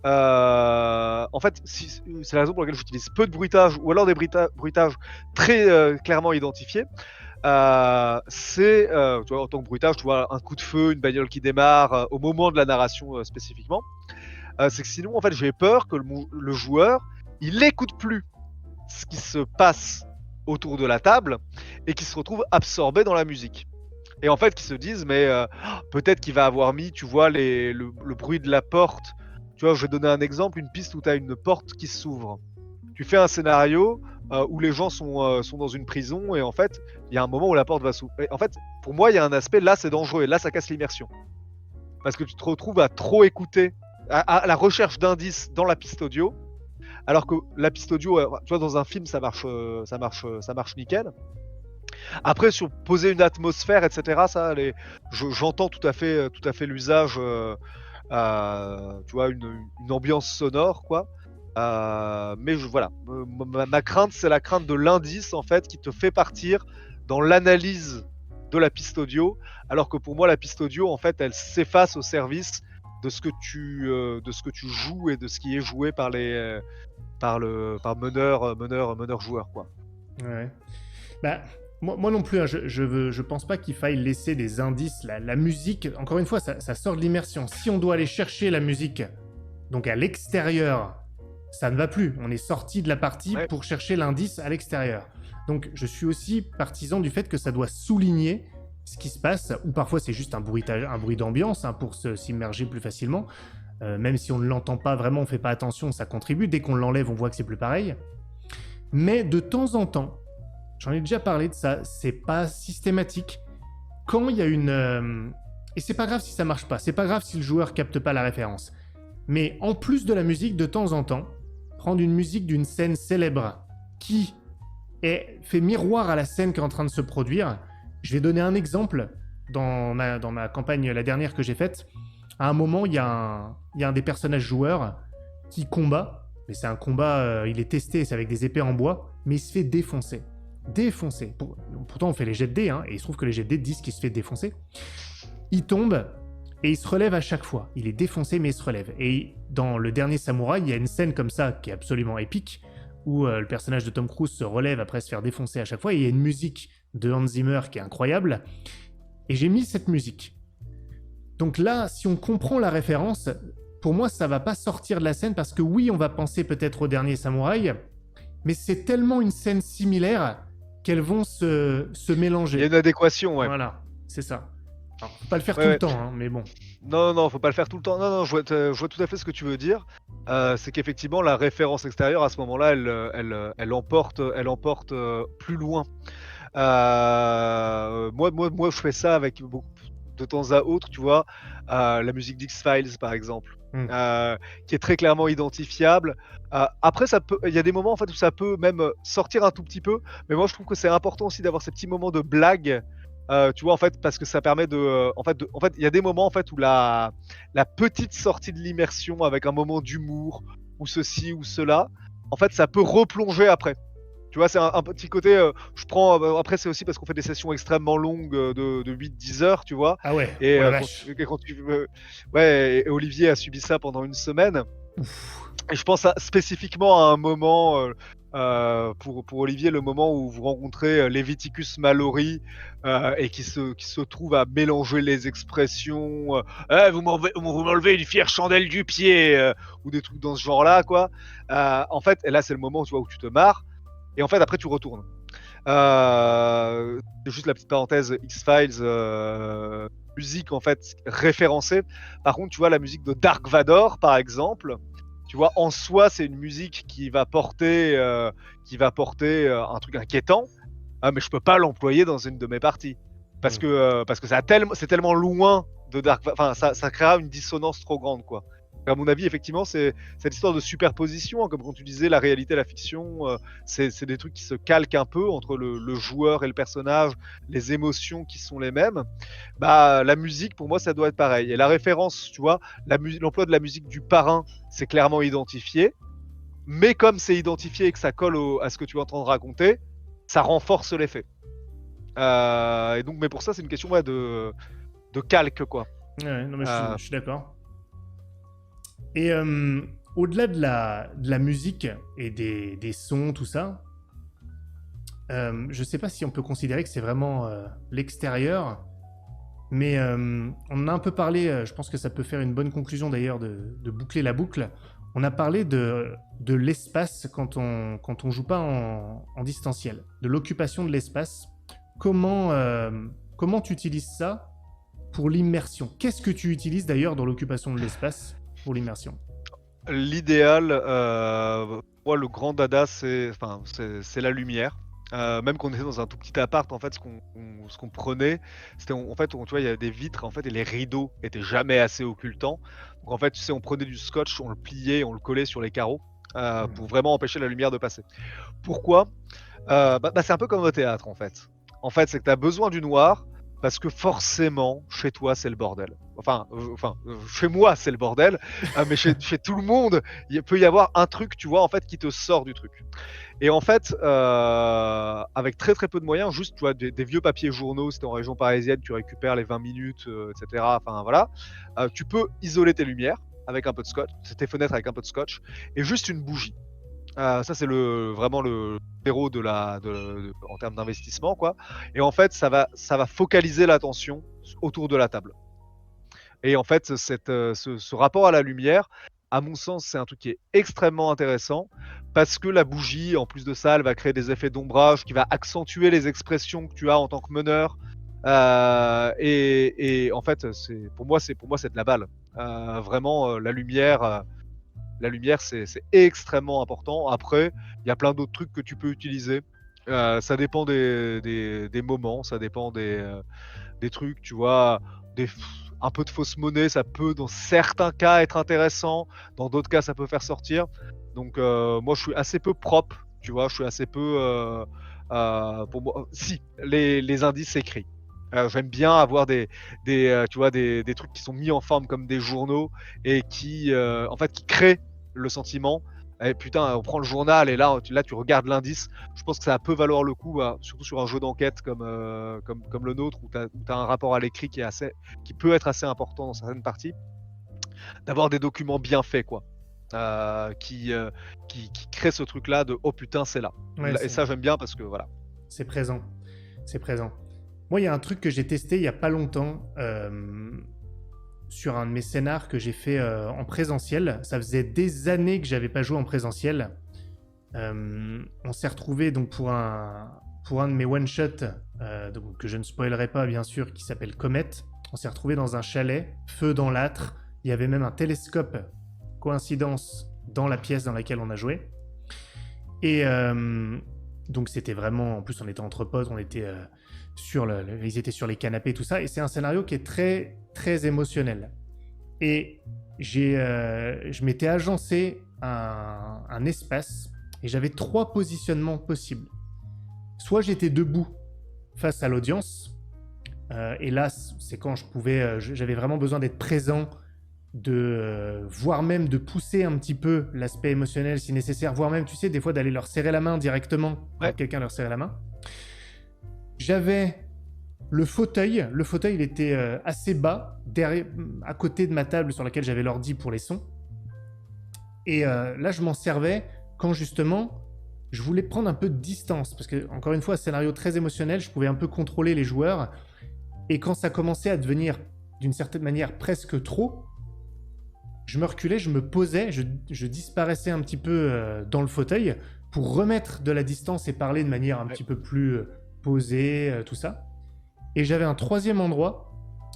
en fait, c'est la raison pour laquelle j'utilise peu de bruitage, ou alors des bruitages très clairement identifiés. C'est, tu vois, en tant que bruitage, tu vois, un coup de feu, une bagnole qui démarre, au moment de la narration spécifiquement. C'est que sinon, en fait, j'ai peur que le joueur, il n'écoute plus ce qui se passe autour de la table et qu'il se retrouve absorbé dans la musique. Et en fait, qu'ils se disent, mais peut-être qu'il va avoir mis, tu vois, le bruit de la porte. Tu vois, je vais donner un exemple, une piste où tu as une porte qui s'ouvre. Tu fais un scénario où les gens sont dans une prison et en fait, il y a un moment où la porte va s'ouvrir. En fait, pour moi, il y a un aspect, là, c'est dangereux et là, ça casse l'immersion. Parce que tu te retrouves à trop écouter, à la recherche d'indices dans la piste audio, alors que la piste audio, tu vois, dans un film, ça marche nickel. Après, sur poser une atmosphère, etc., ça, j'entends tout à fait l'usage, tu vois, une ambiance sonore, quoi. Mais voilà, ma crainte, c'est la crainte de l'indice, en fait, qui te fait partir dans l'analyse de la piste audio, alors que pour moi, la piste audio, en fait, elle s'efface au service de ce que tu joues et de ce qui est joué par meneur joueur, quoi. Ouais. Bah, moi non plus, hein, je pense pas qu'il faille laisser des indices. La musique, encore une fois, ça sort de l'immersion. Si on doit aller chercher la musique, donc à l'extérieur, ça ne va plus. On est sorti de la partie Ouais. pour chercher l'indice à l'extérieur. Donc je suis aussi partisan du fait que ça doit souligner ce qui se passe, ou parfois c'est juste un bruit d'ambiance hein, pour s'immerger plus facilement. Même si on ne l'entend pas vraiment, on fait pas attention, ça contribue. Dès qu'on l'enlève, on voit que c'est plus pareil. Mais de temps en temps, j'en ai déjà parlé de ça, c'est pas systématique. Quand il y a une... Et c'est pas grave si ça marche pas, c'est pas grave si le joueur capte pas la référence. Mais en plus de la musique, de temps en temps, prendre une musique d'une scène célèbre qui fait miroir à la scène qui est en train de se produire. Je vais donner un exemple dans ma campagne, la dernière que j'ai faite. À un moment, il y a un des personnages joueurs qui combat, mais c'est un combat, il est testé, c'est avec des épées en bois, mais il se fait défoncer. Défoncer. Pourtant, on fait les jets de dés, hein, et il se trouve que les jets de dés disent qu'il se fait défoncer. Il tombe, et il se relève à chaque fois. Il est défoncé, mais il se relève. Et dans le dernier Samouraï, il y a une scène comme ça qui est absolument épique, où le personnage de Tom Cruise se relève après se faire défoncer à chaque fois, et il y a une musique de Hans Zimmer qui est incroyable. Et j'ai mis cette musique. Donc là, si on comprend la référence, pour moi, ça va pas sortir de la scène, parce que oui, on va penser peut-être au dernier Samouraï, mais c'est tellement une scène similaire qu'elles vont se mélanger. Il y a une adéquation, ouais. Voilà, c'est ça. Alors, faut pas le faire Ouais, tout ouais. le temps, hein, mais bon. Non, non, faut pas le faire tout le temps. Non, non, je vois tout à fait ce que tu veux dire. C'est qu'effectivement, la référence extérieure, à ce moment-là, elle emporte plus loin. Moi, je fais ça avec beaucoup de temps à autre, tu vois, la musique d'X-Files, par exemple, qui est très clairement identifiable. Après, il y a des moments en fait où ça peut même sortir un tout petit peu, mais moi, je trouve que c'est important aussi d'avoir ces petits moments de blague. Tu vois, en fait, parce que ça permet en fait, il y a des moments en fait où la petite sortie de l'immersion avec un moment d'humour ou ceci ou cela, en fait, ça peut replonger après. Tu vois, c'est un petit côté. Je prends. Après, c'est aussi parce qu'on fait des sessions extrêmement longues de 8-10 heures, tu vois. Ah ouais, Et oh la quand, vache. quand ouais, et Olivier a subi ça pendant une semaine. Ouf. Et je pense spécifiquement à un moment pour Olivier, le moment où vous rencontrez Leviticus Mallory et qui se trouve à mélanger les expressions Eh, vous m'enlevez une fière chandelle du pied ou des trucs dans ce genre-là, quoi. En fait, et là, c'est le moment tu vois, où tu te marres et en fait, après, tu retournes. C'est juste la petite parenthèse X-Files, musique en fait référencée. Par contre, tu vois, la musique de Dark Vador, par exemple, tu vois, en soi, c'est une musique qui va porter un truc inquiétant, mais je peux pas l'employer dans une de mes parties. Parce que c'est tellement loin de Dark Enfin, ça créera une dissonance trop grande, quoi. À mon avis, effectivement, c'est cette histoire de superposition, hein, comme quand tu disais la réalité et la fiction, c'est des trucs qui se calquent un peu entre le joueur et le personnage, les émotions qui sont les mêmes. Bah, la musique, pour moi, ça doit être pareil. Et la référence, tu vois, l'emploi de la musique du parrain, c'est clairement identifié. Mais comme c'est identifié et que ça colle à ce que tu es en train de raconter, ça renforce l'effet. Et donc, mais pour ça, c'est une question ouais, de calque, quoi. Ouais, non, mais je suis d'accord. Et au-delà de la musique et des sons, tout ça, je sais pas si on peut considérer que c'est vraiment l'extérieur, mais on en a un peu parlé, je pense que ça peut faire une bonne conclusion d'ailleurs de boucler la boucle. On a parlé de l'espace quand on joue pas en distanciel, de l'occupation de l'espace. Comment tu utilises ça pour l'immersion? Qu'est-ce que tu utilises d'ailleurs dans l'occupation de l'espace pour l'immersion? L'idéal, moi, le grand dada, c'est la lumière. Même quand on était dans un tout petit appart, en fait, ce qu'on prenait, c'était en fait, tu vois, il y a des vitres, en fait, et les rideaux étaient jamais assez occultants. Donc, en fait, tu sais, on prenait du scotch, on le pliait, on le collait sur les carreaux pour vraiment empêcher la lumière de passer. Pourquoi? C'est un peu comme au théâtre, en fait. En fait, c'est que tu as besoin du noir parce que forcément, chez toi, c'est le bordel. Chez moi, c'est le bordel, mais chez tout le monde, il peut y avoir un truc, tu vois, en fait, qui te sort du truc. Et en fait, avec très très peu de moyens, juste tu vois, des vieux papiers journaux, si t'es en région parisienne, tu récupères les 20 minutes, etc. Enfin voilà, tu peux isoler tes lumières avec un peu de scotch, tes fenêtres avec un peu de scotch, et juste une bougie. Ça, c'est vraiment le zéro en termes d'investissement, quoi. Et en fait, ça va focaliser l'attention autour de la table. Et en fait, ce rapport à la lumière, à mon sens, c'est un truc qui est extrêmement intéressant parce que la bougie, en plus de ça, elle va créer des effets d'ombrage qui va accentuer les expressions que tu as en tant que meneur. Et en fait, pour moi, c'est de la balle. Vraiment, la lumière, c'est extrêmement important. Après, il y a plein d'autres trucs que tu peux utiliser. Ça dépend des moments, ça dépend des trucs, tu vois, un peu de fausse monnaie, ça peut dans certains cas être intéressant, dans d'autres cas ça peut faire sortir. Donc moi je suis assez peu propre, tu vois, je suis assez peu pour moi. Si les indices écrits. J'aime bien avoir tu vois, des trucs qui sont mis en forme comme des journaux et en fait, qui créent le sentiment. Et putain, on prend le journal et là tu regardes l'indice. Je pense que ça peut valoir le coup, surtout sur un jeu d'enquête comme le nôtre, où tu as un rapport à l'écrit qui peut être assez important dans certaines parties, d'avoir des documents bien faits, quoi. Qui créent ce truc-là de oh putain, c'est là. Ouais, Et ça, j'aime bien parce que voilà. c'est présent. C'est présent. Moi, il y a un truc que j'ai testé il y a pas longtemps sur un de mes scénars que j'ai fait en présentiel. Ça faisait des années que j'avais pas joué en présentiel. On s'est retrouvé donc pour un de mes one shot que je ne spoilerai pas bien sûr, qui s'appelle Comet. On s'est retrouvé dans un chalet, feu dans l'âtre. Il y avait même un télescope, coïncidence, dans la pièce dans laquelle on a joué. Et donc c'était vraiment, en plus on était entre potes, on était ils étaient sur les canapés, tout ça. Et c'est un scénario qui est très très émotionnel. Et je m'étais agencé un espace et j'avais 3 positionnements possibles. Soit j'étais debout face à l'audience, et là c'est quand j'avais vraiment besoin d'être présent, voire même de pousser un petit peu l'aspect émotionnel si nécessaire, voire même, tu sais, des fois d'aller leur serrer la main directement quand quelqu'un leur serrait la main. J'avais le fauteuil il était assez bas, à côté de ma table sur laquelle j'avais l'ordi pour les sons. Et là, je m'en servais quand justement je voulais prendre un peu de distance parce que, encore une fois, scénario très émotionnel, je pouvais un peu contrôler les joueurs. Et quand ça commençait à devenir d'une certaine manière presque trop, je me reculais, je me posais, je disparaissais un petit peu dans le fauteuil pour remettre de la distance et parler de manière un Ouais. petit peu plus posée, tout ça. Et j'avais un troisième endroit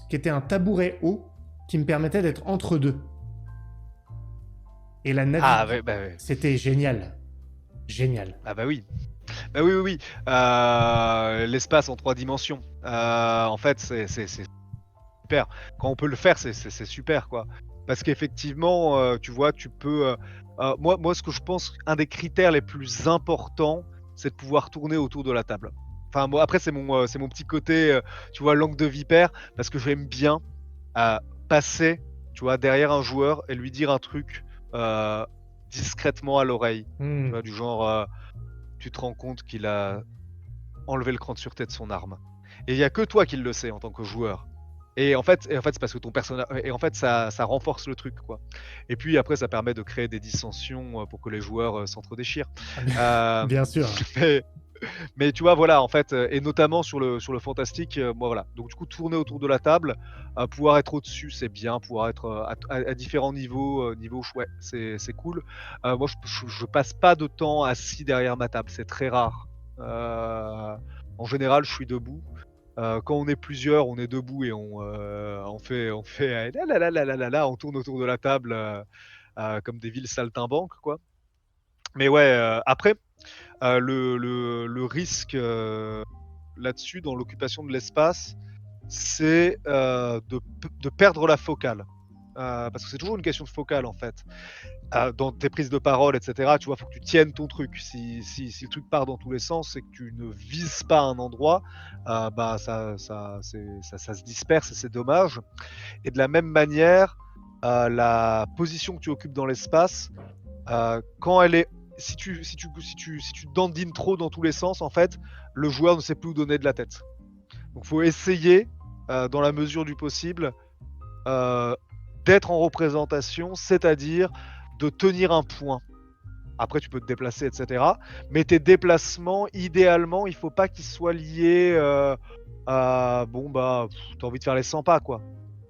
qui était un tabouret haut qui me permettait d'être entre deux. Et la Ah navigue, ouais, bah ouais. c'était génial. Génial. Ah bah oui. Bah oui, oui, oui. L'espace en 3 dimensions. En fait, c'est super. Quand on peut le faire, c'est super, quoi. Parce qu'effectivement, tu vois, tu peux. Moi, ce que je pense, un des critères les plus importants, c'est de pouvoir tourner autour de la table. Enfin, moi, après, c'est mon petit côté, tu vois, langue de vipère, parce que j'aime bien passer, tu vois, derrière un joueur et lui dire un truc euh, discrètement à l'oreille. Tu vois, Hmm. du genre, tu te rends compte qu'il a enlevé le cran de sûreté de son arme. Et il y a que toi qui le sais en tant que joueur. Et en fait, c'est parce que ton personnage. Et en fait, ça renforce le truc, quoi. Et puis après, ça permet de créer des dissensions pour que les joueurs s'entre-déchirent. Ah, bien, Euh, bien sûr. mais, mais tu vois, voilà, en fait, et notamment sur le fantastique, moi, voilà. Donc, du coup, tourner autour de la table, pouvoir être au-dessus, c'est bien. Pouvoir être à différents niveaux, ouais, c'est cool. Moi, je passe pas de temps assis derrière ma table, c'est très rare. En général, je suis debout. Quand on est plusieurs, on est debout et on fait la la la la la la la, on tourne autour de la table comme des villes saltimbanques, quoi. Mais ouais, après, le risque là-dessus, dans l'occupation de l'espace, c'est de perdre la focale. Parce que c'est toujours une question de focale en fait. Dans tes prises de parole, etc., tu vois, faut que tu tiennes ton truc. Si le truc part dans tous les sens et que tu ne vises pas un endroit, bah ça se disperse et c'est dommage. Et de la même manière, la position que tu occupes dans l'espace, quand elle est, si tu dandines trop dans tous les sens, en fait, le joueur ne sait plus où donner de la tête. Donc, faut essayer, dans la mesure du possible, euh, d'être en représentation, c'est-à-dire de tenir un point. Après, tu peux te déplacer, etc. Mais tes déplacements, idéalement, il faut pas qu'ils soient liés à bon bah, t'as envie de faire les 100 pas, quoi.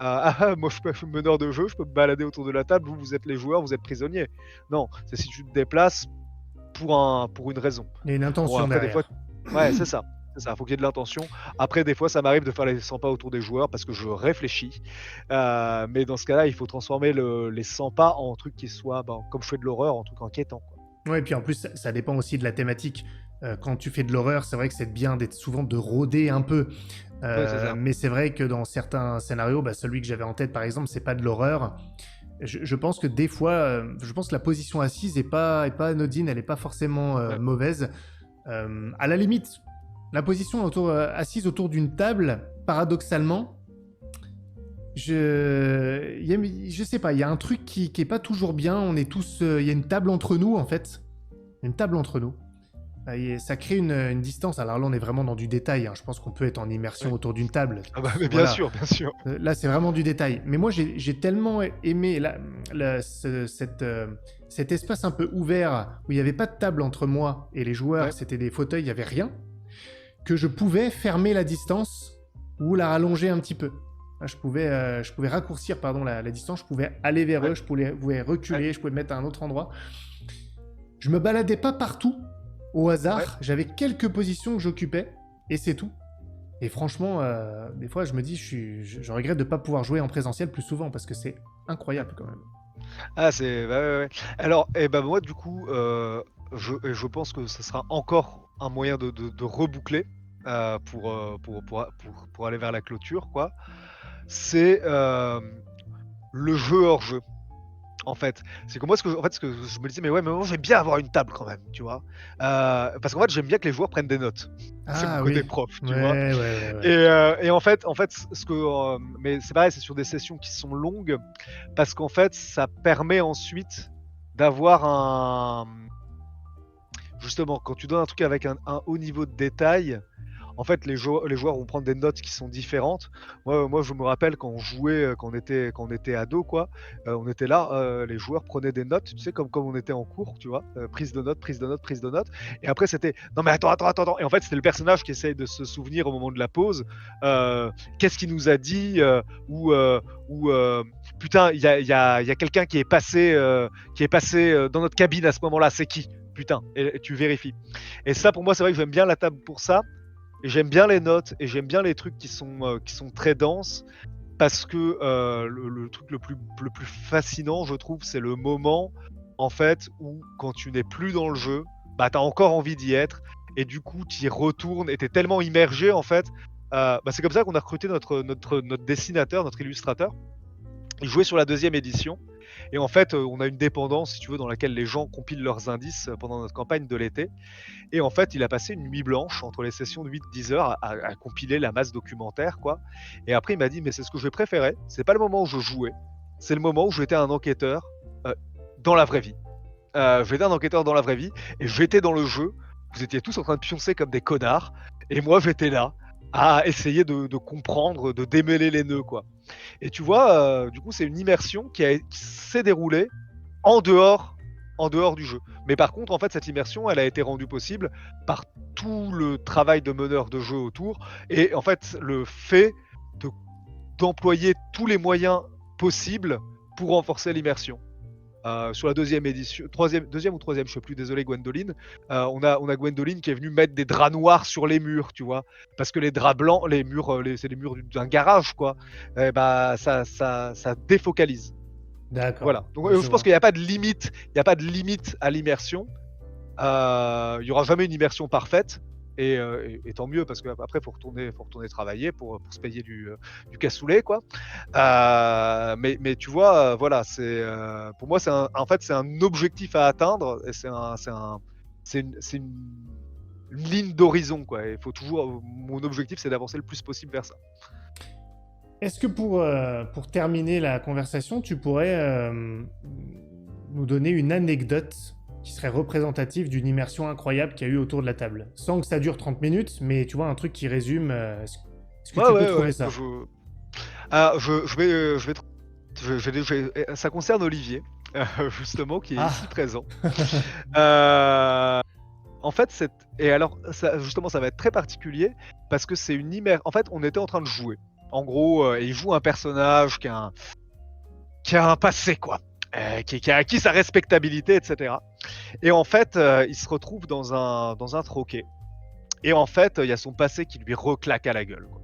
Moi, je suis meneur de jeu, je peux me balader autour de la table. Vous êtes les joueurs, vous êtes prisonniers. Non, c'est si tu te déplaces pour une raison. Il y a une Bon, intention après, des fois, derrière. ouais, c'est ça. C'est ça, faut qu'il y ait de l'intention. Après, des fois, ça m'arrive de faire les 100 pas autour des joueurs parce que je réfléchis. Mais dans ce cas-là, il faut transformer les 100 pas en trucs qui soient, ben, comme je fais de l'horreur, en trucs inquiétants, quoi. Ouais, et puis en plus, ça dépend aussi de la thématique. Quand tu fais de l'horreur, c'est vrai que c'est bien d'être souvent de rôder un peu. Ouais, c'est ça. Mais c'est vrai que dans certains scénarios, bah, celui que j'avais en tête par exemple, c'est pas de l'horreur. Je pense que des fois, je pense que la position assise est pas anodine, elle est pas forcément Ouais. mauvaise. À la limite, la position assise autour d'une table, paradoxalement, je sais pas, il y a un truc qui est pas toujours bien. On est tous, il y a une table entre nous en fait, une table entre nous. Et ça crée une distance. Alors là, on est vraiment dans du détail, hein. Je pense qu'on peut être en immersion Ouais. autour d'une table. Ah bah, mais bien Voilà. sûr, bien sûr. Là, c'est vraiment du détail. Mais moi, j'ai tellement aimé cet espace un peu ouvert où il n'y avait pas de table entre moi et les joueurs, Ouais. c'était des fauteuils, il n'y avait rien, que je pouvais fermer la distance ou la rallonger un petit peu. Je pouvais raccourcir pardon, la distance, je pouvais aller vers Ouais. eux, je pouvais Ouais. reculer, je pouvais me mettre à un autre endroit. Je me baladais pas partout au Ouais. hasard, j'avais quelques positions que j'occupais et c'est tout. Et franchement, des fois, je me dis, je regrette de ne pas pouvoir jouer en présentiel plus souvent parce que c'est incroyable quand même. Ah, c'est. Ouais, ouais, ouais. Alors, et ben moi, du coup, je pense que ce sera encore un moyen de reboucler pour aller vers la clôture, quoi. C'est le jeu hors jeu. En fait, c'est que moi, ce que je me disais, mais ouais, mais moi, j'aime bien avoir une table quand même, tu vois. Parce qu'en fait, j'aime bien que les joueurs prennent des notes. C'est mon Ah côté oui, prof, tu vois. ouais, ouais, ouais, Et, ouais. en fait, mais c'est pareil, c'est sur des sessions qui sont longues, parce qu'en fait, ça permet ensuite d'avoir justement, quand tu donnes un truc avec un haut niveau de détail, en fait, les joueurs vont prendre des notes qui sont différentes. Moi, je me rappelle quand on jouait, quand on était ado, quoi, on était là, les joueurs prenaient des notes, tu sais, comme on était en cours, tu vois, prise de notes, prise de notes, prise de notes. Et après, c'était non, mais attends, attends, attends, attends. Et en fait, c'était le personnage qui essaye de se souvenir au moment de la pause. Qu'est-ce qu'il nous a dit ou, ou putain, il y a quelqu'un qui est passé dans notre cabine à ce moment-là. C'est qui? Putain, et tu vérifies. Et ça, pour moi, c'est vrai que j'aime bien la table pour ça. Et j'aime bien les notes et j'aime bien les trucs qui sont très denses parce que le truc le plus fascinant, je trouve, c'est le moment en fait où quand tu n'es plus dans le jeu, bah t'as encore envie d'y être et du coup tu y retournes et t'es tellement immergé en fait. Bah, c'est comme ça qu'on a recruté notre dessinateur, notre illustrateur. Il jouait sur la deuxième édition. Et en fait, on a une dépendance, si tu veux, dans laquelle les gens compilent leurs indices pendant notre campagne de l'été. Et en fait, il a passé une nuit blanche entre les sessions de 8-10 heures à compiler la masse documentaire, quoi. Et après, il m'a dit, mais c'est ce que je préférais. C'est pas le moment où je jouais, c'est le moment où j'étais un enquêteur dans la vraie vie. J'étais un enquêteur dans la vraie vie et j'étais dans le jeu. Vous étiez tous en train de pioncer comme des connards. Et moi, j'étais là à essayer de comprendre, de démêler les nœuds, quoi. Et tu vois, du coup, c'est une immersion qui s'est déroulée en dehors, en dehors du jeu. Mais par contre, en fait, cette immersion, elle a été rendue possible par tout le travail de meneur de jeu autour, et en fait, le fait de, d'employer tous les moyens possibles pour renforcer l'immersion. Sur la deuxième édition, deuxième ou troisième, je sais plus, désolé Gwendoline, on a Gwendoline qui est venue mettre des draps noirs sur les murs, tu vois, parce que les draps blancs, les murs, c'est les murs d'un garage, quoi, et bah ça défocalise. Voilà. D'accord, Donc ouais, je je pense vois. qu'il n'y a pas de limite, il n'y a pas de limite à l'immersion. Il y aura jamais une immersion parfaite. Et tant mieux parce qu'après faut retourner travailler pour se payer du cassoulet, quoi. Mais tu vois, voilà, pour moi en fait c'est un objectif à atteindre et c'est une ligne d'horizon, quoi. Il faut toujours, mon objectif c'est d'avancer le plus possible vers ça. Est-ce que pour terminer la conversation, tu pourrais nous donner une anecdote qui serait représentative d'une immersion incroyable qu'il y a eu autour de la table? Sans que ça dure 30 minutes, mais tu vois, un truc qui résume. Est-ce que Ouais, tu peux ouais, ouais. trouver ça? Ça concerne Olivier, justement, qui est ici Ah. présent. Euh, En fait, et alors, ça, justement, ça va être très particulier parce que c'est une immersion. En fait, on était en train de jouer. En gros, il joue un personnage qui a un passé, quoi. Qui a acquis sa respectabilité, etc. Et en fait, il se retrouve dans un troquet. Et en fait, il y a son passé qui lui reclaque à la gueule, quoi.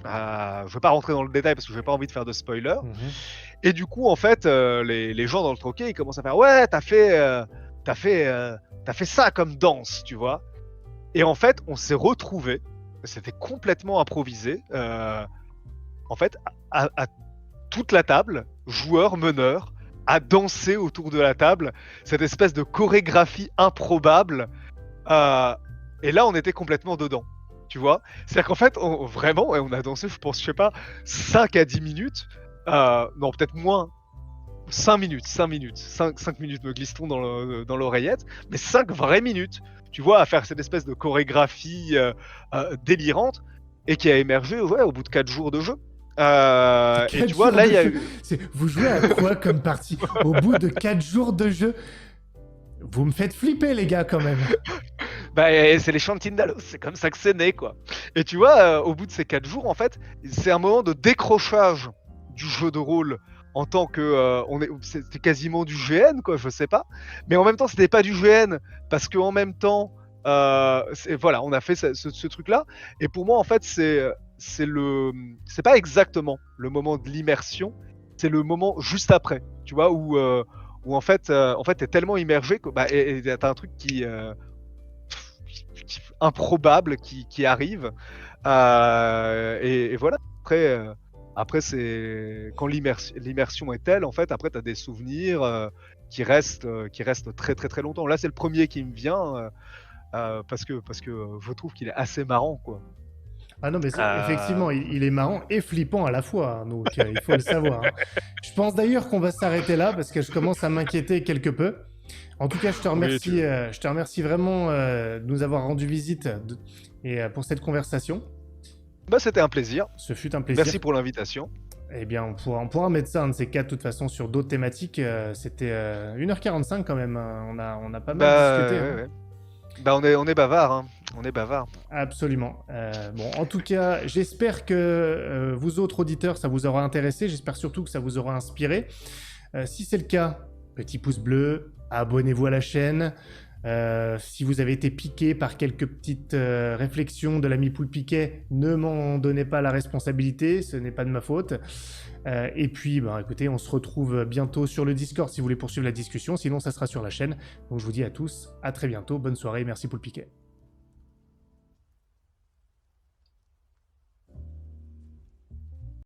Je ne vais pas rentrer dans le détail parce que je n'ai pas envie de faire de spoiler. Mhm. Et du coup, en fait, les gens dans le troquet, ils commencent à faire ouais, t'as fait, t'as fait ça comme danse, tu vois. Et en fait, on s'est retrouvés, c'était complètement improvisé, en fait, à toute la table, joueurs, meneurs, à danser autour de la table, cette espèce de chorégraphie improbable. euh, et là, on était complètement dedans, tu vois. C'est-à-dire qu'en fait, vraiment, on a dansé, je pense, je sais pas, 5 à 10 minutes. Non, peut-être moins, 5 minutes me glisse-t-on dans l'oreillette, mais 5 vraies minutes, tu vois, à faire cette espèce de chorégraphie délirante et qui a émergé ouais, au bout de 4 jours de jeu. Et 4 tu vois, jours là, de il y a jeu. eu. Vous jouez à quoi comme partie? Au bout de 4 jours de jeu? Vous me faites flipper, les gars, quand même. Bah, c'est les Chantindalos, c'est comme ça que c'est né, quoi. Et tu vois, au bout de ces 4 jours, en fait, c'est un moment de décrochage du jeu de rôle en tant que c'était quasiment du GN, quoi, je sais pas, mais en même temps c'était pas du GN parce que en même temps voilà, on a fait ce truc là, et pour moi en fait c'est pas exactement le moment de l'immersion, c'est le moment juste après, tu vois, où en fait t'es tellement immergé que bah et t'as un truc improbable qui arrive. Et voilà. Après c'est quand l'immersion est telle, en fait, après tu as des souvenirs qui restent très très très longtemps. Là, c'est le premier qui me vient parce que je trouve qu'il est assez marrant, quoi. Ah non, mais Euh, effectivement, il est marrant et flippant à la fois, hein, donc il faut le savoir, hein. Je pense d'ailleurs qu'on va s'arrêter là parce que je commence à m'inquiéter quelque peu. En tout cas, Oui, je te remercie vraiment de nous avoir rendu visite et pour cette conversation. Bah, c'était un plaisir. Ce fut un plaisir. Merci pour l'invitation. Eh bien, on pourra mettre ça, un de ces quatre, de toute façon, sur d'autres thématiques. C'était 1h45 quand même, hein. On a pas mal discuté, Bah, ouais, hein. ouais. Bah, on est bavard, hein. On est bavard. Absolument. Bon, en tout cas, j'espère que vous autres auditeurs, ça vous aura intéressé. J'espère surtout que ça vous aura inspiré. Si c'est le cas, petit pouce bleu, abonnez-vous à la chaîne. Si vous avez été piqué par quelques petites réflexions de l'ami Poule Piquet, ne m'en donnez pas la responsabilité, ce n'est pas de ma faute. Et puis, bah, écoutez, on se retrouve bientôt sur le Discord si vous voulez poursuivre la discussion, sinon ça sera sur la chaîne. Donc je vous dis à tous, à très bientôt, bonne soirée, merci Poule Piquet.